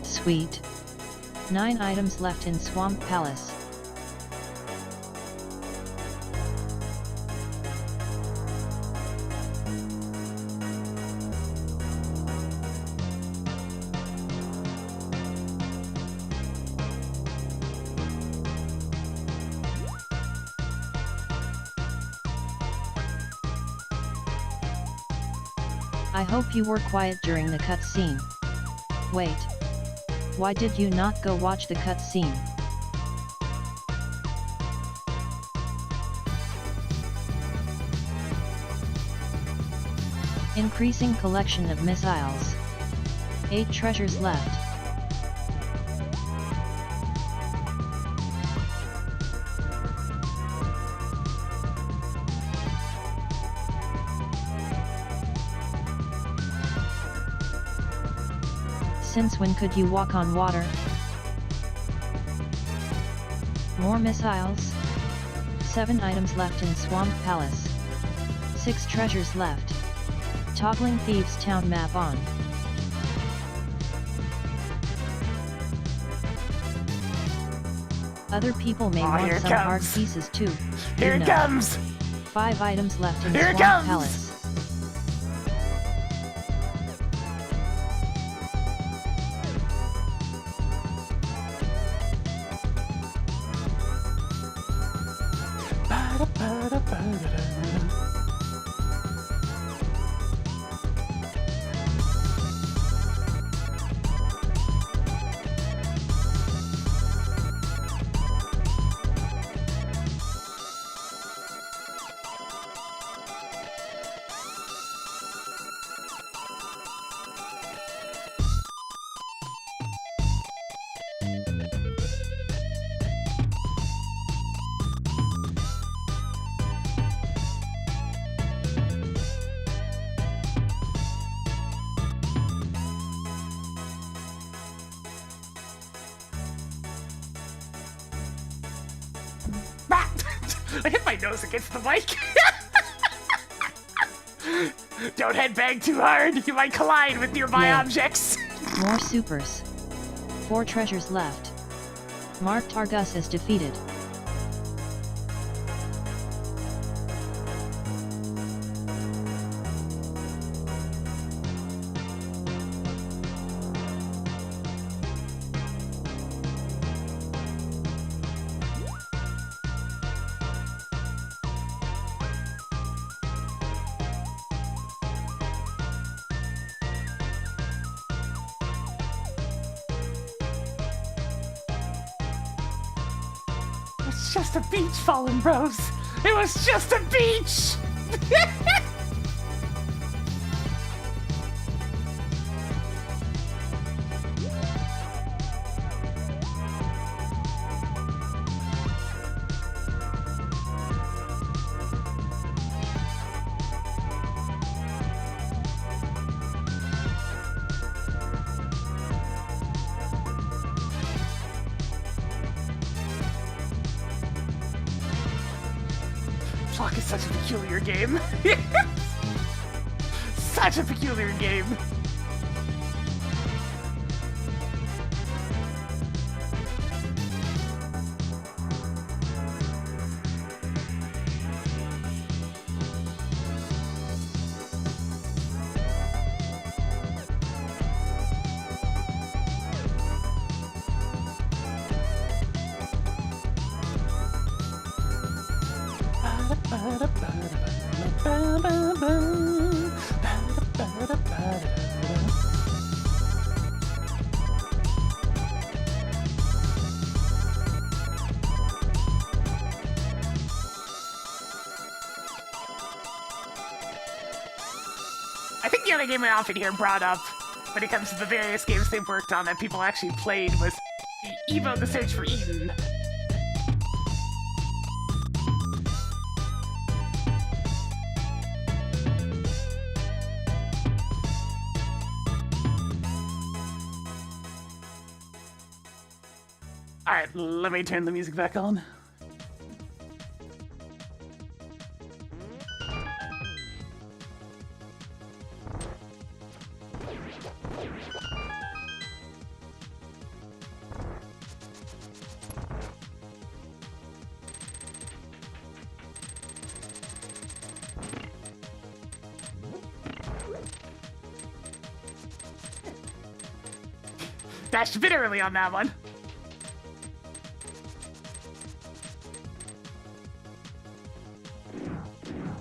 B: Sweet. 9 items left in Swamp Palace. I hope you were quiet during the cutscene. Wait. Why did you not go watch the cutscene? Increasing collection of missiles. 8 treasures left. Since when could you walk on water? More missiles. 7 items left in Swamp Palace. 6 treasures left. Toggling Thieves Town map on. Other people may
C: Aw,
B: want
C: here it
B: some hard
C: comes.
B: pieces too.
C: Here
B: You
C: it
B: know.
C: comes!
B: 5 items left in
C: Here it
B: Swamp
C: comes!
B: Palace.
C: Ah! I hit my nose against the mic. Don't headbang too hard. You might collide with nearby
B: Yeah.
C: objects.
B: More supers. 4 treasures left. Mark Targus is defeated.
C: It's just a beach, Fallen Rose. It was just a beach. Flock is such a peculiar game. Such a peculiar game. I think the other game I often hear brought up when it comes to the various games they've worked on that people actually played was Evo: The Search for Eden. Alright, let me turn the music back on. Dashed a bit early on that one.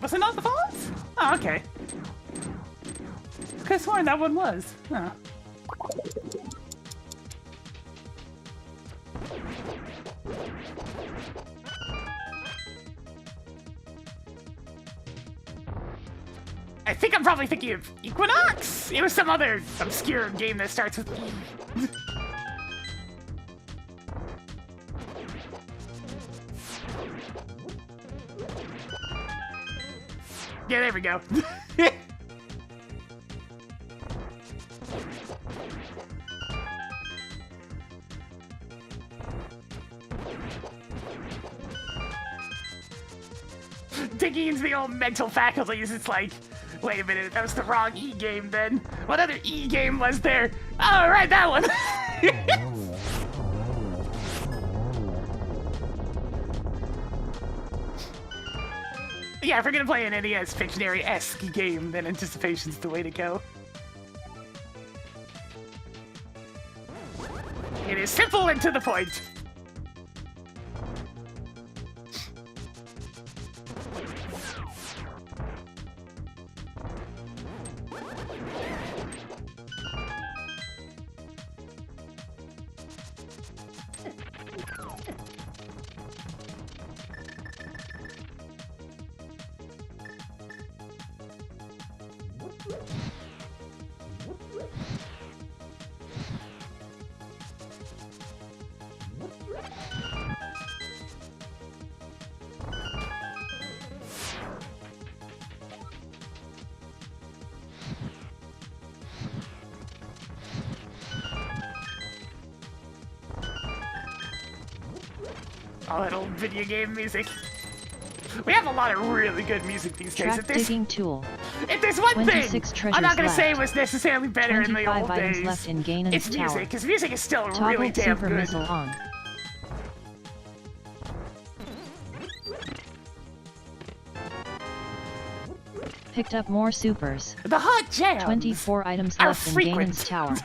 C: Was it not the Falls? Oh, okay. Could have sworn that one was. Oh. I think I'm probably thinking of Equinox! It was some other obscure game that starts with E. Yeah, there we go. Digging into the old mental faculties, it's like, wait a minute, that was the wrong E game then. What other E game was there? Oh, right, that one. Yeah, if we're gonna play an NES Pictionary-esque game, then anticipation's the way to go. It is simple and to the point. All that old video game music. We have a lot of really good music these days.
B: Track digging tool.
C: If there's one thing
B: 26
C: I'm not gonna
B: treasures
C: say
B: left.
C: was necessarily better in the
B: 25
C: old
B: items
C: days,
B: left in Ganon's
C: it's music,
B: tower.
C: because music is still
B: Toggle
C: really damn
B: super
C: good.
B: missile on. Picked up more supers.
C: The hot jams
B: 24 items
C: are
B: left in
C: frequent.
B: Ganon's tower.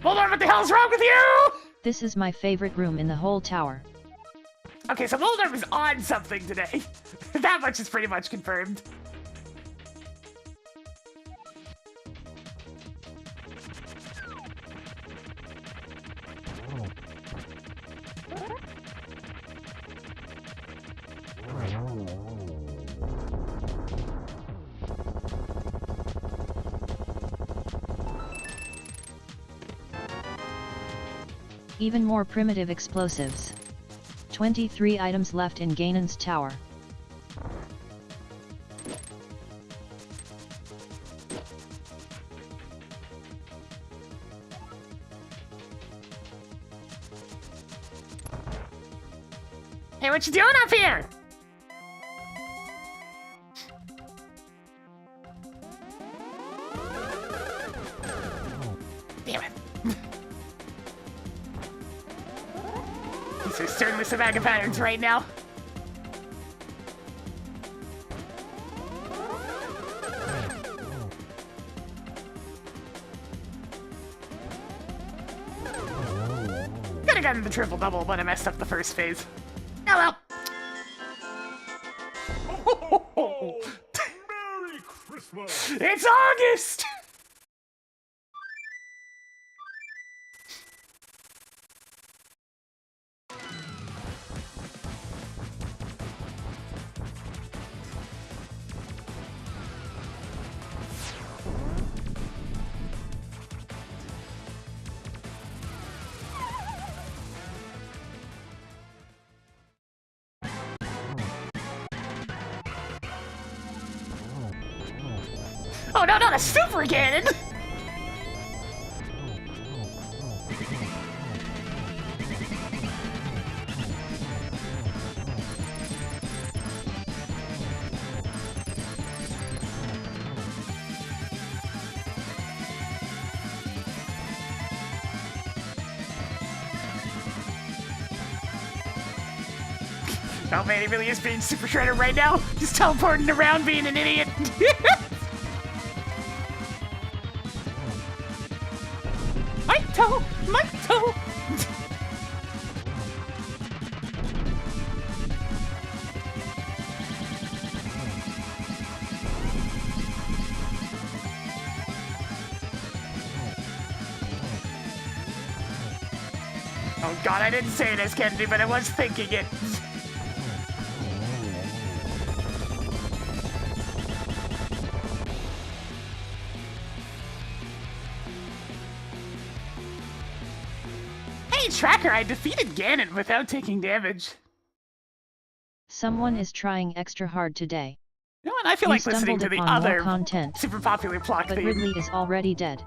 C: Hold on, what the hell's wrong with you?
B: This is my favorite room in the whole tower.
C: Okay, so Moldorf is on something today. That much is pretty much confirmed.
B: Even more primitive explosives. 23 items left in Ganon's tower.
C: Hey, what you doing up here? Damn it. These are certainly some bag of patterns right now. Could have gotten the triple double, but I messed up the first phase. Oh well.
A: Merry Christmas!
C: It's August! Oh no, not a super cannon! Oh man, he really is being super shredder right now. Just teleporting around being an idiot. My toe! Oh god, I didn't say it as Kennedy, but I was thinking it. Hey, Tracker, I defeated Ganon without taking damage.
B: Someone is trying extra hard today.
C: You know what? I feel
B: You
C: like listening
B: stumbled
C: to the
B: upon more
C: other
B: content,
C: super popular Plock
B: but
C: theme.
B: Ridley is already dead.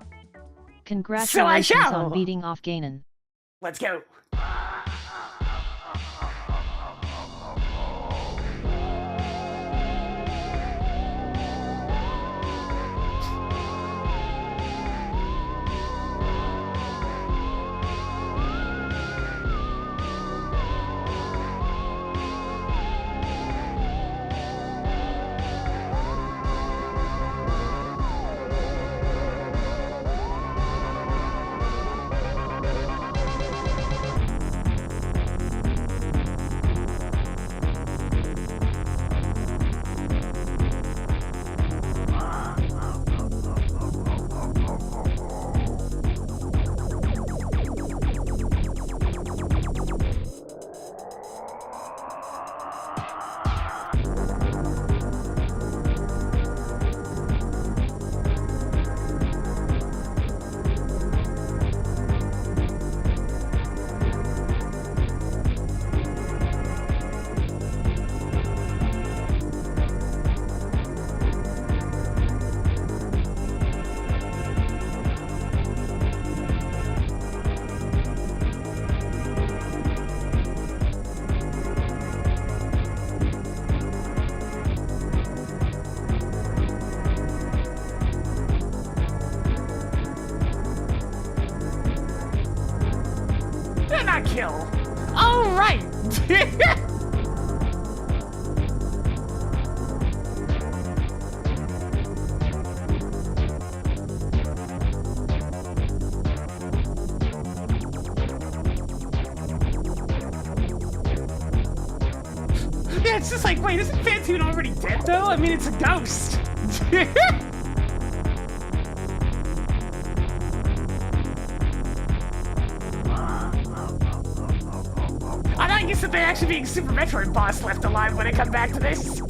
B: Congratulations
C: shall.
B: on beating off Ganon.
C: Let's go. a kill. Oh, right. Yeah, it's just like, wait, isn't Phantoon already dead, though? I mean, it's a ghost. I'm not used to there actually being Super Metroid boss left alive when I come back to this.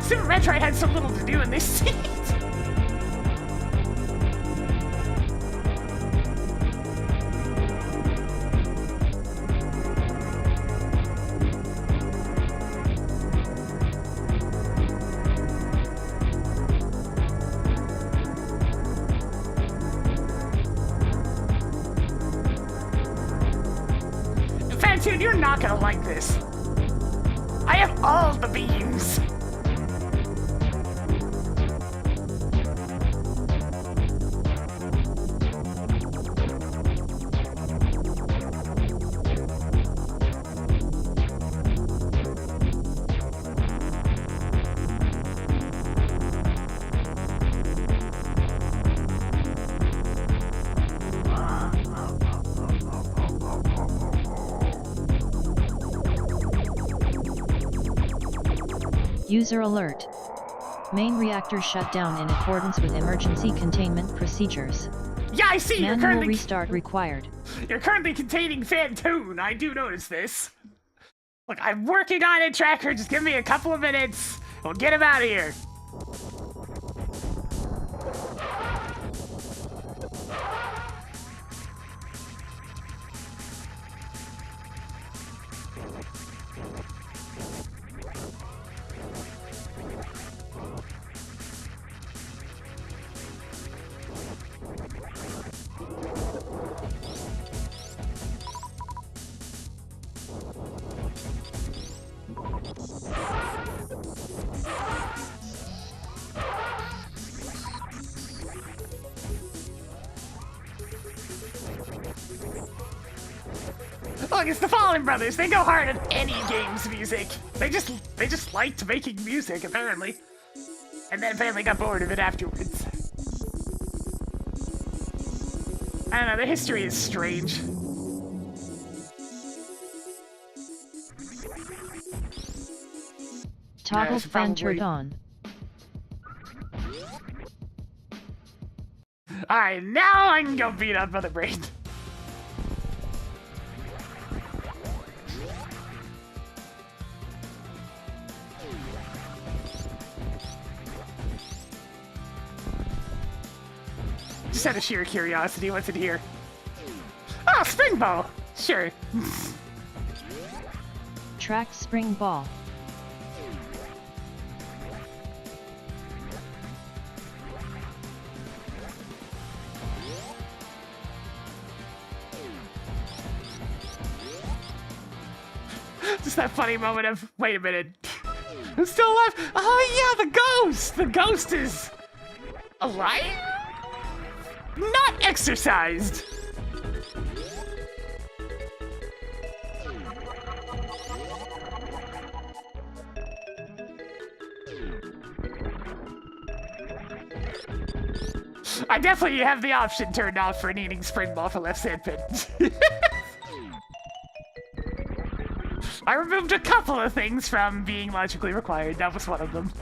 C: Super Metroid had so little to do in this scene. Phantoon, you're not gonna like this. I have all the beams.
B: User alert. Main reactor shut down in accordance with emergency containment procedures.
C: Yeah, I see.
B: Manual restart required.
C: You're currently containing Phantoon. I do notice this. Look, I'm working on it, Tracker. Just give me a couple of minutes. We'll get him out of here. Look, it's the Fallen Brothers. They go hard at any game's music. They just liked making music, apparently. And then apparently got bored of it afterwards. I don't know, their history is strange.
B: Toggle fan turned on.
C: Alright, now I can go beat up Mother Brain. Just out of sheer curiosity, what's in here? Oh, spring ball! Sure.
B: Track spring ball.
C: Just that funny moment of, wait a minute, who's still alive? Oh yeah, the ghost! The ghost is alive? Not exercised! I definitely have the option turned off for needing spring ball for left sandpit. I removed a couple of things from being logically required. That was one of them.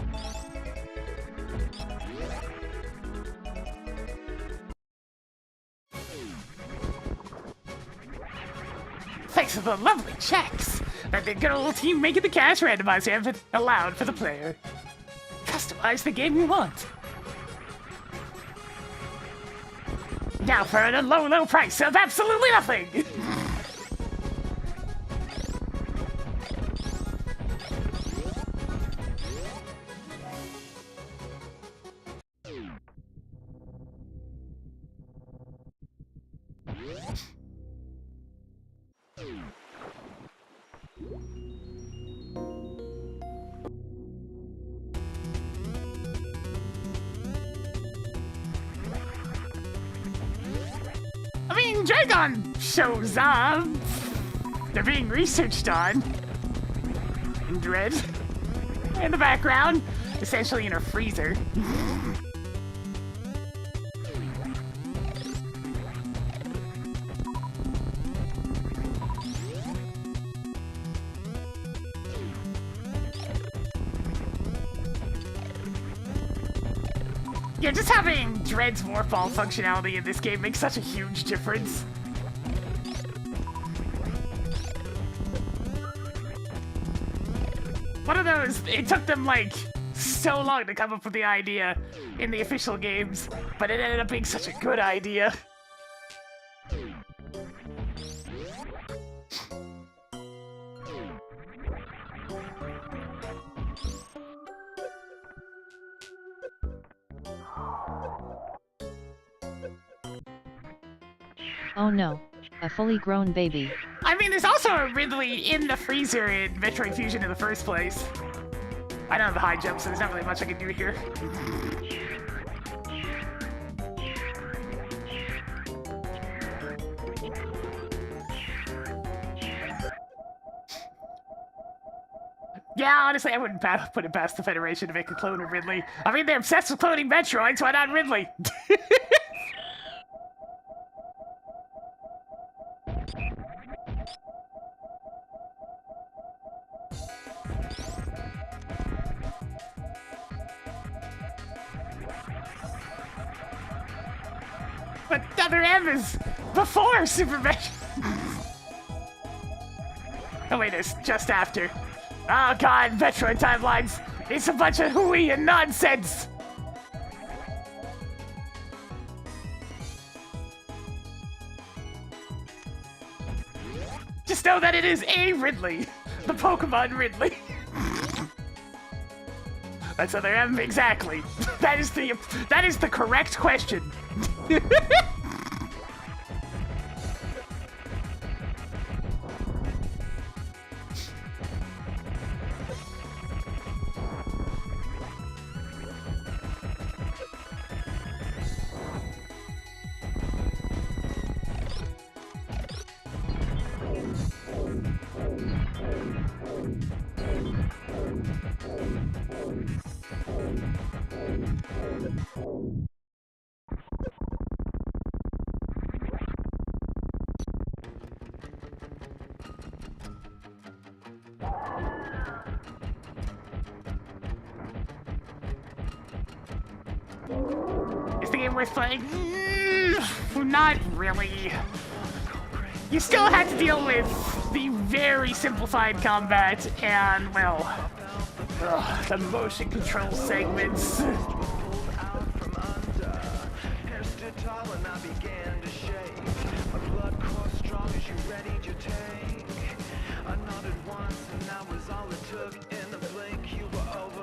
C: Thanks to the lovely checks that the good old team making the cash randomizer have allowed for the player. Customize the game you want. Now for a low, low price of absolutely nothing! I mean, Dragon shows up. They're being researched on. Dread. In the background, essentially in a freezer. Yeah, just having Dread's morph ball functionality in this game makes such a huge difference. One of those, it took them like so long to come up with the idea in the official games, but it ended up being such a good idea.
B: Oh no, a fully grown baby.
C: I mean, there's also a Ridley in the freezer in Metroid Fusion in the first place. I don't have the high jump, so there's not really much I can do here. Yeah, honestly, I wouldn't put it past the Federation to make a clone of Ridley. I mean, they're obsessed with cloning Metroids, why not Ridley? But Other M is before Super Metroid. Oh wait, it's just after. Oh god, Metroid timelines. It's a bunch of hooey and nonsense. Just know that it is a Ridley. The Pokemon Ridley. That's Other M, exactly. That is the correct question. Is the game worth playing? Not really. You still had to deal with the very simplified combat and, well, the motion control segments.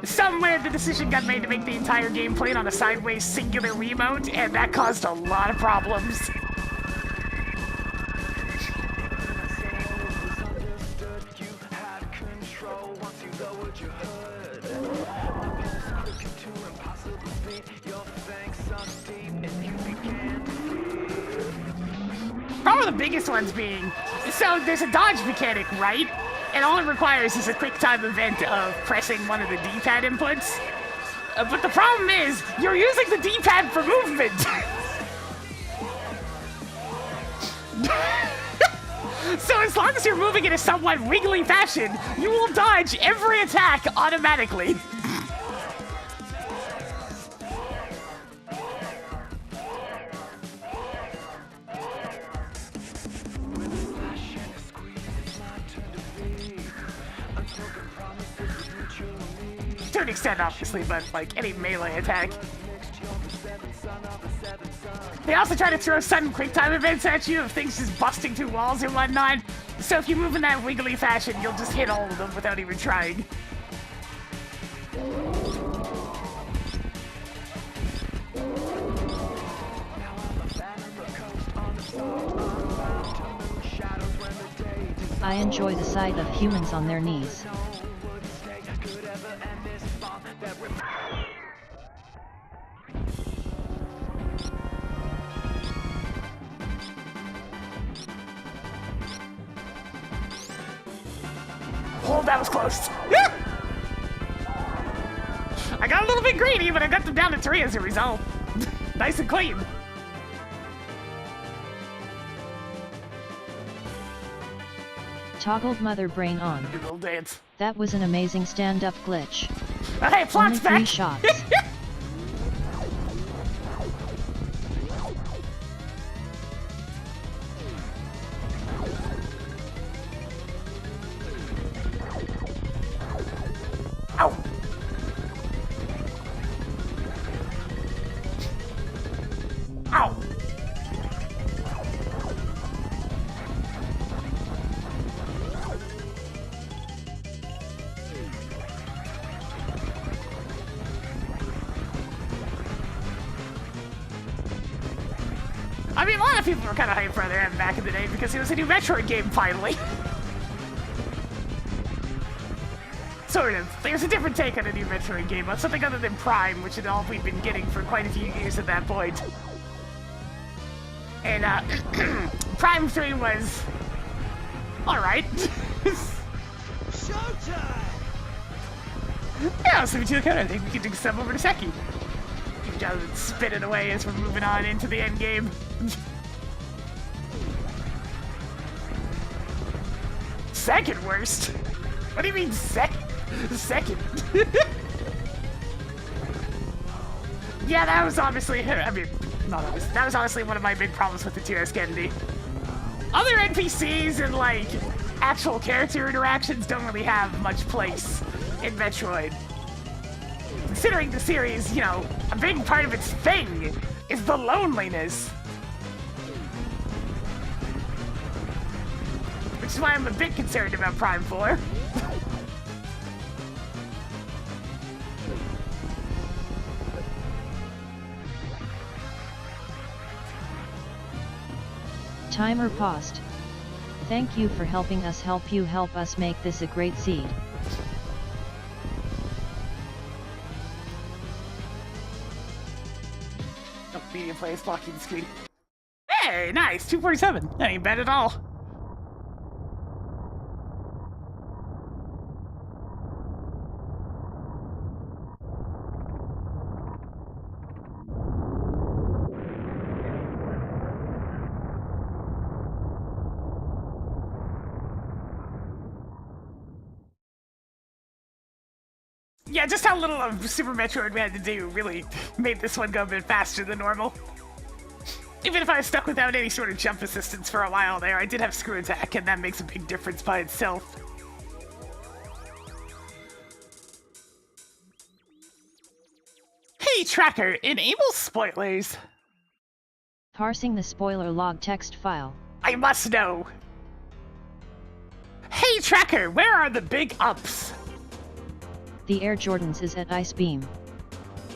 C: Somewhere the decision got made to make the entire game played on a sideways singular Wiimote, and that caused a lot of problems. Probably the biggest ones being, so there's a dodge mechanic, right? And all it requires is a quick time event of pressing one of the D-pad inputs. But the problem is, you're using the D-pad for movement! So as long as you're moving in a somewhat wiggly fashion, you will dodge every attack automatically. To an extent, obviously, but like any melee attack. They also try to throw sudden quick time events at you of things just busting through walls and whatnot. So if you move in that wiggly fashion, you'll just hit all of them without even trying.
B: I enjoy the sight of humans on their knees.
C: Oh, that was close. I got a little bit greedy, but I got them down to 3 as a result. Nice and clean.
B: Toggled mother brain on.
C: Good little dance.
B: That was an amazing stand-up glitch.
C: Hey, plot's
B: Only 3
C: back.
B: shots.
C: Ow. Ow. I mean, a lot of people were kind of hyped for their end back in the day because it was a new Metroid game finally. Sort of. There's a different take on a new Metroid game, on something other than Prime, which is all we've been getting for quite a few years at that point. And, Prime 3 was... alright.
A: Showtime!
C: Yeah, so we took it. I think we can do some over to Seki. Keep just spinning away as we're moving on into the end game. Second worst? What do you mean second? Yeah, that was obviously, I mean, not obviously, that was honestly one of my big problems with the TS Candy. Other NPCs and, like, actual character interactions don't really have much place in Metroid. Considering the series, you know, a big part of its thing is the loneliness. Which is why I'm a bit concerned about Prime 4.
B: Timer paused. Thank you for helping us help you help us make this a great seed.
C: Oh, medium play is blocking the screen. Hey, nice! 247. That ain't bad at all. Yeah, just how little of Super Metroid we had to do really made this one go a bit faster than normal. Even if I was stuck without any sort of jump assistance for a while there, I did have screw attack, and that makes a big difference by itself. Hey, Tracker, enable spoilers.
B: Parsing the spoiler log text file.
C: I must know. Hey, Tracker, where are the big ups?
B: The Air Jordans is at Ice Beam.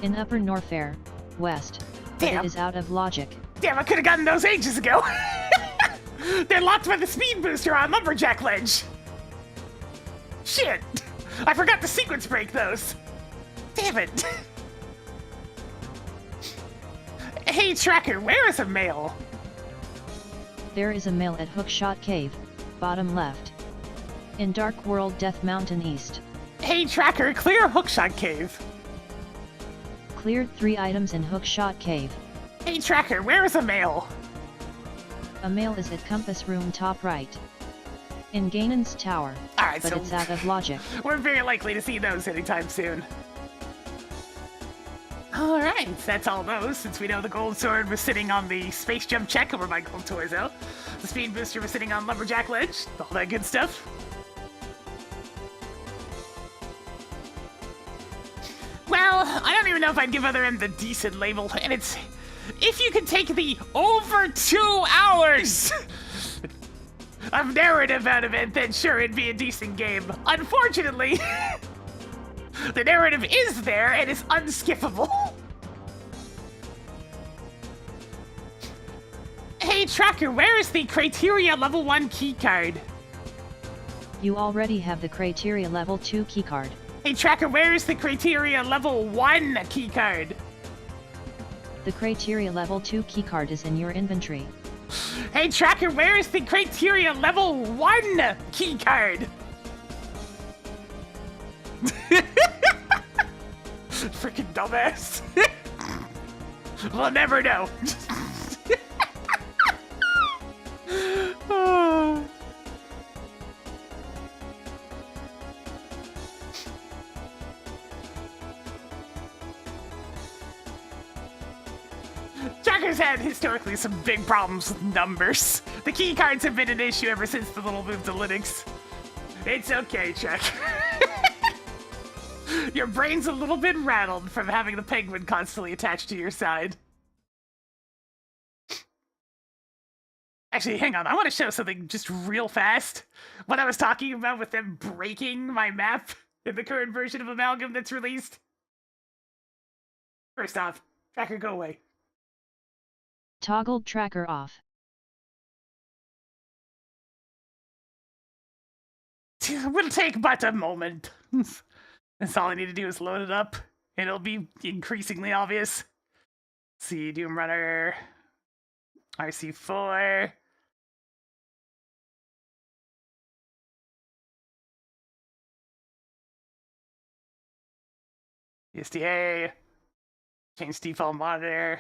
B: In Upper Norfair, West. But
C: Damn.
B: it is out of logic.
C: Damn, I could have gotten those ages ago. They're locked by the speed booster on Lumberjack Ledge. Shit. I forgot to sequence break those. Damn it. Hey, Tracker, where is a mail?
B: There is a mail at Hookshot Cave, bottom left. In Dark World Death Mountain East.
C: Hey, Tracker, clear Hookshot Cave.
B: Cleared 3 items in Hookshot Cave.
C: Hey, Tracker, where is a mail?
B: A mail is at Compass Room top right. In Ganon's Tower.
C: Alright,
B: but
C: so
B: it's out of logic.
C: we're very likely to see those anytime soon. Alright, that's all those, since we know the gold sword was sitting on the space jump check over by Gold Torso. The speed booster was sitting on Lumberjack Ledge, all that good stuff. Well, I don't even know if I'd give Other M the decent label, and it's... if you can take the over 2 hours of narrative out of it, then sure, it'd be a decent game. Unfortunately, the narrative is there and is unskippable. Hey, Tracker, where is the Criteria Level 1 keycard?
B: You already have the criteria level 2 keycard.
C: Hey Tracker, where is the criteria level 1 keycard?
B: The criteria level 2 keycard is in your inventory.
C: Hey Tracker, where is the criteria level 1 keycard? Freaking dumbass. We'll never know. Tracker's had historically some big problems with numbers. The keycards have been an issue ever since the little move to Linux. It's okay, Tracker. Your brain's a little bit rattled from having the penguin constantly attached to your side. Actually, hang on, I want to show something just real fast. What I was talking about with them breaking my map in the current version of Amalgam that's released. First off, Tracker, go away.
B: Toggled tracker off.
C: Will take but a moment. That's all I need to do is load it up, and it'll be increasingly obvious. See, Doom Runner, RC4. USDA, change default monitor,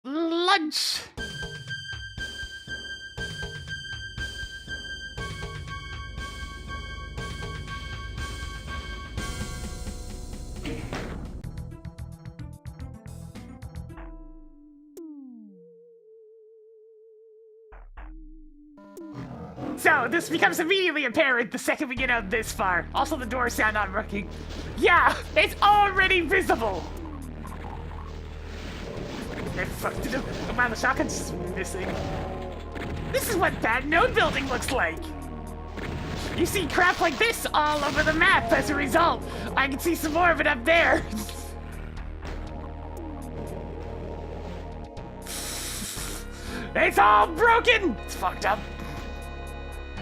C: lunch! So, this becomes immediately apparent the second we get out this far. Also, the doors sound not working. Yeah, it's already visible! Wow, the shotgun's missing. This is what that node building looks like! You see crap like this all over the map as a result. I can see some more of it up there. It's all broken! It's fucked up.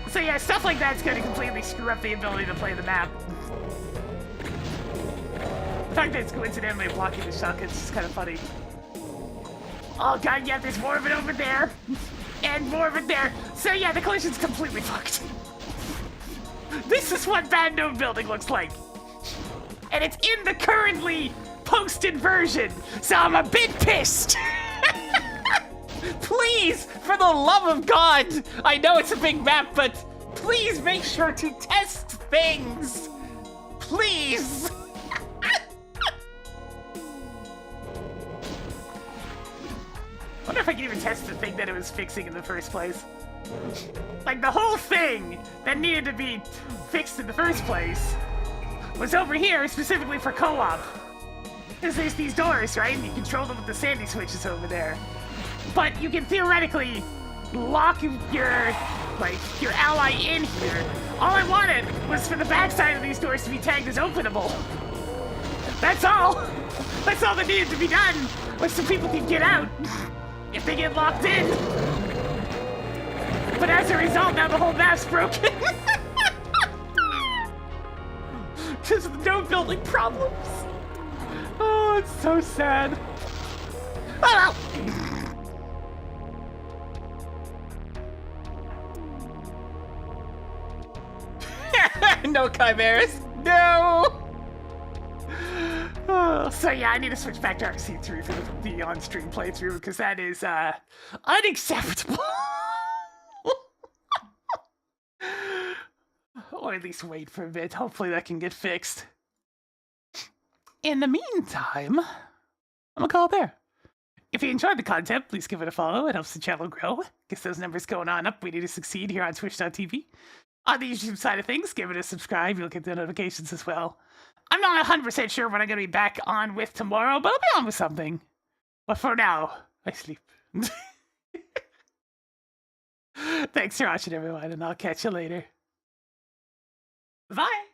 C: So yeah, stuff like that's gonna completely screw up the ability to play the map. The fact that it's coincidentally blocking the shotgun's just kind of funny. Oh god, yeah, there's more of it over there. And more of it there. So yeah, the collision's completely fucked. This is what bad node building looks like. And it's in the currently posted version, so I'm a bit pissed. Please, for the love of God, I know it's a big map, but please make sure to test things. Please. I wonder if I can even test the thing that it was fixing in the first place. Like, the whole thing that needed to be fixed in the first place was over here specifically for co-op. Because there's these doors, right? And you control them with the sandy switches over there. But you can theoretically lock your ally in here. All I wanted was for the backside of these doors to be tagged as openable. That's all. That's all that needed to be done, was so people can get out if they get locked in. But as a result, now the whole map's broken. Because of the node building problems. Oh, it's so sad. Oh! No chimeras. No! Oh, so yeah, I need to switch back to RC3 for the on-stream playthrough because that is unacceptable. Or at least wait for a bit. Hopefully that can get fixed. In the meantime, I'm gonna call it there. If you enjoyed the content, please give it a follow. It helps the channel grow. Gets those numbers going on up. We need to succeed here on Twitch.tv. On the YouTube side of things, give it a subscribe. You'll get the notifications as well. I'm not 100% sure when I'm going to be back on with tomorrow, but I'll be on with something. But for now, I sleep. Thanks for watching, everyone, and I'll catch you later. Bye!